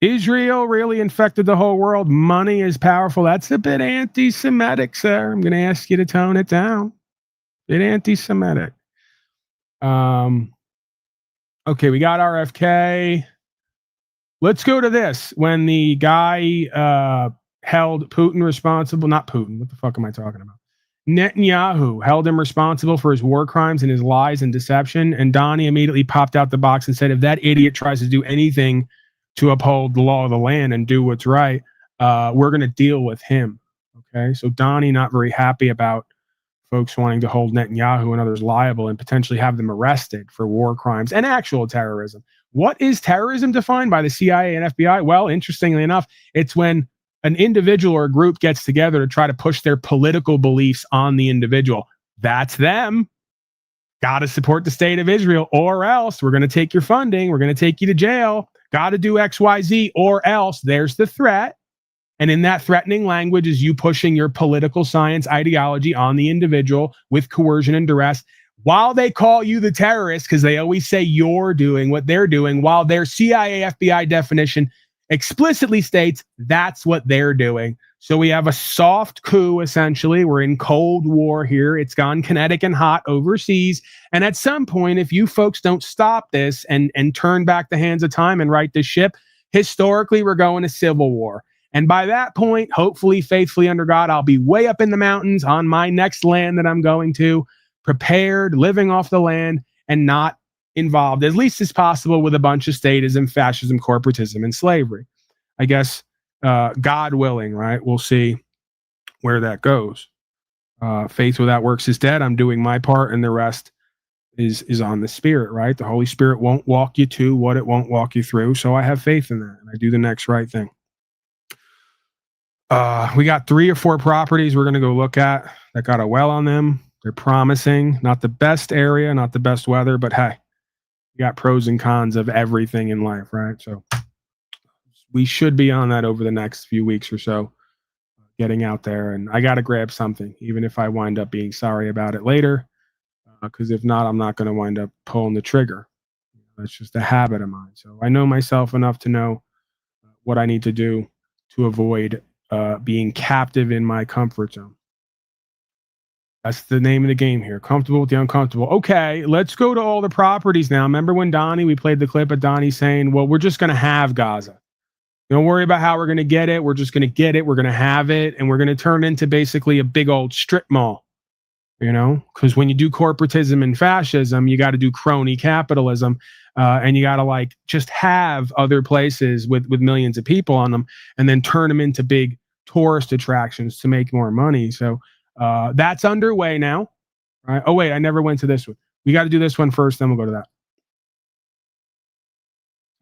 Israel really infected the whole world. Money is powerful. That's a bit anti-Semitic, sir. I'm going to ask you to tone it down. A bit anti-Semitic. Okay, we got RFK. Let's go to this. When the guy held Putin responsible, not Putin, what the fuck am I talking about? Netanyahu held him responsible for his war crimes and his lies and deception. And Donnie immediately popped out the box and said, if that idiot tries to do anything to uphold the law of the land and do what's right, we're going to deal with him. Okay, so Donnie not very happy about folks wanting to hold Netanyahu and others liable and potentially have them arrested for war crimes and actual terrorism. What is terrorism defined by the CIA and FBI? Well, interestingly enough, it's when an individual or a group gets together to try to push their political beliefs on the individual. That's them. Got to support the state of Israel, or else we're going to take your funding. We're going to take you to jail. Got to do XYZ, or else. There's the threat. And in that threatening language is you pushing your political science ideology on the individual with coercion and duress, while they call you the terrorist, because they always say you're doing what they're doing, while their CIA FBI definition explicitly states that's what they're doing. So we have a soft coup, essentially. We're in Cold War here. It's gone kinetic and hot overseas. And at some point, if you folks don't stop this and turn back the hands of time and right this ship, historically, we're going to civil war. And by that point, hopefully, faithfully under God, I'll be way up in the mountains on my next land that I'm going to, prepared, living off the land, and not involved, as least as possible, with a bunch of statism, fascism, corporatism, and slavery. I guess, God willing, right? We'll see where that goes. Faith without works is dead. I'm doing my part, and the rest is on the Spirit, right? The Holy Spirit won't walk you to what it won't walk you through. So I have faith in that, and I do the next right thing. We got 3 or 4 properties we're going to go look at that got a well on them. They're promising. Not the best area, not the best weather, but hey, you got pros and cons of everything in life, right? So we should be on that over the next few weeks or so, getting out there. And I got to grab something, even if I wind up being sorry about it later, because if not, I'm not going to wind up pulling the trigger. That's just a habit of mine. So I know myself enough to know what I need to do to avoid being captive in my comfort zone. That's the name of the game here. Comfortable with the uncomfortable. Okay, let's go to all the properties now. Remember when we played the clip of Donnie saying, well, we're just going to have Gaza. Don't worry about how we're going to get it. We're just going to get it. We're going to have it. And we're going to turn into basically a big old strip mall. You know, because when you do corporatism and fascism, you got to do crony capitalism. And you got to like just have other places with millions of people on them and then turn them into big tourist attractions to make more money. So that's underway now. Right? Oh, wait, I never went to this one. We got to do this one first, then we'll go to that.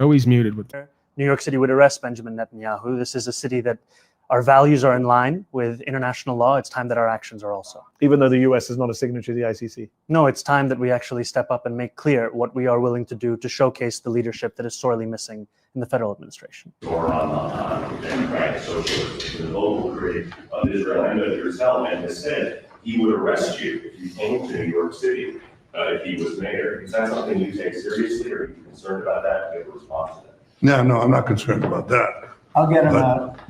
Oh, he's muted with that. New York City would arrest Benjamin Netanyahu. This is a city that our values are in line with international law. It's time that our actions are also. Even though the US is not a signatory to the ICC? No, it's time that we actually step up and make clear what we are willing to do to showcase the leadership that is sorely missing in the federal administration. Or Democratic Socialists in the local grid of Israel and of Jerusalem has said he would arrest you if you came to New York City if he was mayor. Is that something you take seriously, or are you concerned about that and give a response to that? No, I'm not concerned about that. I'll get him out.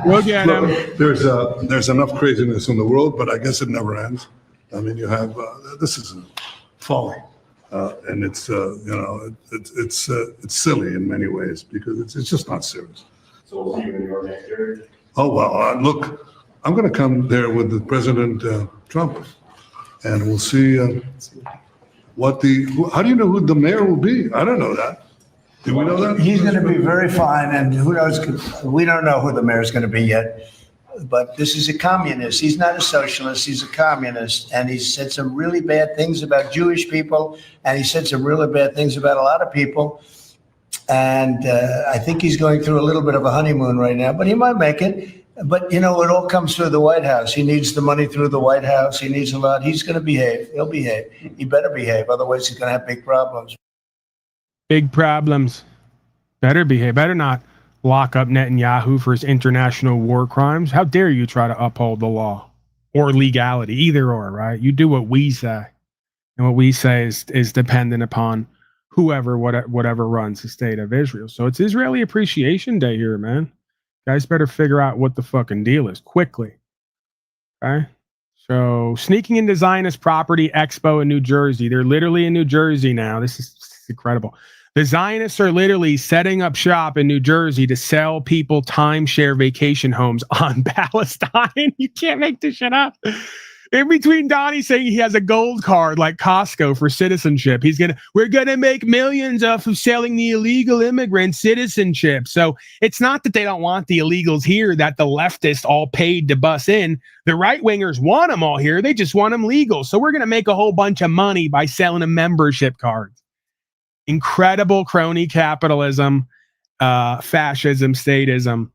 We'll get him. Look, there's enough craziness in the world, but I guess it never ends. I mean, you have this is folly, and it's it's silly in many ways because it's just not serious. So we'll see you in New York next year. Oh well, look, I'm going to come there with the President Trump, and we'll see how do you know who the mayor will be? I don't know that. Do we know that? He's going to be very fine, and who knows? We don't know who the mayor is going to be yet. But this is a communist. He's not a socialist. He's a communist, and he said some really bad things about Jewish people, and he said some really bad things about a lot of people. And I think he's going through a little bit of a honeymoon right now, but he might make it. But you know, it all comes through the White House. He needs the money through the White House. He needs a lot. He's going to behave. He'll behave. He better behave, otherwise he's going to have big problems. Big problems. Better behave. Better not lock up Netanyahu for his international war crimes. How dare you try to uphold the law or legality, either or, right? You do what we say. And what we say is dependent upon whoever, whatever runs the state of Israel. So it's Israeli Appreciation Day here, man. Guys better figure out what the fucking deal is quickly. Okay? So sneaking into Zionist property expo in New Jersey. They're literally in New Jersey now. This is incredible. The Zionists are literally setting up shop in New Jersey to sell people timeshare vacation homes on Palestine. You can't make this shit up. In between Donnie saying he has a gold card like Costco for citizenship, we're gonna make millions off of selling the illegal immigrant citizenship. So it's not that they don't want the illegals here, that the leftists all paid to bus in. The right wingers want them all here. They just want them legal. So we're gonna make a whole bunch of money by selling them membership cards. Incredible crony capitalism, fascism, statism,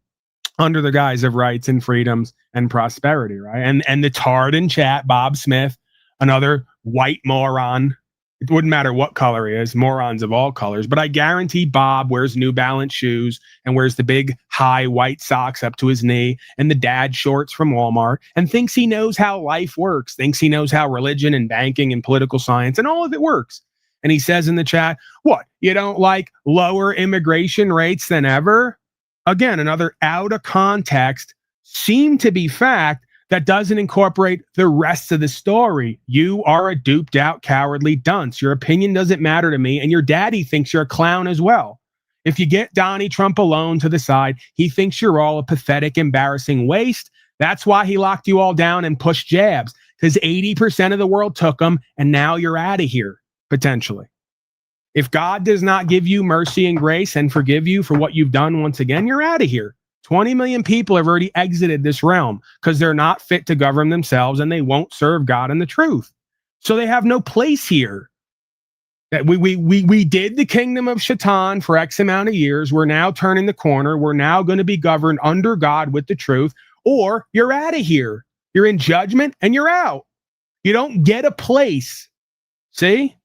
under the guise of rights and freedoms and prosperity, right? And the tard in chat, Bob Smith, another white moron. It wouldn't matter what color he is, morons of all colors. But I guarantee Bob wears New Balance shoes and wears the big high white socks up to his knee and the dad shorts from Walmart and thinks he knows how life works, thinks he knows how religion and banking and political science and all of it works. And he says in the chat, what, you don't like lower immigration rates than ever? Again, another out of context, seem to be fact that doesn't incorporate the rest of the story. You are a duped out, cowardly dunce. Your opinion doesn't matter to me, and your daddy thinks you're a clown as well. If you get Donnie Trump alone to the side, he thinks you're all a pathetic, embarrassing waste. That's why he locked you all down and pushed jabs, because 80% of the world took them, and now you're out of here, potentially. If God does not give you mercy and grace and forgive you for what you've done once again, you're out of here. 20 million people have already exited this realm because they're not fit to govern themselves and they won't serve God and the truth. So they have no place here. That we did the kingdom of Shaitan for X amount of years. We're now turning the corner. We're now going to be governed under God with the truth, or you're out of here. You're in judgment and you're out. You don't get a place. See?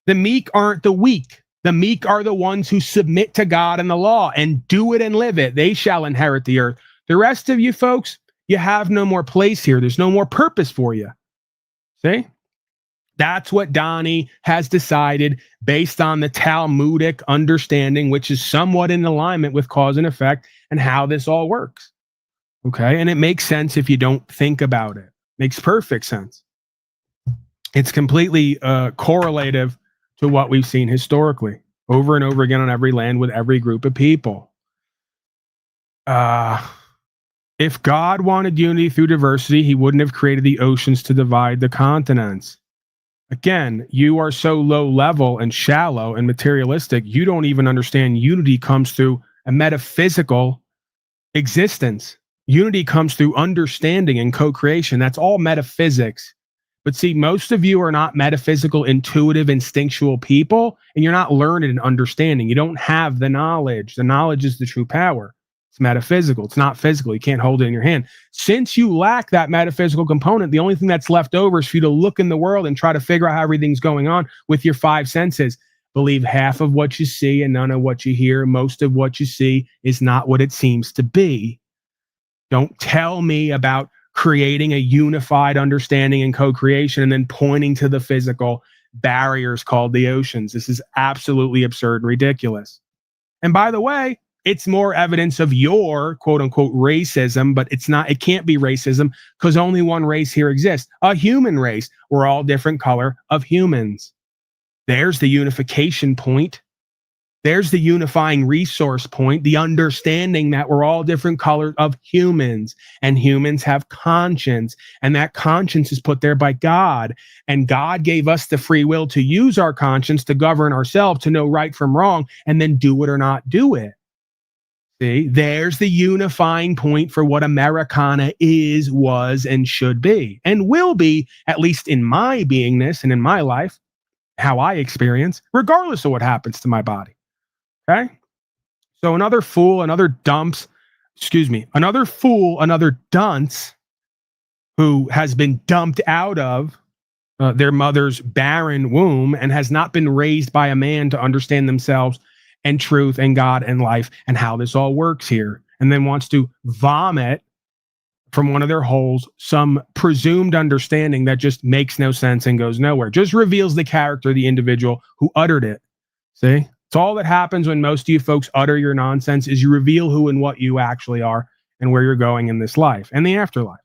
The meek aren't the weak. The meek are the ones who submit to God and the law and do it and live it. They shall inherit the earth. The rest of you folks, you have no more place here. There's no more purpose for you. See? That's what Donnie has decided based on the Talmudic understanding, which is somewhat in alignment with cause and effect and how this all works. Okay? And it makes sense if you don't think about it. Makes perfect sense. It's completely correlative to what we've seen historically, over and over again on every land with every group of people. If God wanted unity through diversity, he wouldn't have created the oceans to divide the continents. Again, you are so low level and shallow and materialistic, you don't even understand unity comes through a metaphysical existence. Unity comes through understanding and co-creation. That's all metaphysics. But see, most of you are not metaphysical, intuitive, instinctual people, and you're not learned and understanding. You don't have the knowledge. The knowledge is the true power. It's metaphysical. It's not physical. You can't hold it in your hand. Since you lack that metaphysical component, the only thing that's left over is for you to look in the world and try to figure out how everything's going on with your five senses. Believe half of what you see and none of what you hear. Most of what you see is not what it seems to be. Don't tell me about creating a unified understanding and co-creation and then pointing to the physical barriers called the oceans. This is absolutely absurd and ridiculous. And by the way, it's more evidence of your quote unquote racism, but it's not, it can't be racism because only one race here exists, a human race. We're all different color of humans. There's the unification point. There's the unifying resource point, the understanding that we're all different colors of humans, and humans have conscience, and that conscience is put there by God. And God gave us the free will to use our conscience to govern ourselves, to know right from wrong, and then do it or not do it. See, there's the unifying point for what Americana is, was, and should be, and will be, at least in my beingness and in my life, how I experience, regardless of what happens to my body. Okay, so another fool, another dunce who has been dumped out of their mother's barren womb and has not been raised by a man to understand themselves and truth and God and life and how this all works here, and then wants to vomit from one of their holes some presumed understanding that just makes no sense and goes nowhere, just reveals the character of the individual who uttered it. See? It's all that happens when most of you folks utter your nonsense is you reveal who and what you actually are and where you're going in this life and the afterlife.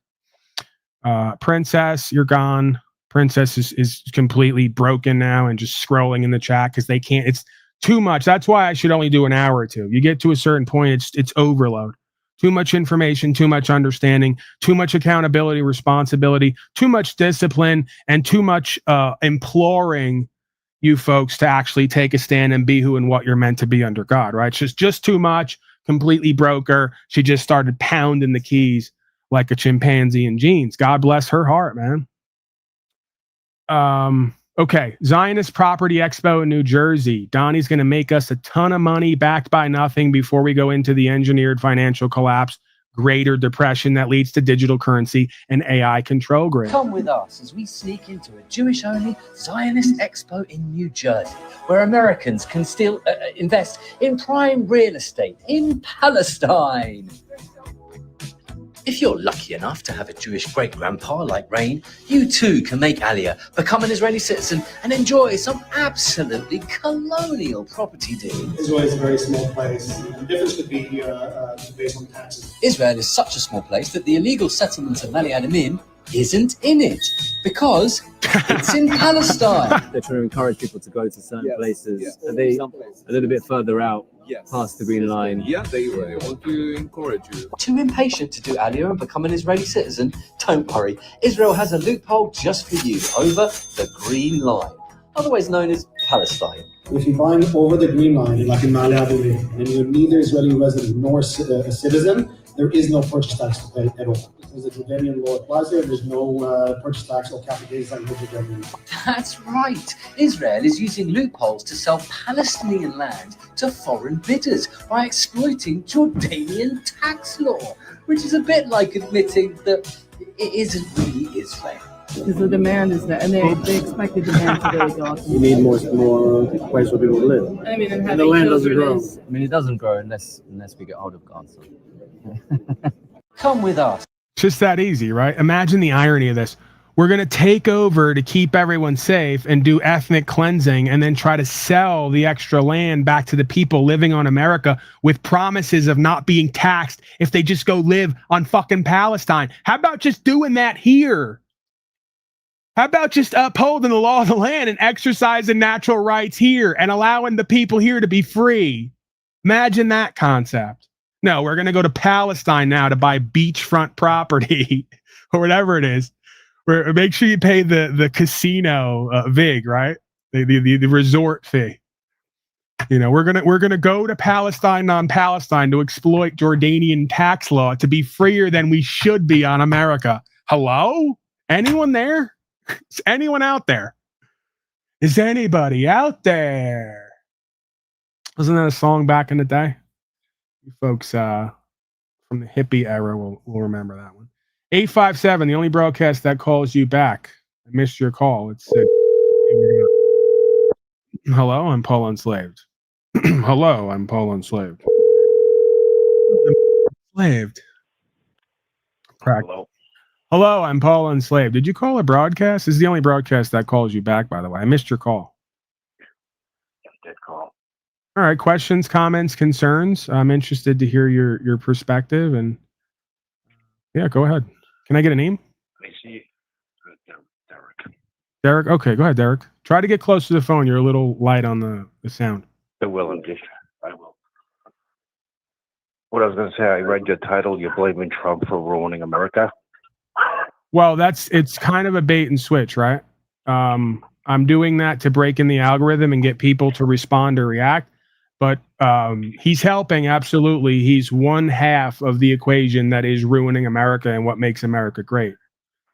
Princess, you're gone. Princess is completely broken now and just scrolling in the chat because they can't. It's too much. That's why I should only do an hour or two. You get to a certain point, it's overload. Too much information, too much understanding, too much accountability, responsibility, too much discipline, and too much imploring you folks to actually take a stand and be who and what you're meant to be under God, right? It's just too much. Completely broke her. She just started pounding the keys like a chimpanzee in jeans. God bless her heart, man. Okay, Zionist Property Expo in New Jersey. Donnie's going to make us a ton of money backed by nothing before we go into the engineered financial collapse, greater depression that leads to digital currency and AI control grid. Come with us as we sneak into a Jewish-only Zionist Expo in New Jersey, where Americans can still invest in prime real estate in Palestine. If you're lucky enough to have a Jewish great-grandpa like Rain, you too can make Aliyah, become an Israeli citizen, and enjoy some absolutely colonial property deals. Israel is a very small place. The difference could be based on taxes. Israel is such a small place that the illegal settlement of Mali Adamim isn't in it, because it's in Palestine. They're trying to encourage people to go to certain places. Are they a little bit further out? Past the green line. Yeah, they want to encourage you. Too impatient to do Aliyah and become an Israeli citizen? Don't worry, Israel has a loophole just for you over the green line, otherwise known as Palestine. If you're buying over the green line, like in Mali Adamim, and you're neither Israeli resident nor a citizen, there is no purchase tax to pay at all. There's a Jordanian law applies there. There's no purchase tax or capital gains like the Jordanian law. That's right. Israel is using loopholes to sell Palestinian land to foreign bidders by exploiting Jordanian tax law, which is a bit like admitting that it isn't really Israel. Because the demand is there, and they expect the demand to really go up. You need more place for people to live. I mean, and the land doesn't grow. I mean, it doesn't grow unless we get hold of Gaza. Come with us. Just that easy, right? Imagine the irony of this. We're going to take over to keep everyone safe and do ethnic cleansing and then try to sell the extra land back to the people living on America with promises of not being taxed if they just go live on fucking Palestine. How about just doing that here? How about just upholding the law of the land and exercising natural rights here and allowing the people here to be free? Imagine that concept. No, we're going to go to Palestine now to buy beachfront property or whatever it is. Make sure you pay the casino vig, right? The resort fee. You know, we're gonna go to Palestine, non-Palestine, to exploit Jordanian tax law to be freer than we should be on America. Hello? Anyone there? Is anyone out there? Is anybody out there? Wasn't that a song back in the day? You folks from the hippie era will remember that one. 857, the only broadcast that calls you back. I missed your call. It's hello, I'm Paul Enslaved. Hello, I'm Paul Enslaved. Enslaved. Crack. Hello, I'm Paul Enslaved. Did you call a broadcast? This is the only broadcast that calls you back, by the way. I missed your call. I did call. All right, questions, comments, concerns. I'm interested to hear your perspective, and yeah, go ahead. Can I get a name? I see. Derek. Derek? Okay, go ahead, Derek. Try to get close to the phone. You're a little light on the sound. I will indeed. I will. What I was going to say, I read your title. You're blaming Trump for ruining America. Well, it's kind of a bait and switch, right? I'm doing that to break in the algorithm and get people to respond or react. But he's helping, absolutely. He's one half of the equation that is ruining America and what makes America great.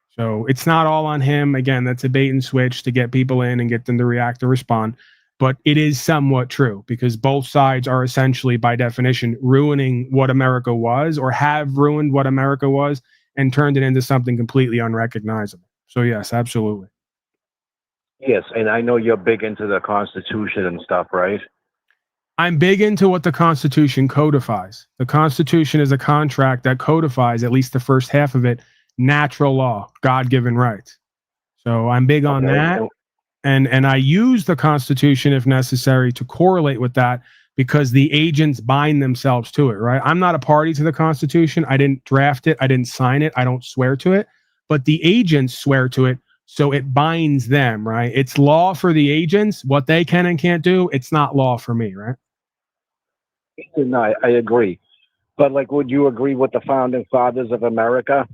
So it's not all on him. Again, that's a bait and switch to get people in and get them to react or respond. But it is somewhat true because both sides are essentially, by definition, ruining what America was or have ruined what America was and turned it into something completely unrecognizable. So yes, absolutely. Yes, and I know you're big into the Constitution and stuff, right? I'm big into what the Constitution codifies. The Constitution is a contract that codifies, at least the first half of it, natural law, God-given rights. So I'm big on that. And I use the Constitution, if necessary, to correlate with that because the agents bind themselves to it, right? I'm not a party to the Constitution. I didn't draft it. I didn't sign it. I don't swear to it. but the agents swear to it, so it binds them, right? It's law for the agents, what they can and can't do. It's not law for me, right? No, I agree. But like, would you agree with the founding fathers of America?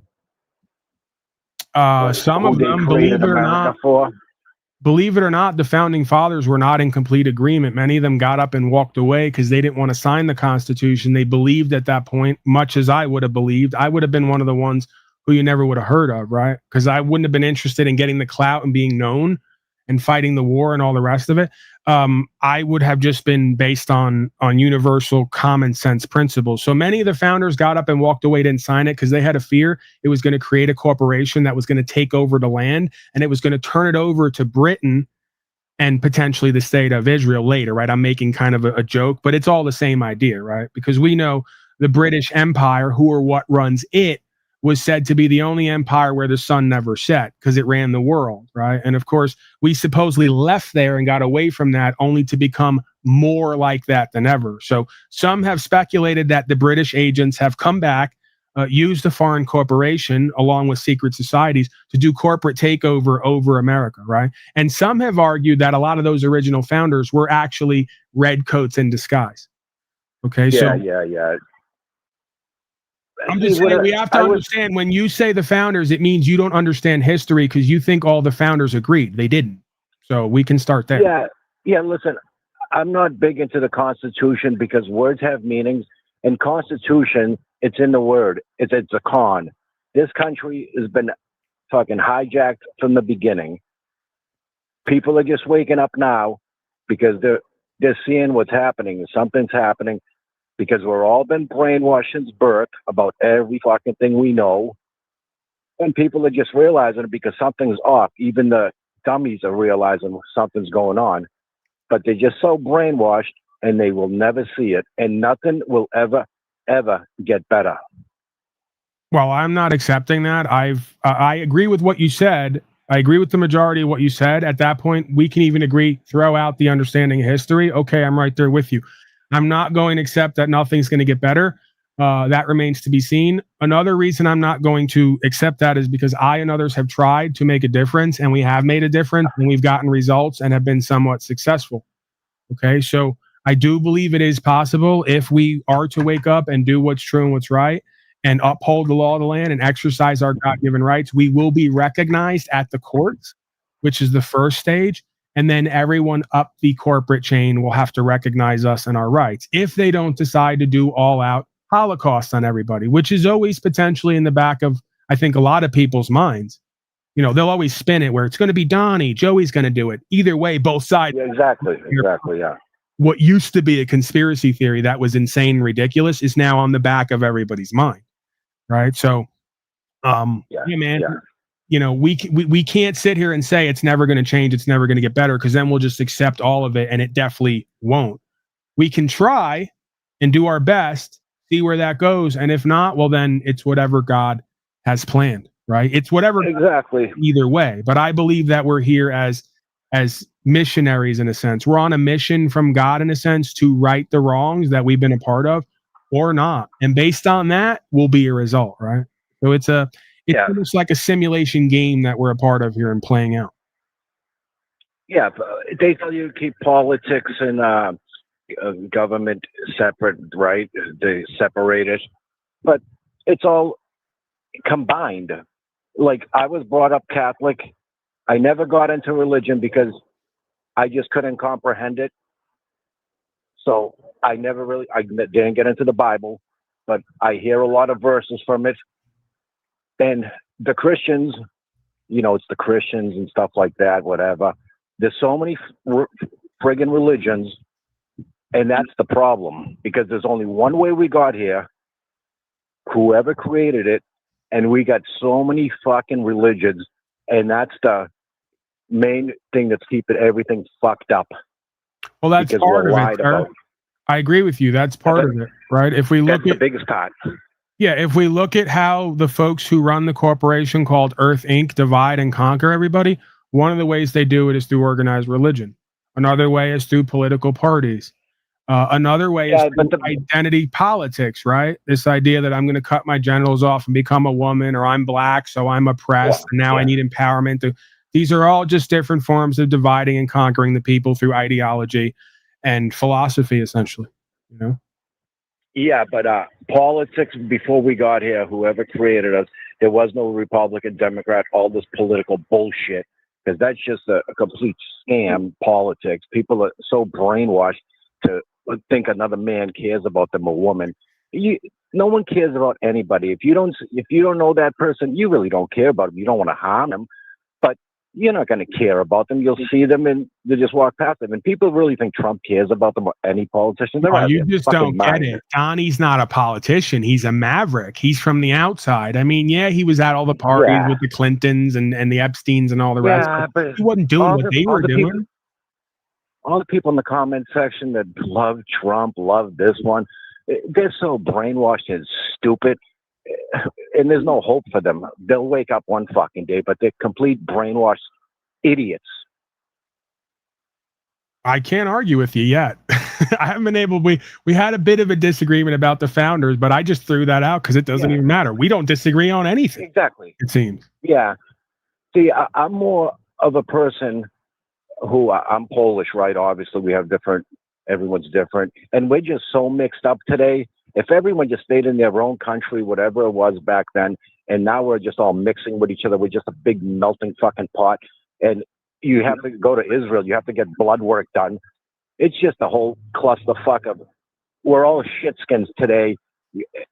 Some Who of they them, created America for? believe it or not, the founding fathers were not in complete agreement. Many of them got up and walked away because they didn't want to sign the Constitution. They believed at that point, much as I would have believed. I would have been one of the ones who you never would have heard of, right? Because I wouldn't have been interested in getting the clout and being known and fighting the war and all the rest of it. I would have just been based on universal common sense principles. So many of the founders got up and walked away, didn't sign it because they had a fear it was going to create a corporation that was going to take over the land, and it was going to turn it over to Britain and potentially the state of Israel later, right? I'm making kind of a joke, but it's all the same idea, right? Because we know the British Empire, who or what runs it, was said to be the only empire where the sun never set because it ran the world, right? And of course, we supposedly left there and got away from that only to become more like that than ever. So some have speculated that the British agents have come back, used a foreign corporation along with secret societies to do corporate takeover over America, right? And some have argued that a lot of those original founders were actually redcoats in disguise. Okay, Yeah. I'm just saying we have to understand when you say the founders, it means you don't understand history because you think all the founders agreed. They didn't. So we can start there. Yeah. Listen, I'm not big into the Constitution because words have meanings. And Constitution, it's in the word. It's a con. This country has been fucking hijacked from the beginning. People are just waking up now because they're seeing what's happening. Something's happening. Because we're all been brainwashed since birth about every fucking thing we know. And people are just realizing it because something's off. Even the dummies are realizing something's going on. But they're just so brainwashed and they will never see it. And nothing will ever get better. Well, I'm not accepting that. I agree with what you said. I agree with the majority of what you said. At that point, we can even agree, throw out the understanding of history. Okay, I'm right there with you. I'm not going to accept that nothing's going to get better. That remains to be seen. Another reason I'm not going to accept that is because I and others have tried to make a difference, and we have made a difference, and we've gotten results and have been somewhat successful. Okay, so I do believe it is possible if we are to wake up and do what's true and what's right and uphold the law of the land and exercise our God-given rights, we will be recognized at the courts, which is the first stage. And then everyone up the corporate chain will have to recognize us and our rights if they don't decide to do all out Holocaust on everybody, which is always potentially in the back of, I think, a lot of people's minds. You know, they'll always spin it where it's going to be Donnie, Joey's going to do it. Either way, both sides. Yeah, exactly. Yeah. What used to be a conspiracy theory that was insane and ridiculous is now on the back of everybody's mind. Right. So, man. Yeah. You know, we can't sit here and say it's never going to change, it's never going to get better, because then we'll just accept all of it, and it definitely won't. We can try and do our best, see where that goes, and if not, well, then it's whatever God has planned, right? It's whatever. Exactly. Either way, but I believe that we're here as missionaries in a sense. We're on a mission from God in a sense to right the wrongs that we've been a part of, or not, and based on that will be a result, right? So it's almost like a simulation game that we're a part of here and playing out. Yeah, they tell you to keep politics and government separate, right? They separate it, but it's all combined. Like, I was brought up Catholic. I never got into religion because I just couldn't comprehend it. So I didn't get into the Bible, but I hear a lot of verses from it. And the Christians, you know, it's the Christians and stuff like that, whatever. There's so many friggin' religions, and that's the problem, because there's only one way we got here, whoever created it, and we got so many fucking religions, and that's the main thing that's keeping everything fucked up. Well, that's part of it, sir. I agree with you. That's part of it, right? If we look at the biggest part. Yeah, if we look at how the folks who run the corporation called Earth Inc. divide and conquer everybody, one of the ways they do it is through organized religion. Another way is through political parties. Another way is identity politics, right? This idea that I'm going to cut my genitals off and become a woman, or I'm black, so I'm oppressed, and now I need empowerment. These are all just different forms of dividing and conquering the people through ideology and philosophy, essentially. You know? Yeah, but politics, before we got here, whoever created us, there was no Republican, Democrat, all this political bullshit, because that's just a complete scam, politics. People are so brainwashed to think another man cares about them, a woman. No one cares about anybody. If you don't know that person, you really don't care about them. You don't want to harm them, but you're not going to care about them. You'll see them and they just walk past them. And people really think Trump cares about them or any politician. You just don't get it. Donnie's not a politician. He's a maverick. He's from the outside. I mean, yeah, he was at all the parties with the Clintons and the Epsteins and all the rest. But he wasn't doing what they were doing. All the people in the comment section that love Trump, love this one, they're so brainwashed and stupid. And there's no hope for them. They'll wake up one fucking day, but they're complete brainwashed idiots. I can't argue with you yet. I haven't been able. We had a bit of a disagreement about the founders, but I just threw that out because it doesn't even matter. We don't disagree on anything. Exactly. It seems. Yeah. See, I'm more of a person who I'm Polish, right? Obviously, we have everyone's different, and we're just so mixed up today. If everyone just stayed in their own country, whatever it was back then, and now we're just all mixing with each other, we're just a big melting fucking pot. And you have to go to Israel, you have to get blood work done. It's just a whole clusterfuck of, we're all shitskins today.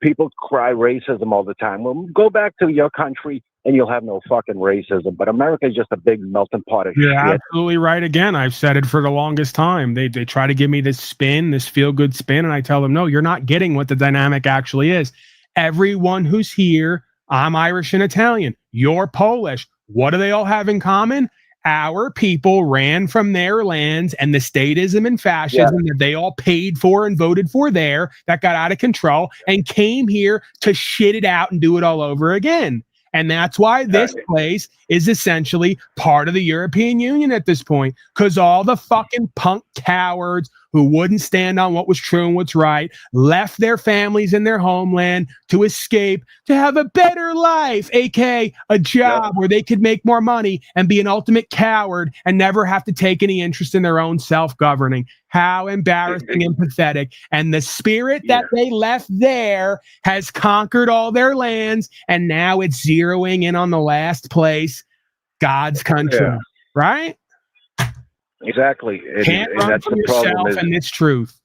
People cry racism all the time. Well, go back to your country and you'll have no fucking racism. But America is just a big melting pot of shit. You're absolutely right. Again, I've said it for the longest time. They try to give me this spin, this feel-good spin, and I tell them, no, you're not getting what the dynamic actually is. Everyone who's here, I'm Irish and Italian. You're Polish. What do they all have in common? Our people ran from their lands, and the statism and fascism that they all paid for and voted for there, that got out of control, and came here to shit it out and do it all over again. And that's why this place is essentially part of the European Union at this point, because all the fucking punk cowards who wouldn't stand on what was true and what's right left their families in their homeland to escape, to have a better life, aka a job where they could make more money and be an ultimate coward and never have to take any interest in their own self-governing. How embarrassing and pathetic. And the spirit that they left there has conquered all their lands, and now it's zeroing in on the last place, God's country. Right? Exactly. Can't run that's from the problem yourself, and it's truth.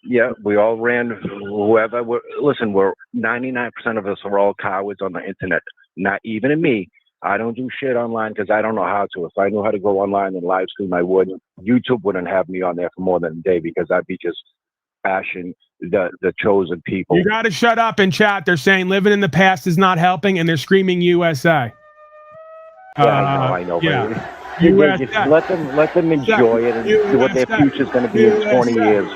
Yeah, we all ran whoever. Listen, we're 99% of us are all cowards on the internet. Not even me. I don't do shit online because I don't know how to. If I knew how to go online and live stream, I would. YouTube wouldn't have me on there for more than a day because I'd be just bashing the chosen people. You got to shut up in chat. They're saying living in the past is not helping, and they're screaming USA. I know. Yeah. Let them enjoy it and see what their future's going to be in 20 years.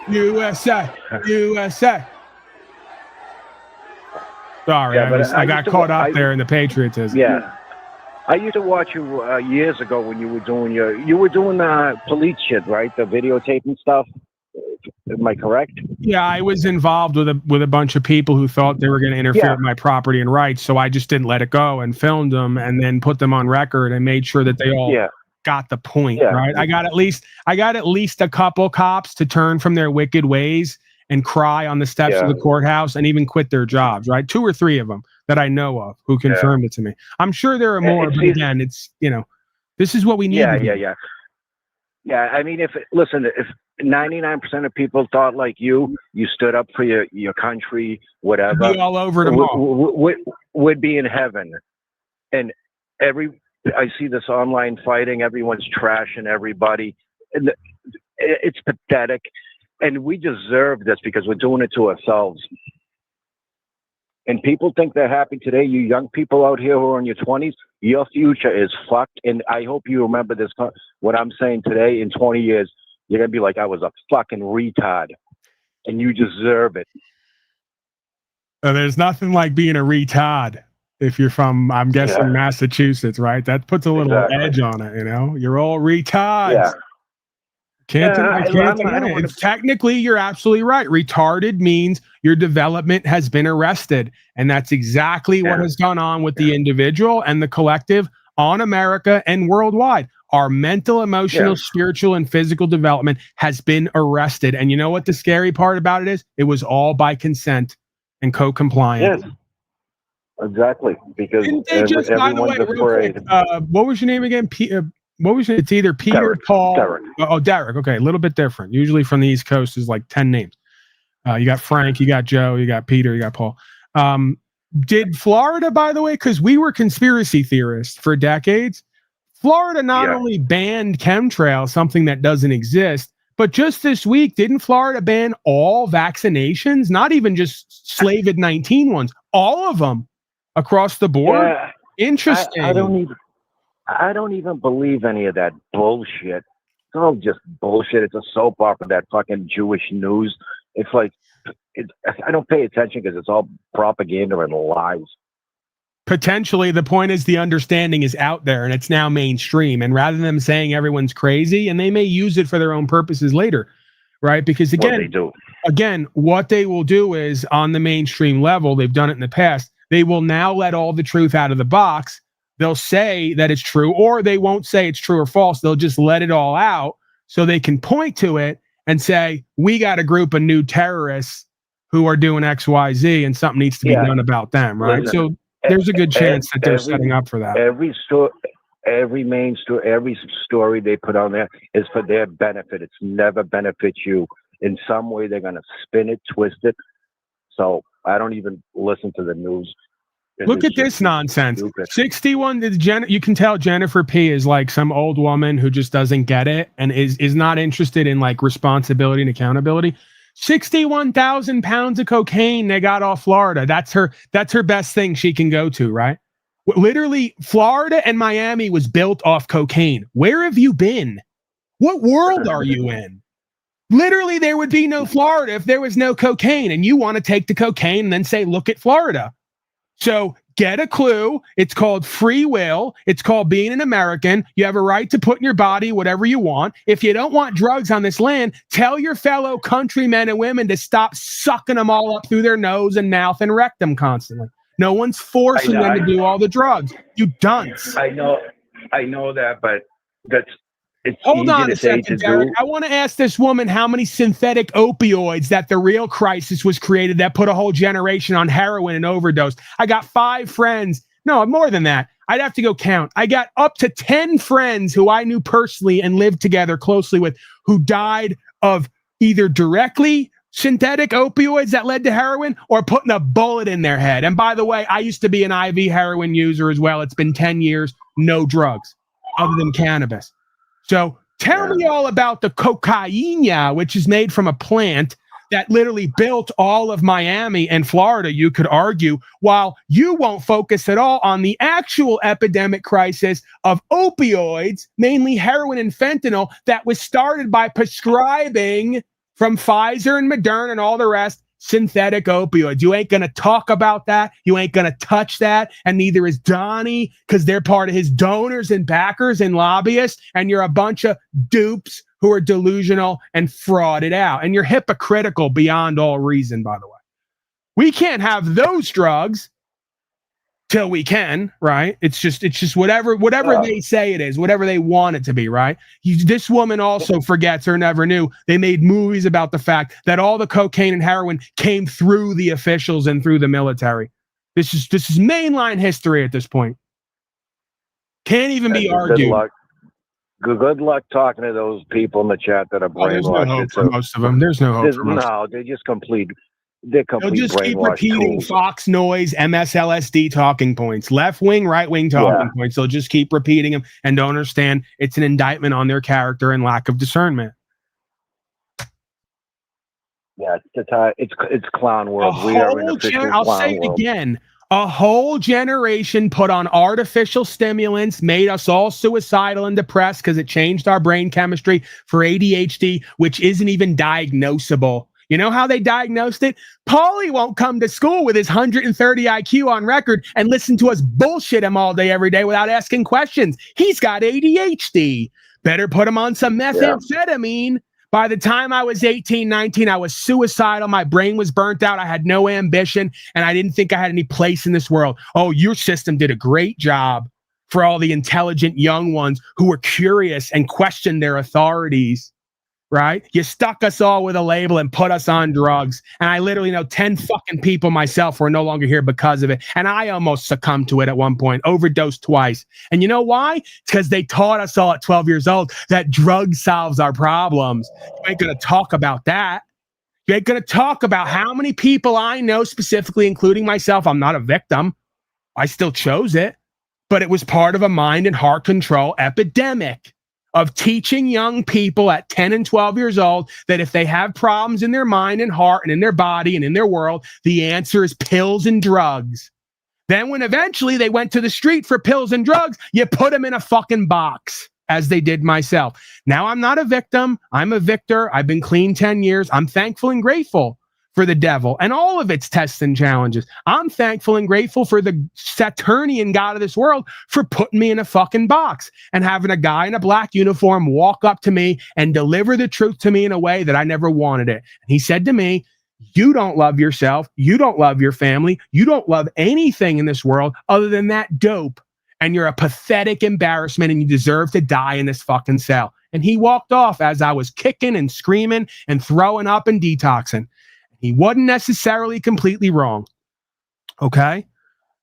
USA. Sorry, I got caught up there in the patriotism. Yeah, I used to watch you years ago when you were doing police shit, right? The videotaping stuff. Am I correct? Yeah, I was involved with a bunch of people who thought they were going to interfere with my property and rights, so I just didn't let it go and filmed them and then put them on record and made sure that they all got the point. Right? I got at least a couple cops to turn from their wicked ways and cry on the steps of the courthouse and even quit their jobs, right? 2 or 3 of them that I know of who confirmed it to me. I'm sure there are more, but again, it's, this is what we need. Yeah, I mean, if 99% of people thought like you stood up for your country, whatever. We'd be all over tomorrow. Would be in heaven. And I see this online fighting, everyone's trashing everybody. And it's pathetic. And we deserve this because we're doing it to ourselves. And people think they're happy today. You young people out here who are in your 20s, your future is fucked. And I hope you remember this, what I'm saying today. In 20 years, you're going to be like, I was a fucking retard. And you deserve it. There's nothing like being a retard if you're from, I'm guessing, Massachusetts, right? That puts a little edge on it, You're all retards. Technically, you're absolutely right. Retarded means your development has been arrested. And that's exactly what has gone on with the individual and the collective on America and worldwide. Our mental, emotional, spiritual, and physical development has been arrested. And you know what the scary part about it is? It was all by consent and co-compliance. Yes. Exactly. Because By the way, real quick, what was your name again? What was it? It's either Peter, Derek. Paul. Derek. Oh, Derek. Okay, a little bit different. Usually from the East Coast is like 10 names. You got Frank, you got Joe, you got Peter, you got Paul. Did Florida, by the way, because we were conspiracy theorists for decades, Florida not only banned chemtrails, something that doesn't exist, but just this week, didn't Florida ban all vaccinations? Not even just Slavid-19 ones, all of them across the board? Yeah. Interesting. I don't even believe any of that bullshit. It's all just bullshit. It's a soap opera, that fucking Jewish news. It's like, I don't pay attention because it's all propaganda and lies. Potentially, the point is the understanding is out there and it's now mainstream. And rather than them saying everyone's crazy, and they may use it for their own purposes later, right? Because again, what they will do is on the mainstream level, they've done it in the past, they will now let all the truth out of the box. They'll say that it's true, or they won't say it's true or false. They'll just let it all out so they can point to it and say, we got a group of new terrorists who are doing X, Y, Z, and something needs to be done about them, right? Listen, so there's a good chance that they're setting up for that. Every main story, every story they put on there is for their benefit. It's never benefit you. In some way, they're going to spin it, twist it. So I don't even listen to the news. Look at this nonsense. 61. You can tell Jennifer P is like some old woman who just doesn't get it and is not interested in like responsibility and accountability. 61,000 pounds of cocaine they got off Florida. That's her best thing she can go to, right? Literally, Florida and Miami was built off cocaine. Where have you been? What world are you in? Literally, there would be no Florida if there was no cocaine, and you want to take the cocaine and then say, look at Florida. So get a clue. It's called free will. It's called being an American. You have a right to put in your body whatever you want. If you don't want drugs on this land, tell your fellow countrymen and women to stop sucking them all up through their nose and mouth and rectum constantly. No one's forcing them to do all the drugs. You dunce. I know that, but it's Hold on easy a to say second, to Derek. do. I want to ask this woman how many synthetic opioids that the real crisis was created that put a whole generation on heroin and overdose. I got 5 friends. No, more than that. I'd have to go count. I got up to 10 friends who I knew personally and lived together closely with who died of either directly synthetic opioids that led to heroin or putting a bullet in their head. And by the way, I used to be an IV heroin user as well. It's been 10 years, no drugs other than cannabis. So tell me all about the cocaina, which is made from a plant that literally built all of Miami and Florida, you could argue, while you won't focus at all on the actual epidemic crisis of opioids, mainly heroin and fentanyl, that was started by prescribing from Pfizer and Moderna and all the rest, synthetic opioids. You ain't going to talk about that. You ain't going to touch that. And neither is Donnie, because they're part of his donors and backers and lobbyists. And you're a bunch of dupes who are delusional and frauded out. And you're hypocritical beyond all reason, by the way. We can't have those drugs till we can, right? It's just whatever they say it is, whatever they want it to be, right? This woman also forgets or never knew they made movies about the fact that all the cocaine and heroin came through the officials and through the military. This is mainline history at this point. Can't even be argued. Good luck talking to those people in the chat that are brainwashed. There's no hope for most of them. There's no hope for most. No, they're just complete. They'll just keep repeating Fox Noise, MSLSD talking points, left-wing, right-wing talking points. They'll just keep repeating them and don't understand it's an indictment on their character and lack of discernment. Yeah, it's clown world. We are in a official clown world. I'll say it again. A whole generation put on artificial stimulants, made us all suicidal and depressed because it changed our brain chemistry for ADHD, which isn't even diagnosable. You know how they diagnosed it? Paulie won't come to school with his 130 IQ on record and listen to us bullshit him all day, every day without asking questions. He's got ADHD. Better put them on some methamphetamine. By the time I was 18, 19, I was suicidal. My brain was burnt out. I had no ambition, and I didn't think I had any place in this world. Oh, your system did a great job for all the intelligent young ones who were curious and questioned their authorities, right? You stuck us all with a label and put us on drugs. And I literally know 10 fucking people myself who are no longer here because of it. And I almost succumbed to it at one point, overdosed twice. And you know why? Because they taught us all at 12 years old that drug solves our problems. You ain't going to talk about that. You ain't going to talk about how many people I know, specifically, including myself. I'm not a victim. I still chose it. But it was part of a mind and heart control epidemic of teaching young people at 10 and 12 years old that if they have problems in their mind and heart and in their body and in their world, the answer is pills and drugs. Then when eventually they went to the street for pills and drugs, you put them in a fucking box, as they did myself. Now I'm not a victim. I'm a victor. I've been clean 10 years. I'm thankful and grateful for the devil and all of its tests and challenges. I'm thankful and grateful for the Saturnian God of this world for putting me in a fucking box and having a guy in a black uniform walk up to me and deliver the truth to me in a way that I never wanted it. And he said to me, you don't love yourself. You don't love your family. You don't love anything in this world other than that dope. And you're a pathetic embarrassment and you deserve to die in this fucking cell. And he walked off as I was kicking and screaming and throwing up and detoxing. He wasn't necessarily completely wrong. Okay?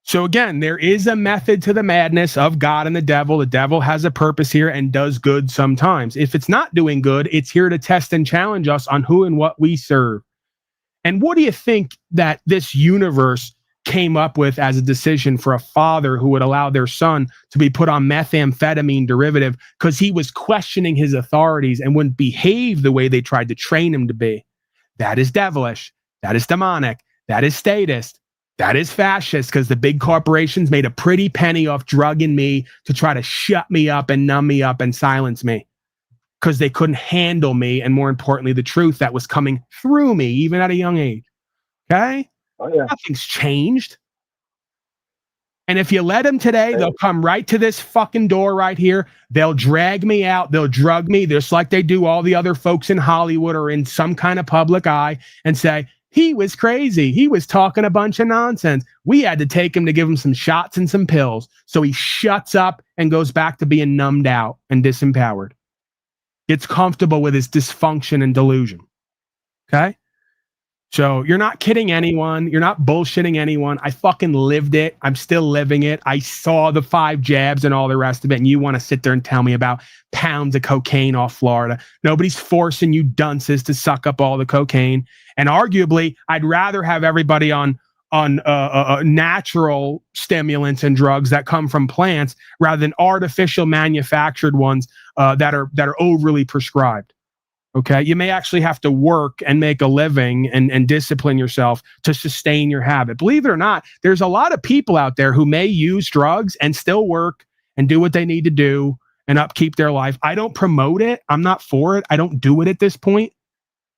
So again, there is a method to the madness of God and the devil. The devil has a purpose here and does good sometimes. If it's not doing good, it's here to test and challenge us on who and what we serve. And what do you think that this universe came up with as a decision for a father who would allow their son to be put on methamphetamine derivative because he was questioning his authorities and wouldn't behave the way they tried to train him to be? That is devilish. That is demonic. That is statist. That is fascist because the big corporations made a pretty penny off drugging me to try to shut me up and numb me up and silence me because they couldn't handle me and, more importantly, the truth that was coming through me even at a young age. Okay? Oh, yeah. Nothing's changed. And if you let them today, they'll come right to this fucking door right here. They'll drag me out. They'll drug me just like they do all the other folks in Hollywood or in some kind of public eye and say, he was crazy. He was talking a bunch of nonsense. We had to take him to give him some shots and some pills. So he shuts up and goes back to being numbed out and disempowered. Gets comfortable with his dysfunction and delusion. Okay? So you're not kidding anyone. You're not bullshitting anyone. I fucking lived it. I'm still living it. I saw the 5 jabs and all the rest of it. And you want to sit there and tell me about pounds of cocaine off Florida. Nobody's forcing you dunces to suck up all the cocaine. And arguably, I'd rather have everybody on natural stimulants and drugs that come from plants rather than artificial manufactured ones that are overly prescribed. Okay, you may actually have to work and make a living and discipline yourself to sustain your habit. Believe it or not, there's a lot of people out there who may use drugs and still work and do what they need to do and upkeep their life. I don't promote it. I'm not for it. I don't do it at this point,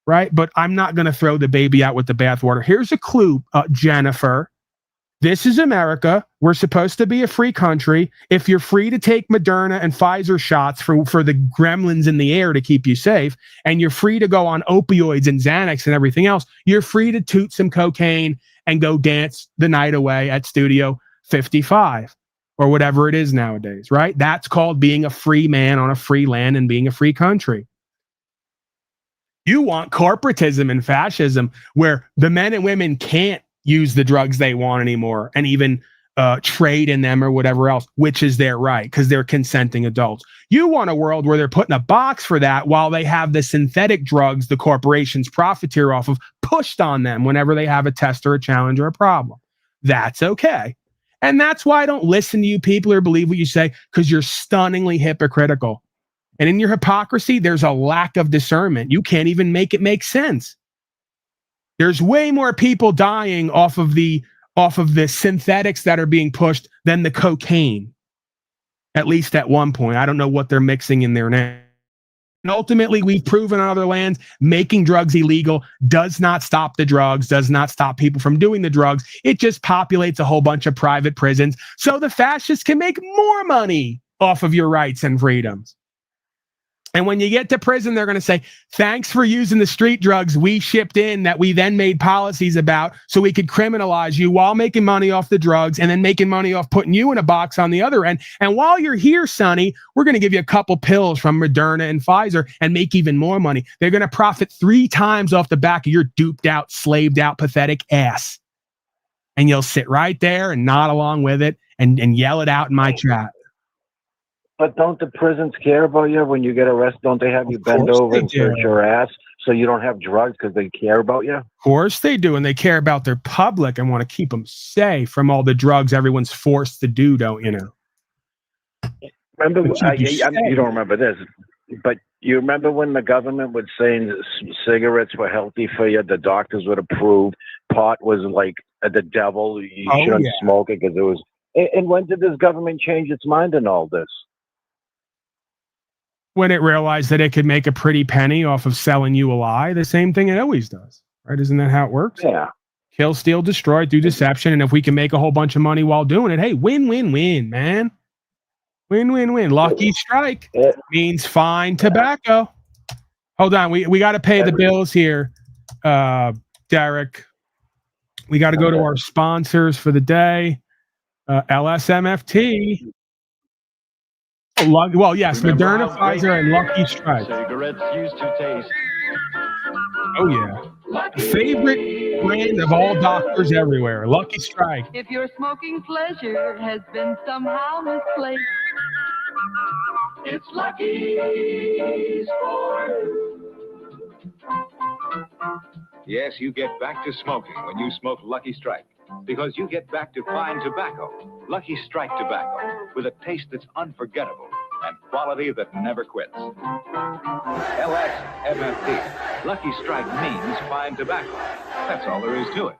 right? But I'm not going to throw the baby out with the bathwater. Here's a clue, Jennifer. This is America. We're supposed to be a free country. If you're free to take Moderna and Pfizer shots for the gremlins in the air to keep you safe, and you're free to go on opioids and Xanax and everything else, you're free to toot some cocaine and go dance the night away at Studio 55 or whatever it is nowadays, right? That's called being a free man on a free land and being a free country. You want corporatism and fascism where the men and women can't use the drugs they want anymore and even trade in them or whatever else, which is their right because they're consenting adults. You want a world where they're putting a box for that while they have the synthetic drugs the corporations profiteer off of pushed on them whenever they have a test or a challenge or a problem. That's okay. And that's why I don't listen to you people or believe what you say, because you're stunningly hypocritical. And in your hypocrisy, there's a lack of discernment. You can't even make it make sense. There's way more people dying off of the synthetics that are being pushed than the cocaine. At least at one point. I don't know what they're mixing in there now. And ultimately, we've proven on other lands, making drugs illegal does not stop the drugs, does not stop people from doing the drugs. It just populates a whole bunch of private prisons so the fascists can make more money off of your rights and freedoms. And when you get to prison, they're going to say, thanks for using the street drugs we shipped in that we then made policies about so we could criminalize you while making money off the drugs and then making money off putting you in a box on the other end. And while you're here, Sonny, we're going to give you a couple pills from Moderna and Pfizer and make even more money. They're going to profit 3 times off the back of your duped out, slaved out, pathetic ass. And you'll sit right there and nod along with it and yell it out in my chat. But don't the prisons care about you when you get arrested? Don't they have you bend over and search your ass so you don't have drugs because they care about you? Of course they do, and they care about their public and want to keep them safe from all the drugs everyone's forced to do, don't you know? Remember, you don't remember this, but you remember when the government was saying cigarettes were healthy for you, the doctors would approve, pot was like the devil, you shouldn't smoke it because it was... And when did this government change its mind on all this? When it realized that it could make a pretty penny off of selling you a lie, the same thing it always does, right? Isn't that how it works? Yeah. Kill, steal, destroy through deception. And if we can make a whole bunch of money while doing it, hey, win, win, win, man. Win, win, win. Lucky strike means fine tobacco. Hold on. We got to pay the bills here, Derek. We got to go to our sponsors for the day. LSMFT. Well, yes, Moderna, Pfizer, and Lucky Strike. Cigarettes used to taste. Oh, yeah. Favorite brand of all doctors everywhere. Lucky Strike. If your smoking pleasure has been somehow misplaced, it's Lucky's for you. Yes, you get back to smoking when you smoke Lucky Strike. Because you get back to fine tobacco, Lucky Strike tobacco, with a taste that's unforgettable and quality that never quits. LSMFT. Lucky Strike means fine tobacco. That's all there is to it.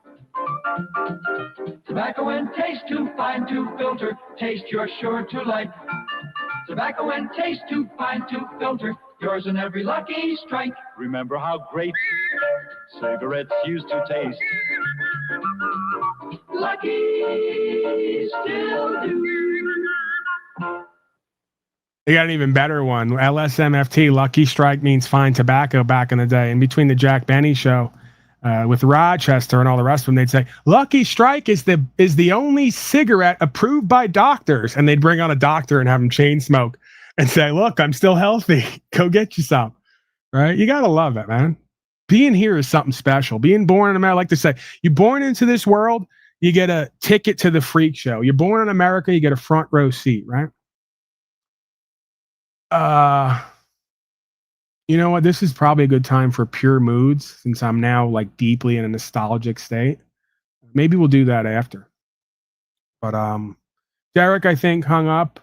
Tobacco and taste too fine to filter. Taste you're sure to like. Tobacco and taste too fine to filter. Yours in every Lucky Strike. Remember how great cigarettes used to taste. Lucky still do. They got an even better one. LSMFT, Lucky Strike means fine tobacco back in the day. In between the Jack Benny show with Rochester and all the rest of them, they'd say, Lucky Strike is the only cigarette approved by doctors. And they'd bring on a doctor and have him chain smoke and say, look, I'm still healthy. Go get you some. Right? You got to love it, man. Being here is something special. Being born in America, I like to say, you're born into this world, you get a ticket to the freak show. You're born in America, you get a front row seat, right? You know what? This is probably a good time for pure moods since I'm now like deeply in a nostalgic state. Maybe we'll do that after. But Derek, I think, hung up.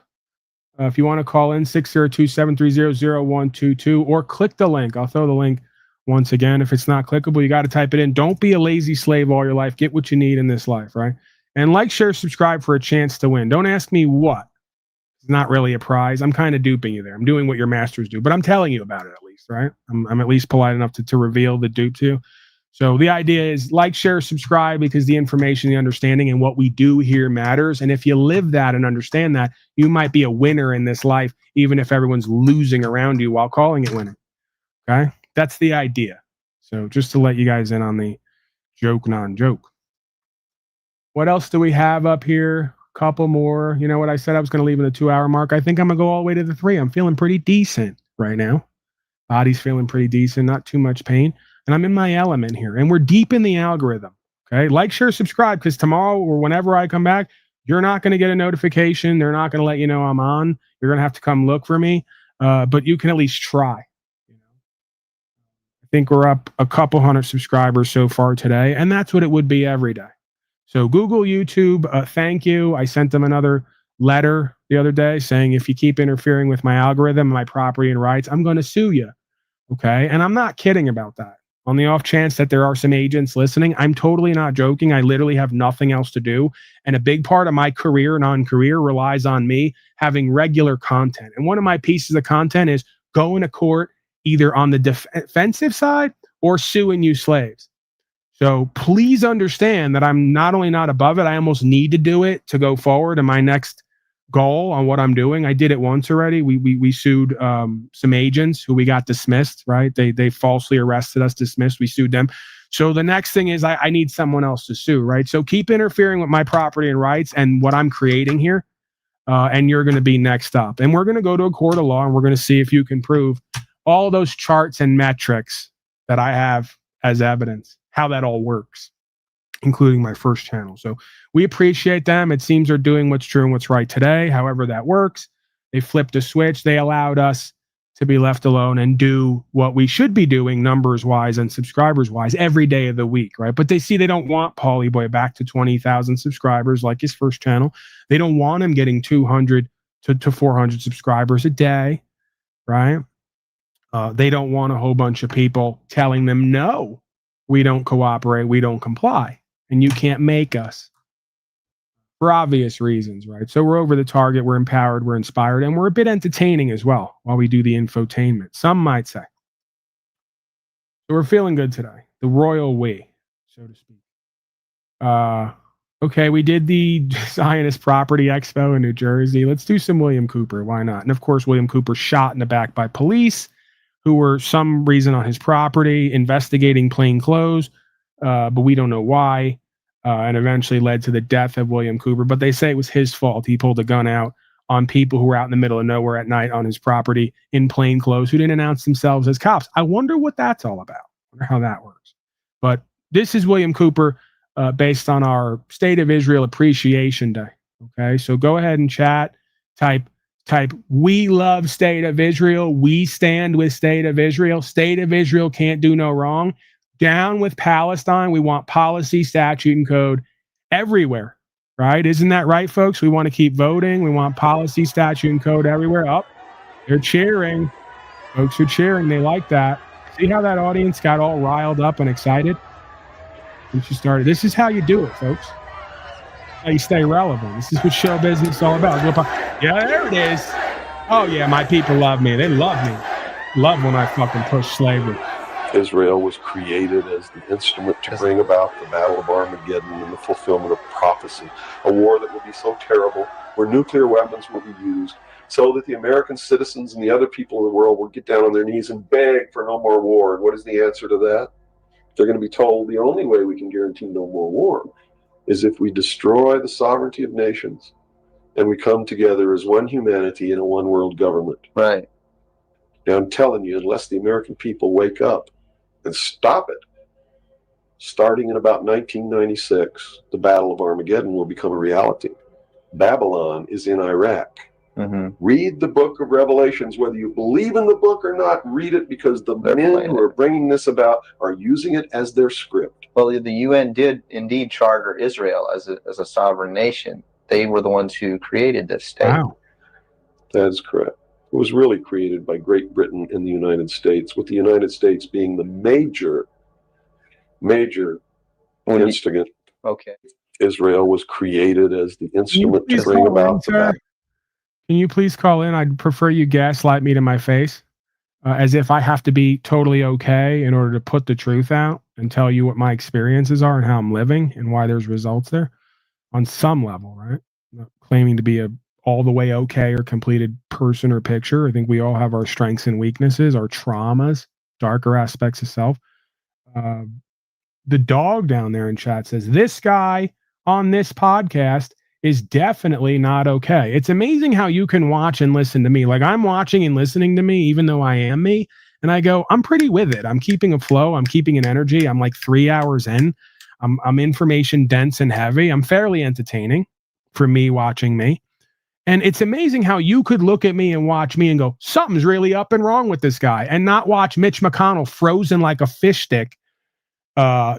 If you want to call in, 602-730-0122 or click the link. I'll throw the link once again. If it's not clickable, you got to type it in. Don't be a lazy slave all your life. Get what you need in this life, right? And like, share, subscribe for a chance to win. Don't ask me what. It's not really a prize. I'm kind of duping you there. I'm doing what your masters do, but I'm telling you about it at least, right? I'm at least polite enough to reveal the dupe to you. So the idea is like, share, subscribe, because the information, the understanding, and what we do here matters. And if you live that and understand that, you might be a winner in this life, even if everyone's losing around you while calling it winning. Okay? That's the idea. So just to let you guys in on the joke, non-joke. What else do we have up here? A couple more. You know what I said? I was going to leave in the 2-hour mark. I think I'm going to go all the way to the 3. I'm feeling pretty decent right now. Body's feeling pretty decent. Not too much pain. And I'm in my element here. And we're deep in the algorithm. Okay? Like, share, subscribe, because tomorrow or whenever I come back, you're not going to get a notification. They're not going to let you know I'm on. You're going to have to come look for me. But you can at least try. I think we're up a couple hundred subscribers so far today, and that's what it would be every day. So Google, YouTube, thank you. I sent them another letter the other day saying, if you keep interfering with my algorithm, my property and rights, I'm going to sue you. Okay. And I'm not kidding about that. On the off chance that there are some agents listening, I'm totally not joking. I literally have nothing else to do. And a big part of my career, non-career, relies on me having regular content. And one of my pieces of content is going to court either on the defensive side or suing you slaves. So please understand that I'm not only not above it, I almost need to do it to go forward in my next goal on what I'm doing. I did it once already. We sued some agents who we got dismissed, right? They falsely arrested us, dismissed. We sued them. So the next thing is I need someone else to sue, right? So keep interfering with my property and rights and what I'm creating here, and you're going to be next up. And we're going to go to a court of law, and we're going to see if you can prove all those charts and metrics that I have as evidence, how that all works, including my first channel. So we appreciate them. It seems they're doing what's true and what's right today, however that works. They flipped a switch. They allowed us to be left alone and do what we should be doing numbers-wise and subscribers-wise every day of the week, right? But they see they don't want Paulie Boy back to 20,000 subscribers like his first channel. They don't want him getting 200 to 400 subscribers a day, right? They don't want a whole bunch of people telling them, no, we don't cooperate, we don't comply, and you can't make us, for obvious reasons, right? So we're over the target, we're empowered, we're inspired, and we're a bit entertaining as well while we do the infotainment, some might say. So we're feeling good today, the royal we, so to speak. Okay, we did the Zionist Property Expo in New Jersey. Let's do some William Cooper, why not? And of course, William Cooper shot in the back by police who were some reason on his property, investigating plain clothes, but we don't know why, and eventually led to the death of William Cooper. But they say it was his fault. He pulled a gun out on people who were out in the middle of nowhere at night on his property in plain clothes who didn't announce themselves as cops. I wonder what that's all about. I wonder how that works. But this is William Cooper based on our State of Israel Appreciation Day. Okay, so go ahead and chat, type, we love State of Israel. We stand with State of Israel. State of Israel can't do no wrong. Down with Palestine. We want policy, statute, and code everywhere, right? Isn't that right, folks? We want to keep voting. We want policy, statute, and code everywhere. Oh, they're cheering. Folks are cheering. They like that. See how that audience got all riled up and excited when she started? This is how you do it, folks. How you stay relevant. This is what show business is all about. Yeah, there it is. Oh, yeah, my people love me. They love me. Love when I fucking push slavery. Israel was created as the instrument to bring about the Battle of Armageddon and the fulfillment of prophecy, a war that would be so terrible, where nuclear weapons will be used, so that the American citizens and the other people in the world will get down on their knees and beg for no more war. And what is the answer to that? They're going to be told the only way we can guarantee no more war is if we destroy the sovereignty of nations and we come together as one humanity in a one world government. Right. Now I'm telling you, unless the American people wake up and stop it, starting in about 1996, the Battle of Armageddon will become a reality. Babylon is in Iraq. Read the book of Revelations, whether you believe in the book or not. Read it, because the men who are bringing this about are using it as their script. Well, the UN did indeed charter Israel as a sovereign nation. They were the ones who created this state. Wow. That is correct. It was really created by Great Britain and the United States, with the United States being the major instigant. Okay. Israel was created as the instrument to bring about the battle. Can you please call in? I'd prefer you gaslight me to my face, as if I have to be totally okay in order to put the truth out and tell you what my experiences are and how I'm living and why there's results there on some level, right? I'm not claiming to be a all the way okay or completed person or picture. I think we all have our strengths and weaknesses, our traumas, darker aspects of self. The dog down there in chat says, this guy on this podcast is definitely not okay. It's amazing how you can watch and listen to me. Like, I'm watching and listening to me, even though I am me. And I go, I'm pretty with it. I'm keeping a flow. I'm keeping an energy. I'm like 3 hours in. I'm information dense and heavy. I'm fairly entertaining for me watching me. And it's amazing how you could look at me and watch me and go, something's really up and wrong with this guy, and not watch Mitch McConnell frozen like a fish stick,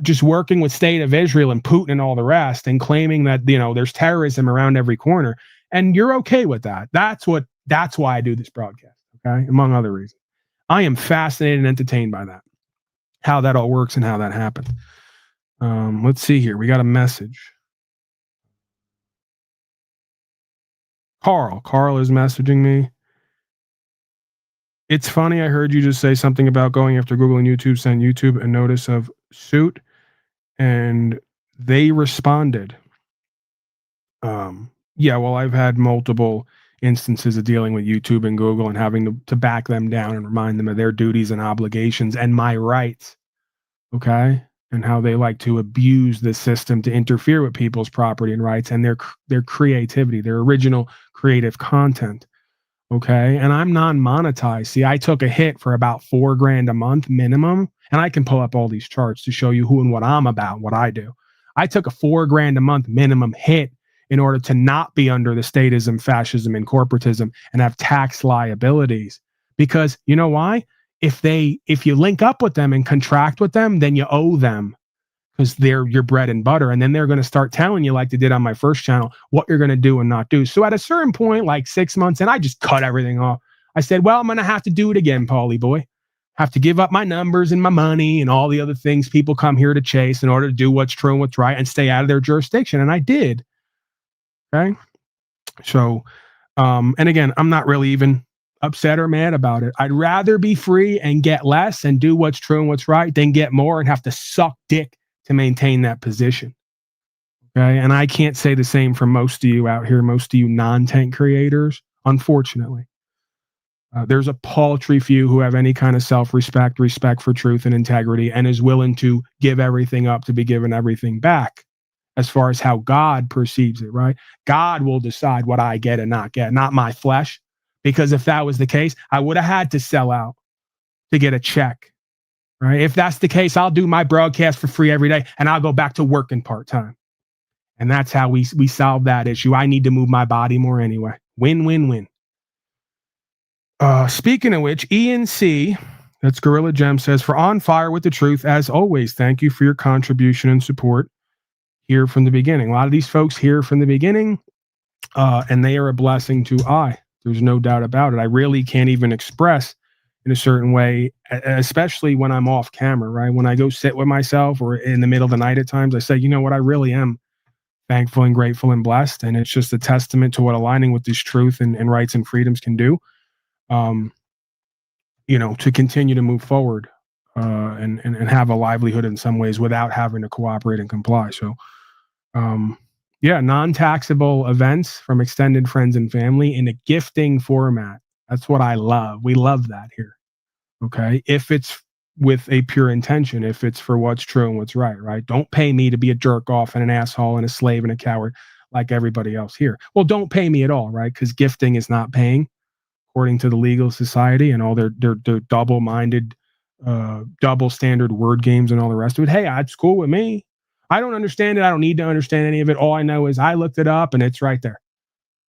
just working with State of Israel and Putin and all the rest, and claiming that, you know, there's terrorism around every corner. And you're okay with that. That's why I do this broadcast. Okay. Among other reasons. I am fascinated and entertained by that, how that all works and how that happened. Let's see here. We got a message. Carl is messaging me. It's funny, I heard you just say something about going after Google and YouTube, sent YouTube a notice of suit, and they responded. Yeah, well, I've had multiple instances of dealing with YouTube and Google and having to back them down and remind them of their duties and obligations and my rights. Okay? And how they like to abuse the system to interfere with people's property and rights and their creativity, their original creative content. Okay? And I'm non-monetized. See, I took a hit for about $4,000 a month minimum, and I can pull up all these charts to show you who and what I'm about, what I do. I took a $4,000 a month minimum hit in order to not be under the statism, fascism, and corporatism and have tax liabilities. Because you know why? If you link up with them and contract with them, then you owe them because they're your bread and butter. And then they're going to start telling you, like they did on my first channel, what you're going to do and not do. So at a certain point, like 6 months in, I just cut everything off. I said, well, I'm going to have to do it again, Paulie boy. Have to give up my numbers and my money and all the other things people come here to chase in order to do what's true and what's right and stay out of their jurisdiction. And I did. Okay. So, and again, I'm not really even upset or mad about it. I'd rather be free and get less and do what's true and what's right than get more and have to suck dick to maintain that position. Okay. And I can't say the same for most of you out here, most of you non-tank creators, unfortunately. There's a paltry few who have any kind of self-respect, respect for truth and integrity, and is willing to give everything up to be given everything back. As far as how God perceives it, right? God will decide what I get and not get, not my flesh. Because if that was the case, I would have had to sell out to get a check, right? If that's the case, I'll do my broadcast for free every day and I'll go back to working part-time. And that's how we solve that issue. I need to move my body more anyway. Win, win, win. Speaking of which, Ian C., that's Gorilla Gem, says, for On Fire with the Truth, as always, thank you for your contribution and support. Here from the beginning. A lot of these folks here from the beginning, and they are a blessing to I. There's no doubt about it. I really can't even express in a certain way, especially when I'm off camera, right? When I go sit with myself or in the middle of the night at times, I say, you know what, I really am thankful and grateful and blessed. And it's just a testament to what aligning with this truth and rights and freedoms can do, to continue to move forward and have a livelihood in some ways without having to cooperate and comply. So, non-taxable events from extended friends and family in a gifting format. That's what I love. We love that here. Okay. If it's with a pure intention, if it's for what's true and what's right, right? Don't pay me to be a jerk off and an asshole and a slave and a coward like everybody else here. Well, don't pay me at all, right? Because gifting is not paying according to the legal society and all their double-minded, double standard word games and all the rest of it. Hey, it's cool with me. I don't understand it. I don't need to understand any of it. All I know is I looked it up and it's right there.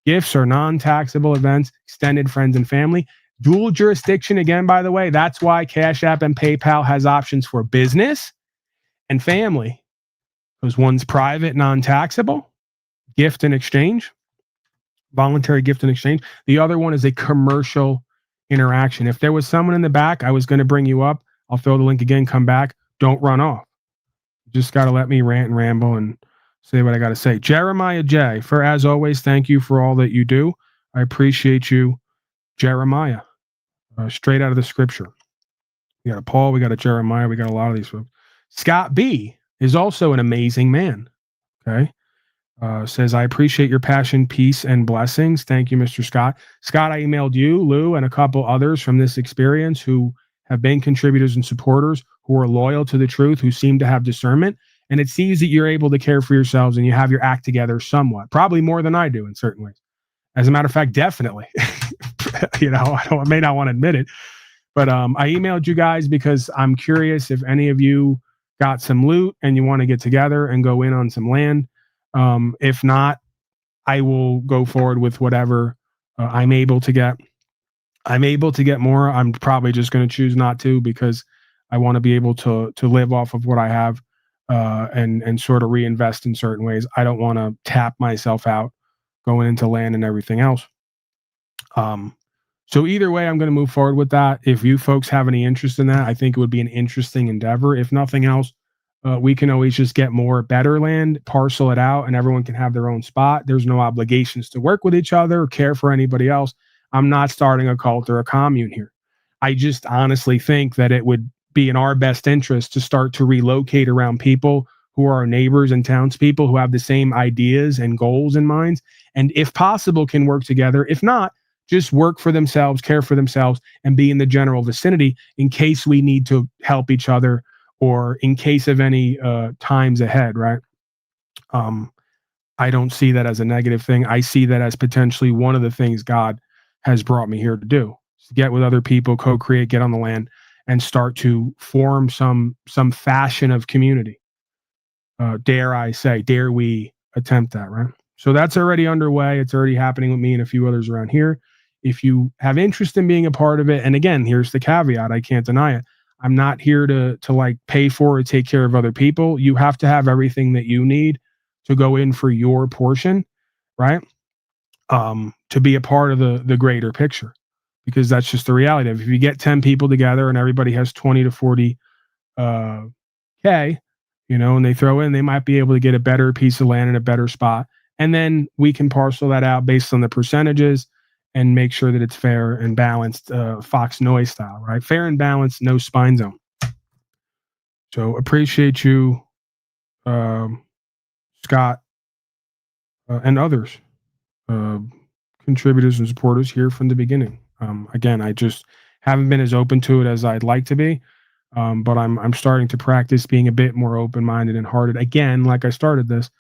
Gifts are non-taxable events, extended friends and family. Dual jurisdiction, again, by the way, that's why Cash App and PayPal has options for business and family. Because one's private, non-taxable, gift and exchange, voluntary gift and exchange. The other one is a commercial interaction. If there was someone in the back, I was going to bring you up. I'll throw the link again, come back. Don't run off. Just got to let me rant and ramble and say what I got to say. Jeremiah J., for as always, thank you for all that you do. I appreciate you, Jeremiah. Straight out of the scripture. We got a Paul, we got a Jeremiah, we got a lot of these folks. Scott B. is also an amazing man. Okay. Says, I appreciate your passion, peace, and blessings. Thank you, Mr. Scott. Scott, I emailed you, Lou, and a couple others from this experience who have been contributors and supporters who are loyal to the truth, who seem to have discernment. And it seems that you're able to care for yourselves and you have your act together somewhat, probably more than I do in certain ways. As a matter of fact, definitely. I may not want to admit it, but I emailed you guys because I'm curious if any of you got some loot and you want to get together and go in on some land. If not, I will go forward with whatever I'm able to get. I'm able to get more. I'm probably just going to choose not to because I want to be able to live off of what I have and sort of reinvest in certain ways. I don't want to tap myself out going into land and everything else. So either way, I'm going to move forward with that. If you folks have any interest in that, I think it would be an interesting endeavor. If nothing else, we can always just get more better land, parcel it out, and everyone can have their own spot. There's no obligations to work with each other or care for anybody else. I'm not starting a cult or a commune here. I just honestly think that it would be in our best interest to start to relocate around people who are our neighbors and townspeople who have the same ideas and goals in mind, and if possible can work together. If not, just work for themselves, care for themselves, and be in the general vicinity in case we need to help each other or in case of any times ahead, right? I don't see that as a negative thing. I see that as potentially one of the things God has brought me here to do. To get with other people, co-create, get on the land, and start to form some fashion of community. Dare I say, dare we attempt that, right? So that's already underway. It's already happening with me and a few others around here. If you have interest in being a part of it, and again, here's the caveat, I can't deny it. I'm not here to like pay for or take care of other people. You have to have everything that you need to go in for your portion, right? To be a part of the greater picture, because that's just the reality of it. If you get 10 people together and everybody has 20 to 40 K, and they throw in, they might be able to get a better piece of land in a better spot. And then we can parcel that out based on the percentages and make sure that it's fair and balanced, Fox Noise style, right? Fair and balanced, no spine zone. So appreciate you, Scott, and others, contributors and supporters here from the beginning. Again, I just haven't been as open to it as I'd like to be, but I'm starting to practice being a bit more open-minded and hearted again, like I started this,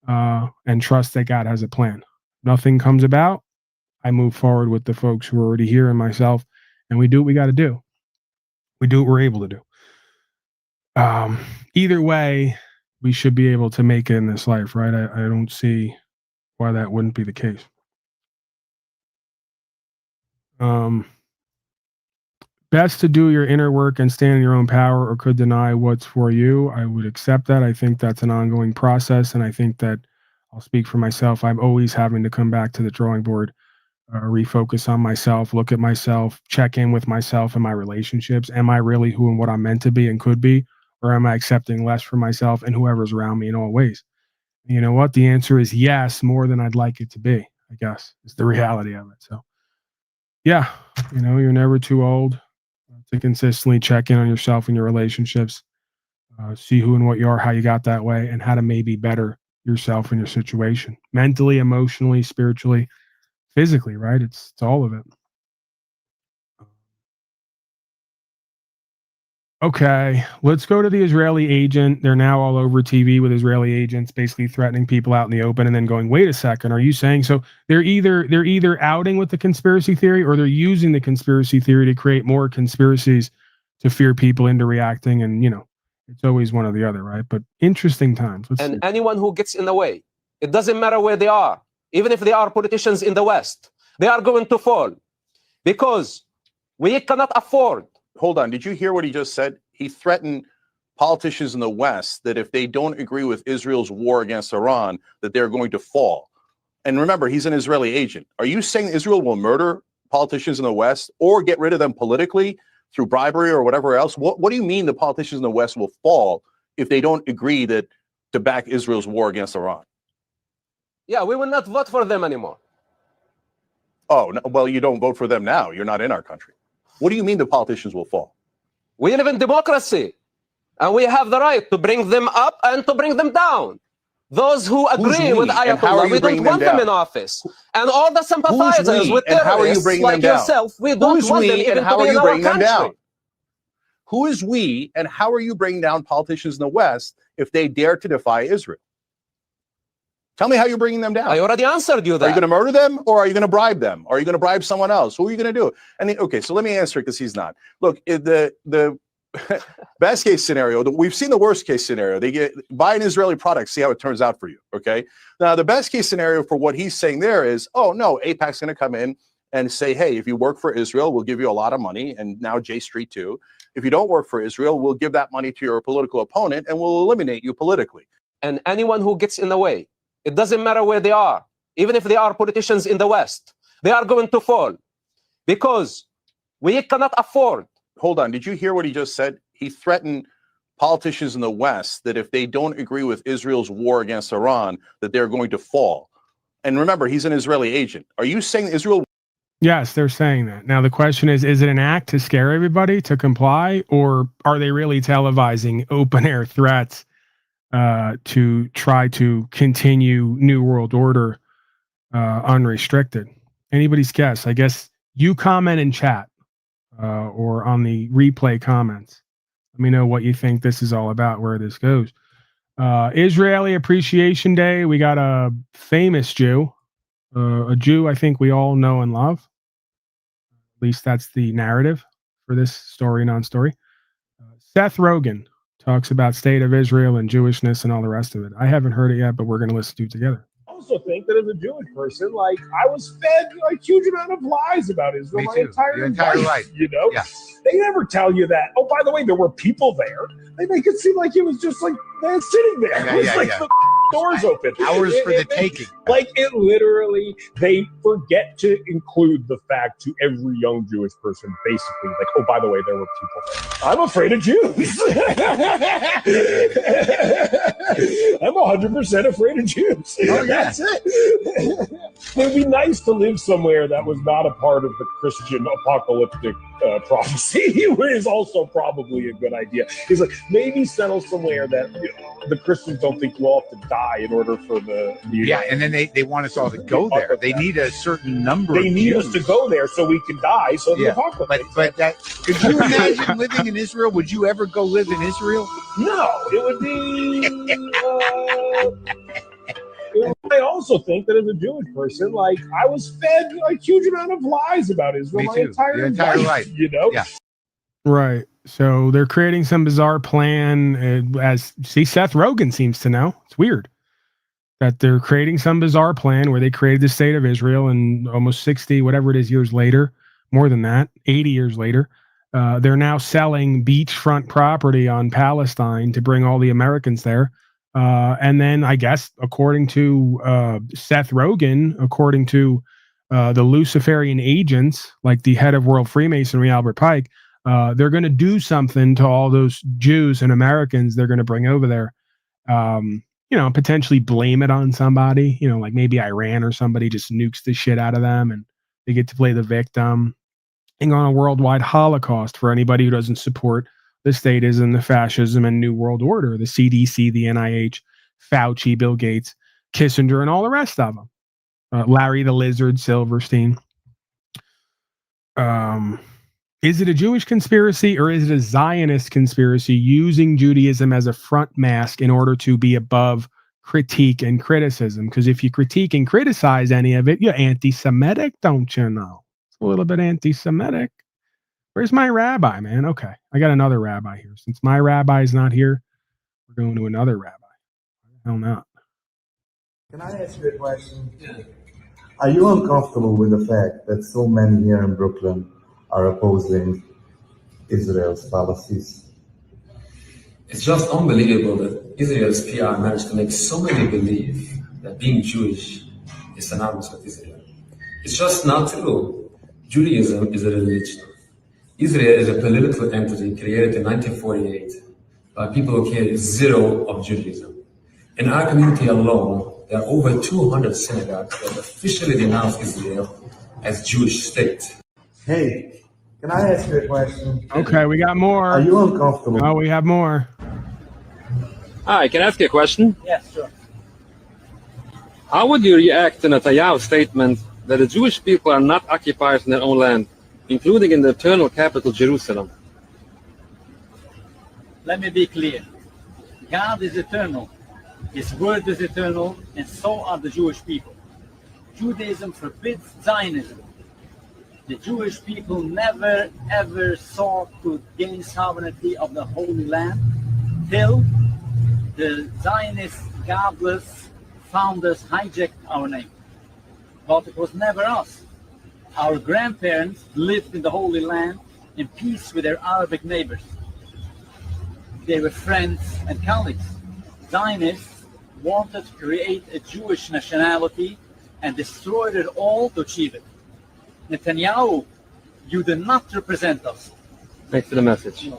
and trust that God has a plan. Nothing comes about. I move forward with the folks who are already here and myself, and we do what we got to do. We do what we're able to do. Either way, we should be able to make it in this life, right? I don't see why that wouldn't be the case. Best to do your inner work and stand in your own power, or could deny what's for you. I would accept that. I think that's an ongoing process, and I think that I'll speak for myself. I'm always having to come back to the drawing board, refocus on myself, look at myself, check in with myself and my relationships. Am I really who and what I'm meant to be and could be, or am I accepting less for myself and whoever's around me in all ways? You know what? The answer is yes, more than I'd like it to be, I guess, is the reality of it. So, yeah, you're never too old to consistently check in on yourself and your relationships, see who and what you are, how you got that way, and how to maybe better yourself and your situation, mentally, emotionally, spiritually, physically, right? It's all of it. Okay, let's go to the Israeli agent. They're now all over TV with Israeli agents basically threatening people out in the open and then going, wait a second, are you saying so? They're either outing with the conspiracy theory, or they're using the conspiracy theory to create more conspiracies to fear people into reacting. And, it's always one or the other, right? But interesting times. And anyone who gets in the way, it doesn't matter where they are, even if they are politicians in the West, they are going to fall, because we cannot afford. Hold on. Did you hear what he just said? He threatened politicians in the West that if they don't agree with Israel's war against Iran, that they're going to fall. And remember, he's an Israeli agent. Are you saying Israel will murder politicians in the West or get rid of them politically through bribery or whatever else? What do you mean the politicians in the West will fall if they don't agree to back Israel's war against Iran? Yeah, we will not vote for them anymore. Oh, no, well, you don't vote for them now. You're not in our country. What do you mean the politicians will fall? We live in democracy, and we have the right to bring them up and to bring them down. Those who agree with Ayatollah, we don't want them in office. And all the sympathizers with terrorists like yourself, we don't want them even to be in our country. Who is we, and how are you bringing down politicians in the West if they dare to defy Israel? Tell me how you're bringing them down. I already answered you that. Are you going to murder them, or are you going to bribe them? Are you going to bribe someone else? Who are you going to do? And okay, so let me answer it, because he's not. Look, the best case scenario, we've seen the worst case scenario. They buy an Israeli product, see how it turns out for you. Okay. Now, the best case scenario for what he's saying there is, oh no, AIPAC's going to come in and say, hey, if you work for Israel, we'll give you a lot of money. And now J Street too. If you don't work for Israel, we'll give that money to your political opponent and we'll eliminate you politically. And anyone who gets in the way, it doesn't matter where they are, even if they are politicians in the West, they are going to fall, because we cannot afford. Hold on. Did you hear what he just said? He threatened politicians in the West that if they don't agree with Israel's war against Iran, that they're going to fall. And remember, he's an Israeli agent. Are you saying Israel? Yes, they're saying that. Now, the question is it an act to scare everybody to comply, or are they really televising open air threats to try to continue New World Order unrestricted. Anybody's guess? I guess you comment in chat or on the replay comments. Let me know what you think this is all about, where this goes. Israeli Appreciation Day. We got a famous Jew, a Jew I think we all know and love. At least that's the narrative for this story, non-story. Seth Rogan talks about state of Israel and Jewishness and all the rest of it. I haven't heard it yet, but we're going to listen to it together. I also think that as a Jewish person, like I was fed a huge amount of lies about Israel my entire life. You know, they never tell you that. Oh, by the way, there were people there. They make it seem like it was just like sitting there. It was like the doors open. Hours for the taking. Like it literally, they forget to include the fact to every young Jewish person, basically, like, oh, by the way, there were people there. I'm afraid of Jews. I'm 100% afraid of Jews. Oh, yeah. That's it. It would be nice to live somewhere that was not a part of the Christian apocalyptic prophecy, which is also probably a good idea. It's like maybe settle somewhere that the Christians don't think you all have to die in order for the and then they want us all to go there. They need a certain number. They need us to go there so we can die. So the apocalypse. But that could you imagine living in Israel? Would you ever go live in Israel? No, it would be. I also think that as a Jewish person, like I was fed a huge amount of lies about Israel my entire life. You know, Right. So they're creating some bizarre plan. Seth Rogan seems to know. It's weird that they're creating some bizarre plan where they created the state of Israel, and almost 60, whatever it is, years later, more than that, 80 years later, they're now selling beachfront property on Palestine to bring all the Americans there. And then I guess, according to Seth Rogan, according to the Luciferian agents, like the head of World Freemasonry, Albert Pike, they're going to do something to all those Jews and Americans they're going to bring over there. Potentially blame it on somebody, like maybe Iran or somebody just nukes the shit out of them and they get to play the victim. And on a worldwide Holocaust for anybody who doesn't support the statism, the fascism, and New World Order, the CDC, the NIH, Fauci, Bill Gates, Kissinger, and all the rest of them. Larry the Lizard, Silverstein. Is it a Jewish conspiracy or is it a Zionist conspiracy using Judaism as a front mask in order to be above critique and criticism? Because if you critique and criticize any of it, you're anti-Semitic, don't you know? It's a little bit anti-Semitic. Where's my rabbi, man? Okay, I got another rabbi here. Since my rabbi is not here, we're going to another rabbi. Hell not. Can I ask you a question? Yeah. Are you uncomfortable with the fact that so many here in Brooklyn are opposing Israel's policies? It's just unbelievable that Israel's PR managed to make so many believe that being Jewish is synonymous with Israel. It's just not true. Judaism is a religion. Israel is a political entity created in 1948 by people who care zero of Judaism. In our community alone, there are over 200 synagogues that officially denounce Israel as Jewish state. Hey, can I ask you a question? Okay, we got more. Are you uncomfortable? Oh, we have more. Hi, can I ask you a question? Yes, sure. How would you react to Netanyahu's statement that the Jewish people are not occupiers in their own land, including in the eternal capital, Jerusalem? Let me be clear. God is eternal. His word is eternal, and so are the Jewish people. Judaism forbids Zionism. The Jewish people never, ever sought to gain sovereignty of the Holy Land till the Zionist, godless founders hijacked our name. But it was never us. Our grandparents lived in the Holy Land in peace with their Arabic neighbors. They were friends and colleagues. Zionists wanted to create a Jewish nationality and destroyed it all to achieve it. Netanyahu, you do not represent us. Thanks for the message.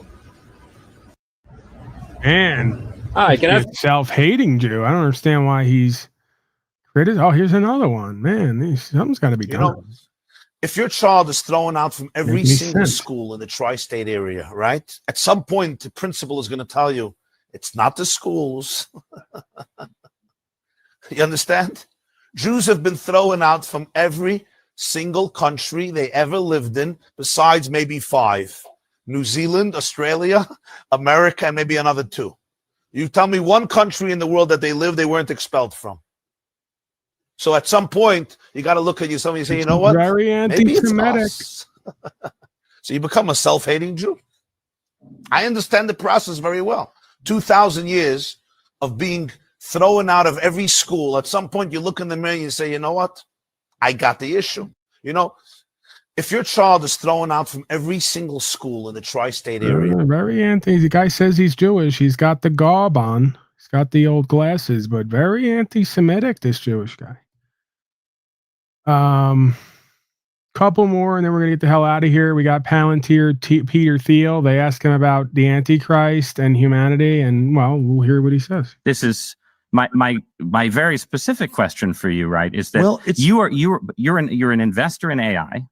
And Hi, can I self-hating Jew. I don't understand why he's Oh, here's another one. Man, something's got to be done. If your child is thrown out from every single school in the tri-state area, right? At some point, the principal is going to tell you, It's not the schools. You understand? Jews have been thrown out from every single country they ever lived in, besides maybe 5. New Zealand, Australia, America, and maybe another 2. You tell me one country in the world that they weren't expelled from. So at some point, you got to look at yourself and you say, you know what? Very Maybe it's anti-Semitic. us. So you become a self-hating Jew. I understand the process very well. 2,000 years of being thrown out of every school. At some point, you look in the mirror and you say, you know what? I got the issue. You know, if your child is thrown out from every single school in the tri-state area. Very anti. The guy says he's Jewish. He's got the garb on. He's got the old glasses, but very anti-Semitic, this Jewish guy. Couple more, and then we're gonna get the hell out of here. We got Palantir, Peter Thiel. They ask him about the Antichrist and humanity, and well, we'll hear what he says. This is my very specific question for you, right? Is that you're an investor in AI.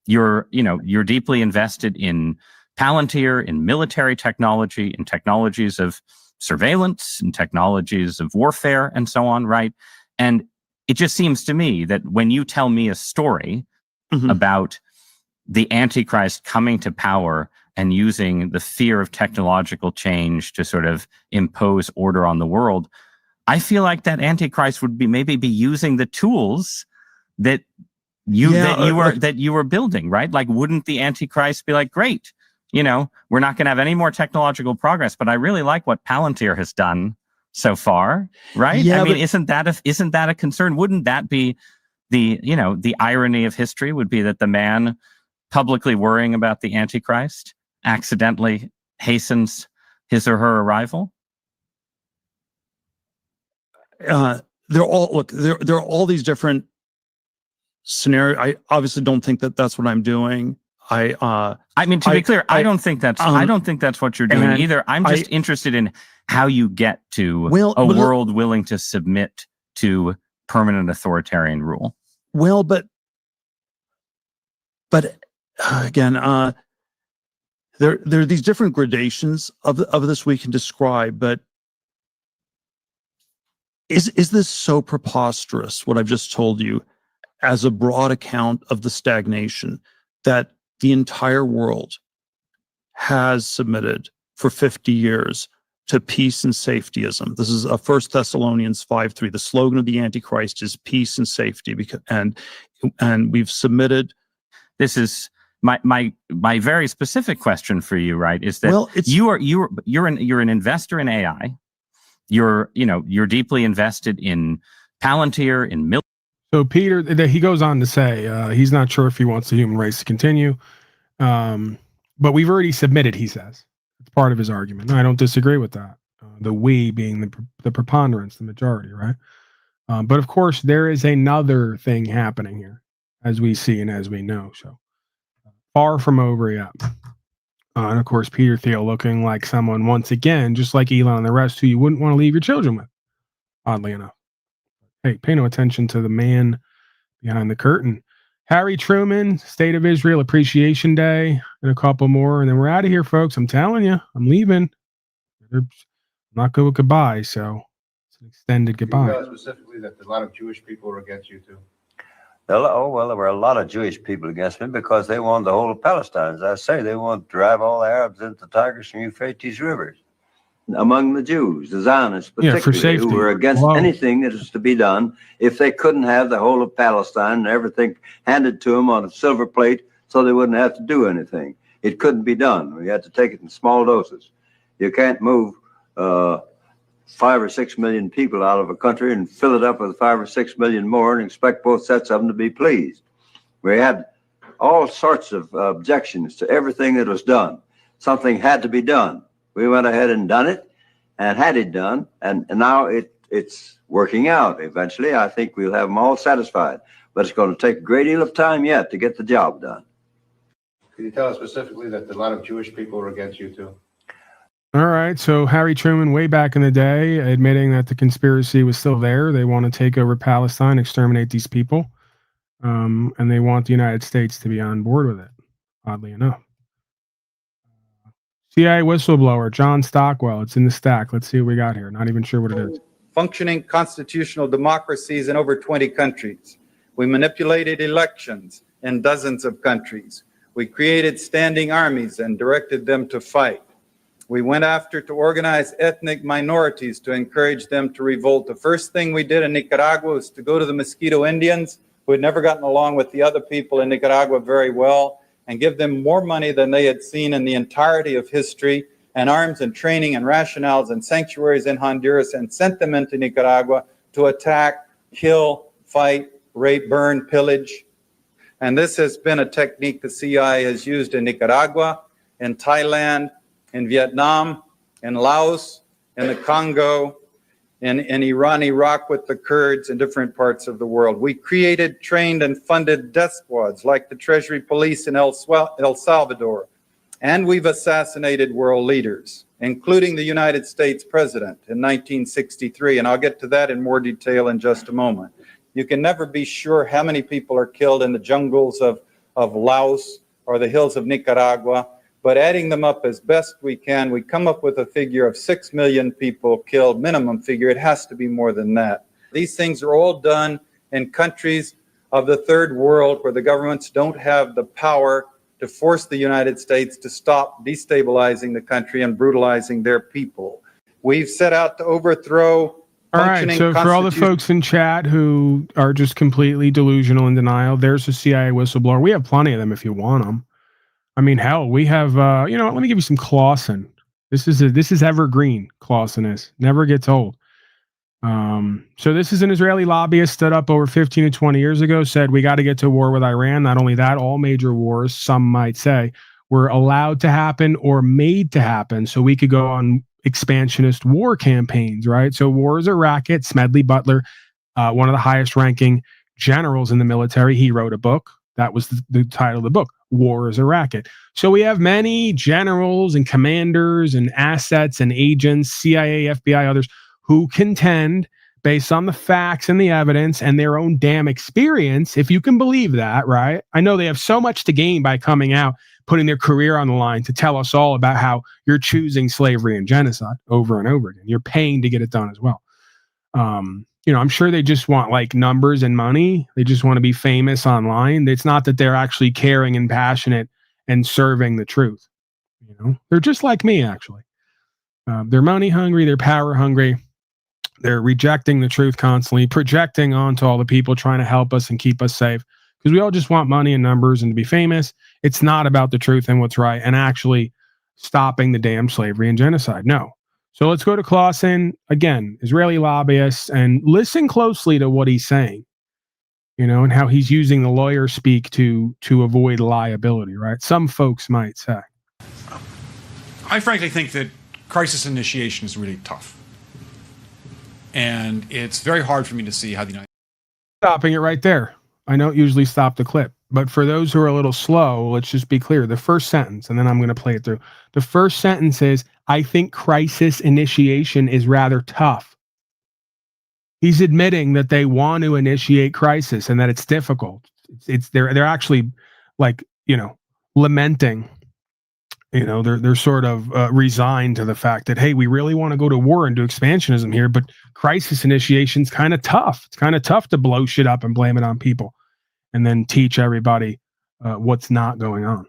You're deeply invested in Palantir, in military technology, in technologies of surveillance, in technologies of warfare, and so on, right? And it just seems to me that when you tell me a story about the Antichrist coming to power and using the fear of technological change to sort of impose order on the world, I feel like that Antichrist would maybe be using the tools that you were building, right? Like, wouldn't the Antichrist be like, great, we're not going to have any more technological progress, but I really like what Palantir has done so far, right? Yeah, I mean, isn't that a concern? Wouldn't that be the irony of history would be that the man publicly worrying about the Antichrist accidentally hastens his or her arrival? There are all these different scenarios. I obviously don't think that that's what I'm doing. I mean, to be clear, I don't think that's what you're doing either. I'm just interested in how you get to a world willing to submit to permanent authoritarian rule. Well, but again, there are these different gradations of this we can describe. But is this so preposterous, what I've just told you, as a broad account of the stagnation that the entire world has submitted for 50 years to peace and safetyism? This is 1 Thessalonians 5:3. The slogan of the Antichrist is peace and safety, and we've submitted. This is my very specific question for you, right? Is that you're an investor in AI. You're deeply invested in Palantir, in military. So Peter, he goes on to say he's not sure if he wants the human race to continue, but we've already submitted, he says. It's part of his argument. I don't disagree with that. The we being the preponderance, the majority, right? But of course, there is another thing happening here, as we see and as we know. So far from over yet. And of course, Peter Thiel looking like someone, once again, just like Elon and the rest, who you wouldn't want to leave your children with, oddly enough. Hey, pay no attention to the man behind the curtain. Harry Truman, State of Israel Appreciation Day, and a couple more, and then we're out of here, folks. I'm telling you, I'm leaving. I'm not good with goodbye, so it's an extended goodbye. You know specifically that a lot of Jewish people are against you, too? Well, there were a lot of Jewish people against me because they wanted the whole of Palestine. As I say, they wanted to drive all the Arabs into the Tigris and Euphrates rivers. Among the Jews, the Zionists particularly, who were against anything that was to be done if they couldn't have the whole of Palestine and everything handed to them on a silver plate so they wouldn't have to do anything. It couldn't be done. We had to take it in small doses. You can't move 5 or 6 million people out of a country and fill it up with 5 or 6 million more and expect both sets of them to be pleased. We had all sorts of objections to everything that was done. Something had to be done. We went ahead and done it and had it done, and now it's working out. Eventually, I think we'll have them all satisfied, but it's going to take a great deal of time yet to get the job done. Can you tell us specifically that a lot of Jewish people are against you, too? All right, so Harry Truman, way back in the day, admitting that the conspiracy was still there. They want to take over Palestine, exterminate these people, and they want the United States to be on board with it, oddly enough. CIA whistleblower, John Stockwell. It's in the stack. Let's see what we got here. Not even sure what it is. Functioning constitutional democracies in over 20 countries. We manipulated elections in dozens of countries. We created standing armies and directed them to fight. We went after to organize ethnic minorities to encourage them to revolt. The first thing we did in Nicaragua was to go to the Mosquito Indians, who had never gotten along with the other people in Nicaragua very well, and give them more money than they had seen in the entirety of history, and arms and training and rationales and sanctuaries in Honduras, and sent them into Nicaragua to attack, kill, fight, rape, burn, pillage. And this has been a technique the CIA has used in Nicaragua, in Thailand, in Vietnam, in Laos, in the Congo, in Iran, Iraq with the Kurds, in different parts of the world. We created, trained, and funded death squads like the Treasury Police in El Salvador. And we've assassinated world leaders, including the United States President in 1963. And I'll get to that in more detail in just a moment. You can never be sure how many people are killed in the jungles of Laos or the hills of Nicaragua. But adding them up as best we can, we come up with a figure of 6 million people killed, minimum figure. It has to be more than that. These things are all done in countries of the third world where the governments don't have the power to force the United States to stop destabilizing the country and brutalizing their people. We've set out to overthrow. All right, so for all the folks in chat who are just completely delusional and denial, there's a CIA whistleblower. We have plenty of them if you want them. I mean, hell, we have, you know, let me give you some Clausen. This is evergreen. Clausen is. Never gets old. So this is an Israeli lobbyist stood up over 15 to 20 years ago, said we got to get to war with Iran. Not only that, all major wars, some might say, were allowed to happen or made to happen so we could go on expansionist war campaigns, right? So war is a racket. Smedley Butler, one of the highest ranking generals in the military, he wrote a book. That was the title of the book. War is a racket. So we have many generals and commanders and assets and agents, CIA, FBI, others, who contend based on the facts and the evidence and their own damn experience, if you can believe that, right? I know they have so much to gain by coming out, putting their career on the line to tell us all about how you're choosing slavery and genocide over and over again. You're paying to get it done as well. You know, I'm sure they just want like numbers and money. They just want to be famous online. It's not that they're actually caring and passionate and serving the truth. You know, they're just like me, actually. They're money hungry. They're power hungry. They're rejecting the truth constantly, projecting onto all the people trying to help us and keep us safe because we all just want money and numbers and to be famous. It's not about the truth and what's right and actually stopping the damn slavery and genocide. No. So let's go to Clausen, again, Israeli lobbyist, and listen closely to what he's saying, you know, and how he's using the lawyer speak to avoid liability, right? Some folks might say. I frankly think that crisis initiation is really tough. And it's very hard for me to see how the United States... Stopping it right there. I don't usually stop the clip. But for those who are a little slow, let's just be clear. The first sentence, and then I'm going to play it through. The first sentence is, I think crisis initiation is rather tough. He's admitting that they want to initiate crisis and that it's difficult. They're actually like, you know, lamenting. You know, they're sort of resigned to the fact that, hey, we really want to go to war and do expansionism here, but crisis initiation's kind of tough. It's kind of tough to blow shit up and blame it on people and then teach everybody what's not going on.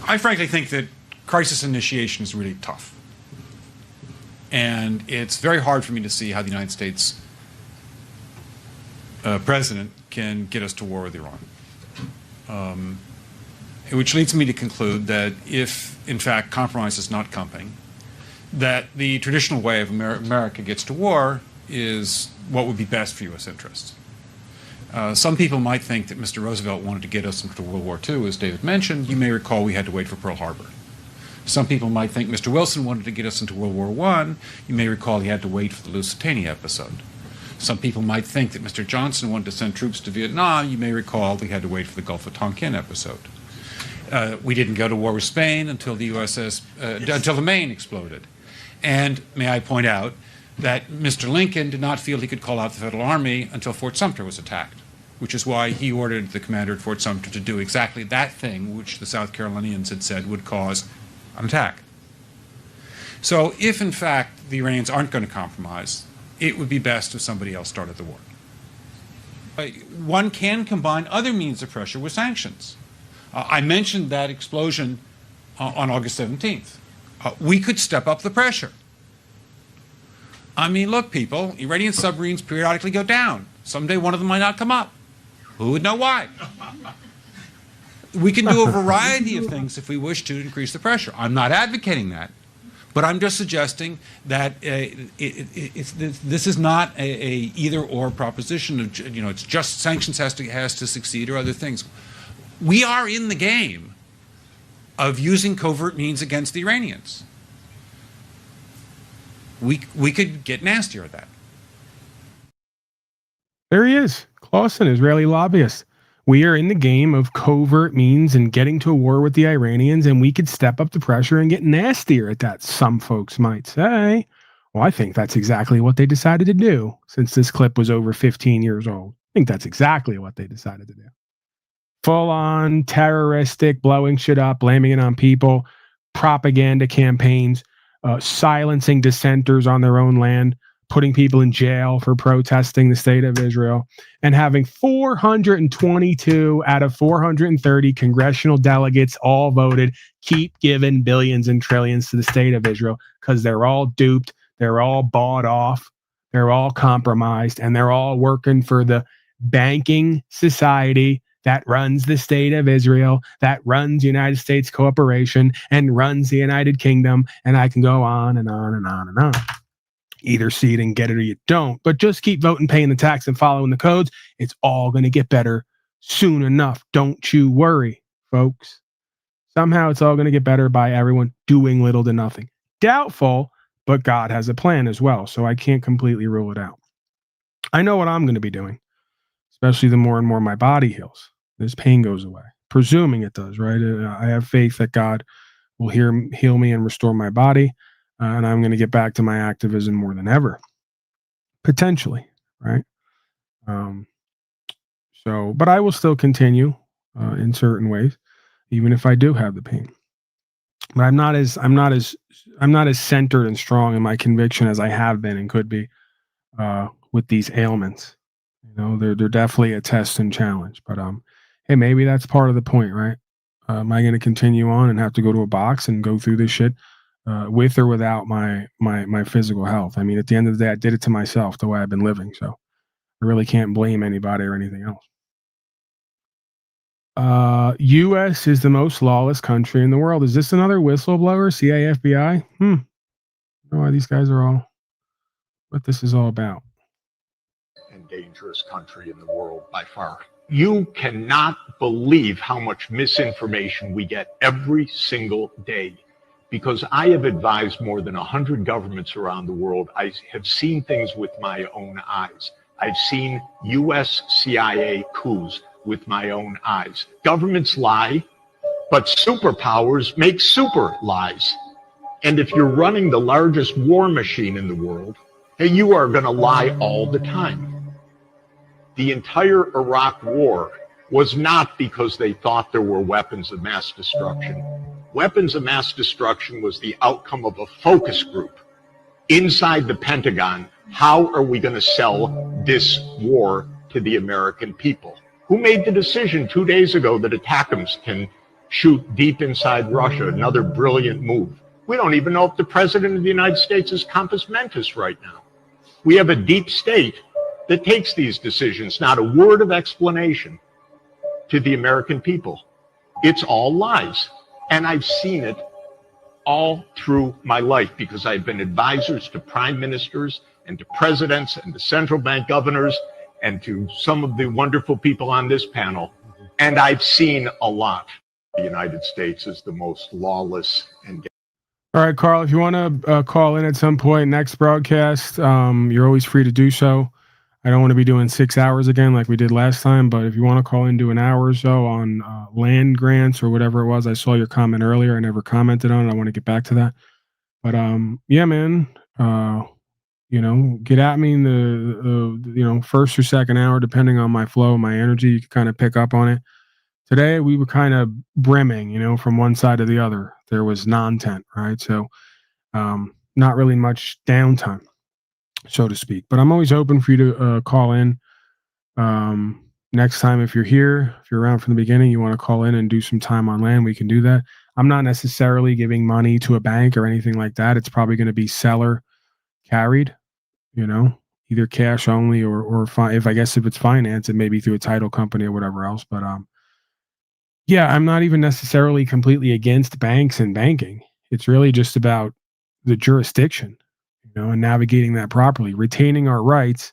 I frankly think that crisis initiation is really tough. And it's very hard for me to see how the United States president can get us to war with Iran. Which leads me to conclude that if, in fact, compromise is not coming, that the traditional way of America gets to war is what would be best for U.S. interests. Some people might think that Mr. Roosevelt wanted to get us into World War II, as David mentioned. You may recall we had to wait for Pearl Harbor. Some people might think Mr. Wilson wanted to get us into World War I. You may recall he had to wait for the Lusitania episode. Some people might think that Mr. Johnson wanted to send troops to Vietnam. You may recall we had to wait for the Gulf of Tonkin episode. We didn't go to war with Spain until the until the Maine exploded. And may I point out that Mr. Lincoln did not feel he could call out the Federal Army until Fort Sumter was attacked, which is why he ordered the commander at Fort Sumter to do exactly that thing which the South Carolinians had said would cause an attack. So if, in fact, the Iranians aren't going to compromise, it would be best if somebody else started the war. One can combine other means of pressure with sanctions. I mentioned that explosion on August 17th. We could step up the pressure. I mean, look, people, Iranian submarines periodically go down. Someday one of them might not come up. Who would know why? We can do a variety of things if we wish to increase the pressure. I'm not advocating that, but I'm just suggesting that this is not a either-or proposition. Of, it's just sanctions has to succeed or other things. We are in the game of using covert means against the Iranians. We could get nastier at that. There he is, Clausen, Israeli lobbyist. We are in the game of covert means and getting to a war with the Iranians, and we could step up the pressure and get nastier at that, some folks might say. Well, I think that's exactly what they decided to do, since this clip was over 15 years old. I think that's exactly what they decided to do. Full-on, terroristic, blowing shit up, blaming it on people, propaganda campaigns, silencing dissenters on their own land, putting people in jail for protesting the state of Israel, and having 422 out of 430 congressional delegates all voted, keep giving billions and trillions to the state of Israel because they're all duped, they're all bought off, they're all compromised, and they're all working for the banking society that runs the state of Israel, that runs United States Corporation, and runs the United Kingdom, and I can go on and on and on and on. Either see it and get it or you don't, but just keep voting, paying the tax, and following the codes. It's all going to get better soon enough. Don't you worry, folks. Somehow it's all going to get better by everyone doing little to nothing. Doubtful, but God has a plan as well, so I can't completely rule it out. I know what I'm going to be doing, especially the more and more my body heals. This pain goes away, presuming it does, right? I have faith that God will heal me and restore my body. And I'm going to get back to my activism more than ever, potentially, right? But I will still continue in certain ways, even if I do have the pain. But I'm not as centered and strong in my conviction as I have been and could be with these ailments. They're definitely a test and challenge. But hey, maybe that's part of the point, right? Am I going to continue on and have to go to a box and go through this shit? With or without my physical health. I mean, at the end of the day, I did it to myself the way I've been living. So I really can't blame anybody or anything else. U.S. is the most lawless country in the world. Is this another whistleblower? CIA, FBI? I don't know why these guys are all, what this is all about. And dangerous country in the world by far. You cannot believe how much misinformation we get every single day. Because I have advised more than 100 governments around the world. I have seen things with my own eyes. I've seen US CIA coups with my own eyes. Governments lie, but superpowers make super lies. And if you're running the largest war machine in the world, you are going to lie all the time. The entire Iraq war was not because they thought there were weapons of mass destruction. Weapons of mass destruction was the outcome of a focus group inside the Pentagon. How are we going to sell this war to the American people? Who made the decision 2 days ago that ATACMS can shoot deep inside Russia? Another brilliant move. We don't even know if the President of the United States is compos mentis right now. We have a deep state that takes these decisions, not a word of explanation to the American people. It's all lies. And I've seen it all through my life because I've been advisors to prime ministers and to presidents and to central bank governors and to some of the wonderful people on this panel. And I've seen a lot. The United States is the most lawless and... All right, Carl, if you want to call in at some point next broadcast, you're always free to do so. I don't want to be doing 6 hours again like we did last time, but if you want to call in, do an hour or so on land grants or whatever it was. I saw your comment earlier. I never commented on it. I want to get back to that. But yeah, man, get at me in the first or second hour, depending on my flow, my energy. You can kind of pick up on it. Today we were kind of brimming, from one side to the other. There was non-tent, right? So not really much downtime, so to speak. But I'm always open for you to call in. Next time, if you're here, if you're around from the beginning, you want to call in and do some time on land, we can do that. I'm not necessarily giving money to a bank or anything like that. It's probably going to be seller carried, either cash only or if it's finance, it may be through a title company or whatever else. But yeah, I'm not even necessarily completely against banks and banking. It's really just about the jurisdiction, and navigating that properly, retaining our rights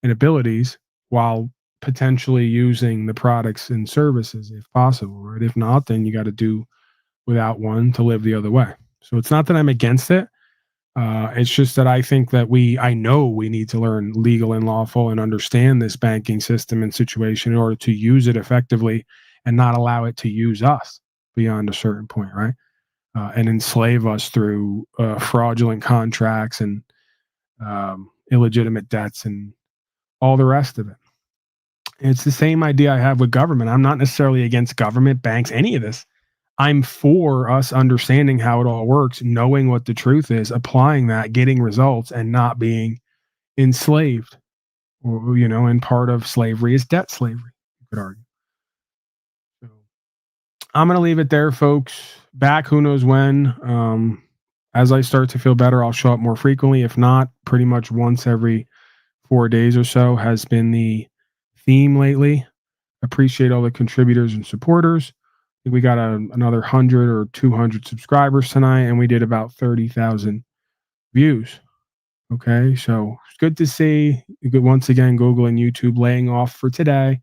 and abilities while potentially using the products and services if possible, right? If not, then you got to do without one to live the other way. So it's not that I'm against it. It's just that I think that I know we need to learn legal and lawful and understand this banking system and situation in order to use it effectively and not allow it to use us beyond a certain point, right? And enslave us through fraudulent contracts and illegitimate debts and all the rest of it. It's the same idea I have with government. I'm not necessarily against government, banks, any of this. I'm for us understanding how it all works, knowing what the truth is, applying that, getting results, and not being enslaved. And part of slavery is debt slavery, you could argue. So I'm going to leave it there, folks. Back who knows when. As I start to feel better, I'll show up more frequently. If not, pretty much once every 4 days or so has been the theme lately. Appreciate all the contributors and supporters. I think we got another 100 or 200 subscribers tonight, and we did about 30,000 views. Okay, so it's good to see. Once again, Google and YouTube laying off for today,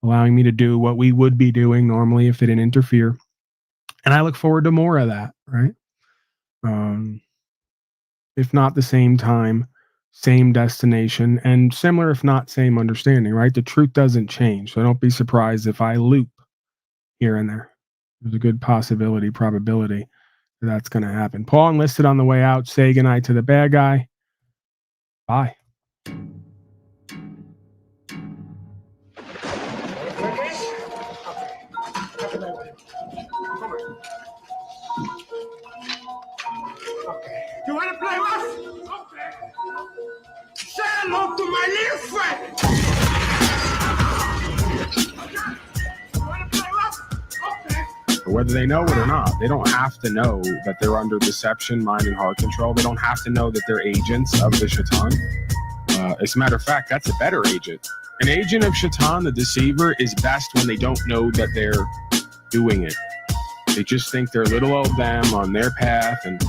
allowing me to do what we would be doing normally if they didn't interfere. And I look forward to more of that, right? If not the same time, same destination, and similar, if not same understanding, right? The truth doesn't change. So don't be surprised if I loop here and there. There's a good probability that's going to happen. Paul enlisted on the way out. Say goodnight to the bad guy. Bye. You want to play rough? Okay. Say hello to my little friend. You want to play rough? Okay. Whether they know it or not, they don't have to know that they're under deception, mind, and heart control. They don't have to know that they're agents of the Shaitan. As a matter of fact, that's a better agent. An agent of Shaitan, the deceiver, is best when they don't know that they're doing it. They just think they're little old them on their path, and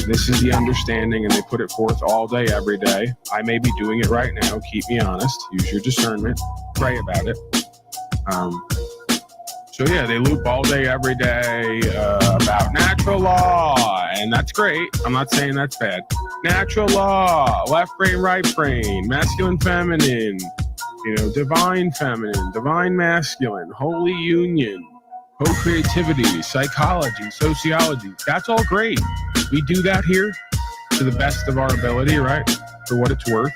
this is the understanding, and they put it forth all day, every day. I may be doing it right now. Keep me honest. Use your discernment. Pray about it. So yeah, they loop all day, every day about natural law, and that's great. I'm not saying that's bad. Natural law, left brain, right brain, masculine, feminine, divine feminine, divine masculine, holy union, co-creativity, psychology, sociology. That's all great. We do that here to the best of our ability, right? For what it's worth.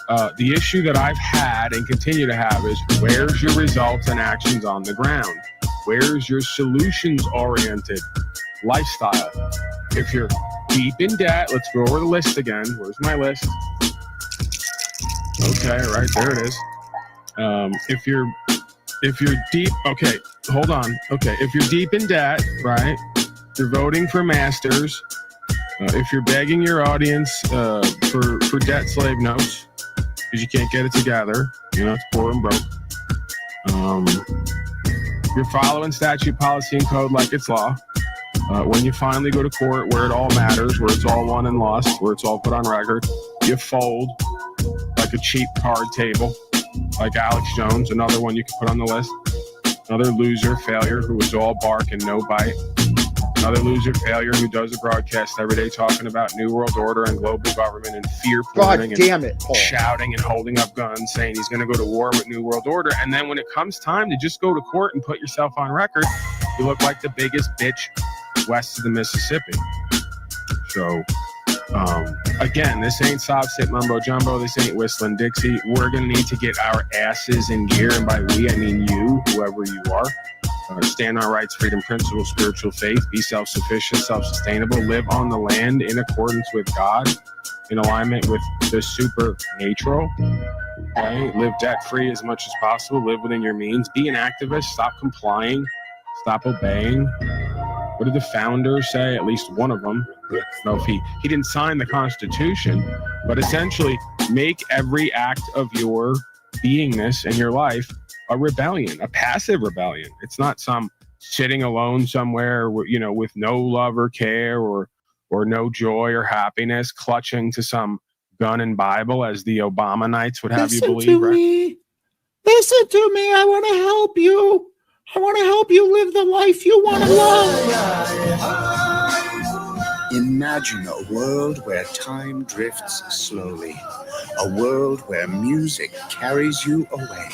The issue that I've had and continue to have is, where's your results and actions on the ground? Where's your solutions-oriented lifestyle? If you're deep in debt, let's go over the list again. Where's my list? Okay, right, there it is. If you're deep, okay, hold on. Okay, if you're deep in debt, right, you're voting for masters. If you're begging your audience for debt slave notes because you can't get it together, it's poor and broke. You're following statute, policy, and code like it's law. When you finally go to court, where it all matters, where it's all won and lost, where it's all put on record, you fold like a cheap card table, like Alex Jones, another one you can put on the list. Another loser, failure, who was all bark and no bite. Another loser, failure, who does a broadcast every day talking about New World Order and global government and fear porning and Paul. Shouting and holding up guns, saying he's going to go to war with New World Order. And then when it comes time to just go to court and put yourself on record, you look like the biggest bitch west of the Mississippi. So, again, this ain't soft sit mumbo jumbo. This ain't whistling Dixie. We're going to need to get our asses in gear. And by we, I mean you, whoever you are. stand on rights, freedom, principles, spiritual faith, be self-sufficient, self-sustainable, live on the land in accordance with God, in alignment with the supernatural. Okay? Live debt-free as much as possible, live within your means, be an activist, stop complying, stop obeying. What did the founders say? At least one of them. I don't know if he didn't sign the Constitution, but essentially make every act of your beingness in your life a rebellion, a passive rebellion. It's not some sitting alone somewhere, you know, with no love or care or no joy or happiness, clutching to some gun and Bible as the Obama-nites would have you believe. Right? Listen to me. I want to help you. I want to help you live the life you want to love. Imagine a world where time drifts slowly, a world where music carries you away.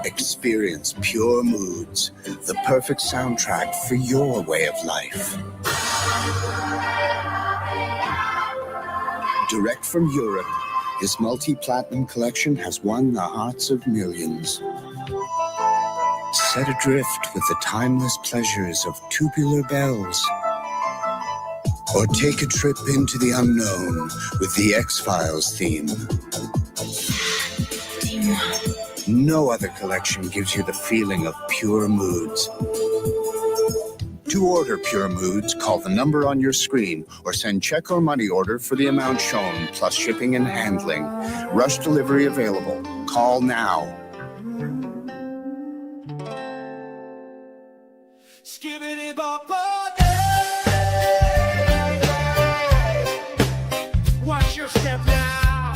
Experience pure moods, the perfect soundtrack for your way of life. Direct from Europe, this multi-platinum collection has won the hearts of millions. Set adrift with the timeless pleasures of tubular bells. Or take a trip into the unknown with the X-Files theme. No other collection gives you the feeling of pure moods. To order Pure Moods, call the number on your screen or send check or money order for the amount shown, plus shipping and handling. Rush delivery available. Call now. Watch your step now.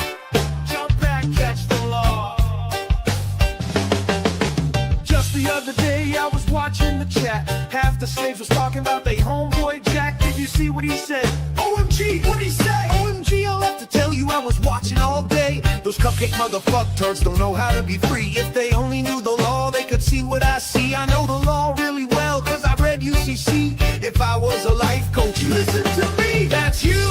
Jump back, catch the law. Just the other day I was watching the chat. Half the slaves was talking about they homeboy Jack. Did you see what he said? OMG, what'd he say? OMG, I'll have to tell you I was watching all day. Those cupcake motherfuckers don't know how to be free. If they only knew the law, they could see what I see. I know the law really well, cause I read UCC. If I was a life coach, you listen to me. That's you,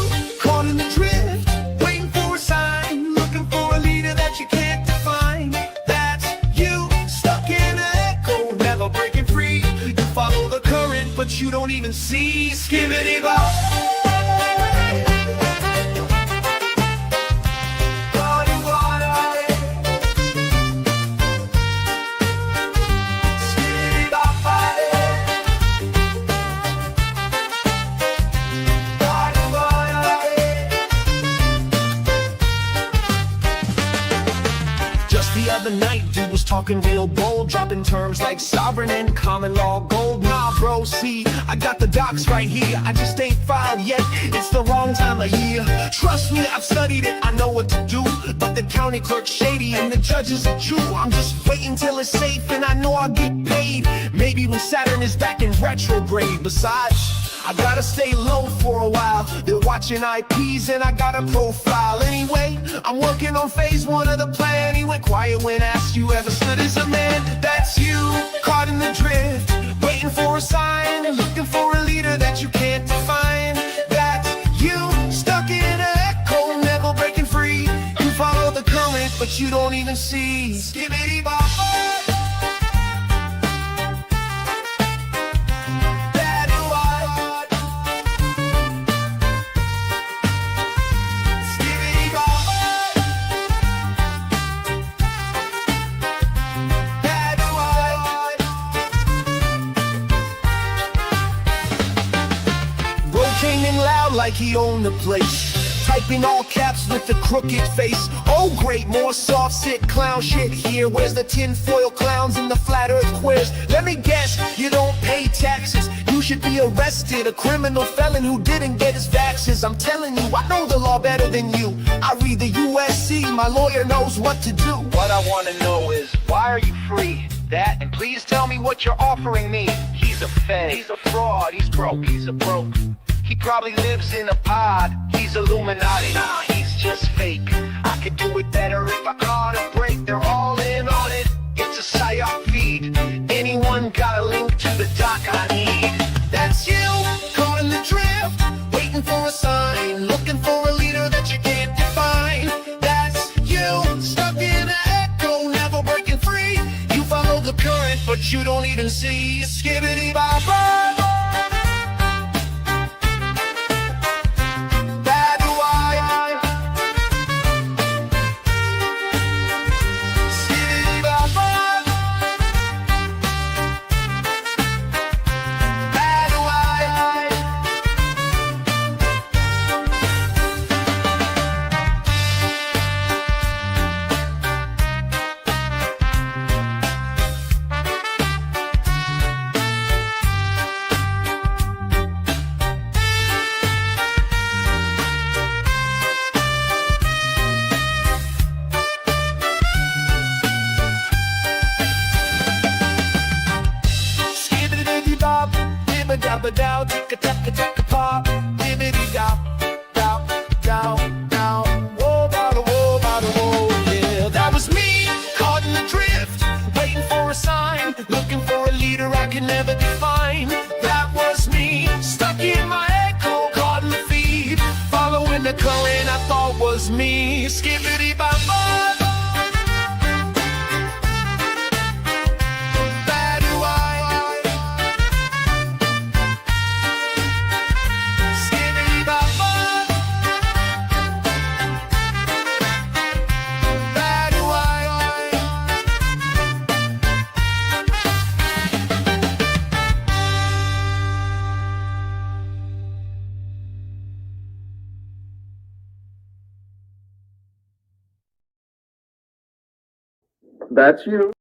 caught in the drift, waiting for a sign, looking for a leader that you can't define. That's you, stuck in an echo, never breaking free. You follow the current, but you don't even see. Skibbity-bop. The night dude was talking real bold, dropping terms like sovereign and common law gold. Nah bro, see, I got the docs right here, I just ain't filed yet, it's the wrong time of year. Trust me, I've studied it, I know what to do, but the county clerk's shady and the judge is a Jew. I'm just waiting till it's safe and I know I'll get paid, maybe when Saturn is back in retrograde. Besides, I gotta stay low for a while. They're watching IPs and I got a profile. Anyway, I'm working on phase 1 of the plan. He went quiet when asked you ever stood as a man. That's you, caught in the drift, waiting for a sign, looking for a leader that you can't define. That's you, stuck in an echo, never breaking free. You follow the current, but you don't even see. Skibbity-bop. Like he owned the place, typing all caps with the crooked face. Oh great, more soft sit clown shit here. Where's the tinfoil clowns and the flat earth quiz? Let me guess, you don't pay taxes. You should be arrested, a criminal felon who didn't get his vaxes. I'm telling you, I know the law better than you. I read the USC, my lawyer knows what to do. What I want to know is, why are you free? That, and please tell me what you're offering me. He's a fed, he's a fraud, he's broke, he's a broke. He probably lives in a pod, he's Illuminati. Nah, he's just fake. I could do it better if I caught a break. They're all in on it, it's a psyop feed. Anyone got a link to the doc I need? That's you, caught in the drift, waiting for a sign, looking for a leader that you can't define. That's you, stuck in an echo, never break. it, but you don't even see. Skibbity bop bop. Bad why. Skibbity bop bop. Bad why. Skibbity bop, dibba dabba dow, ticka tacka tacka pop, dibbity dop, dop, dow, dow, whoa, bada, whoa, yeah. That was me, caught in the drift, waiting for a sign, looking for a leader I could never define. That was me, stuck in my echo, caught in the feed, following the current I thought was me. Skibbity bop bop. Bad why. Skibbity bop bop. Bad why. That's you.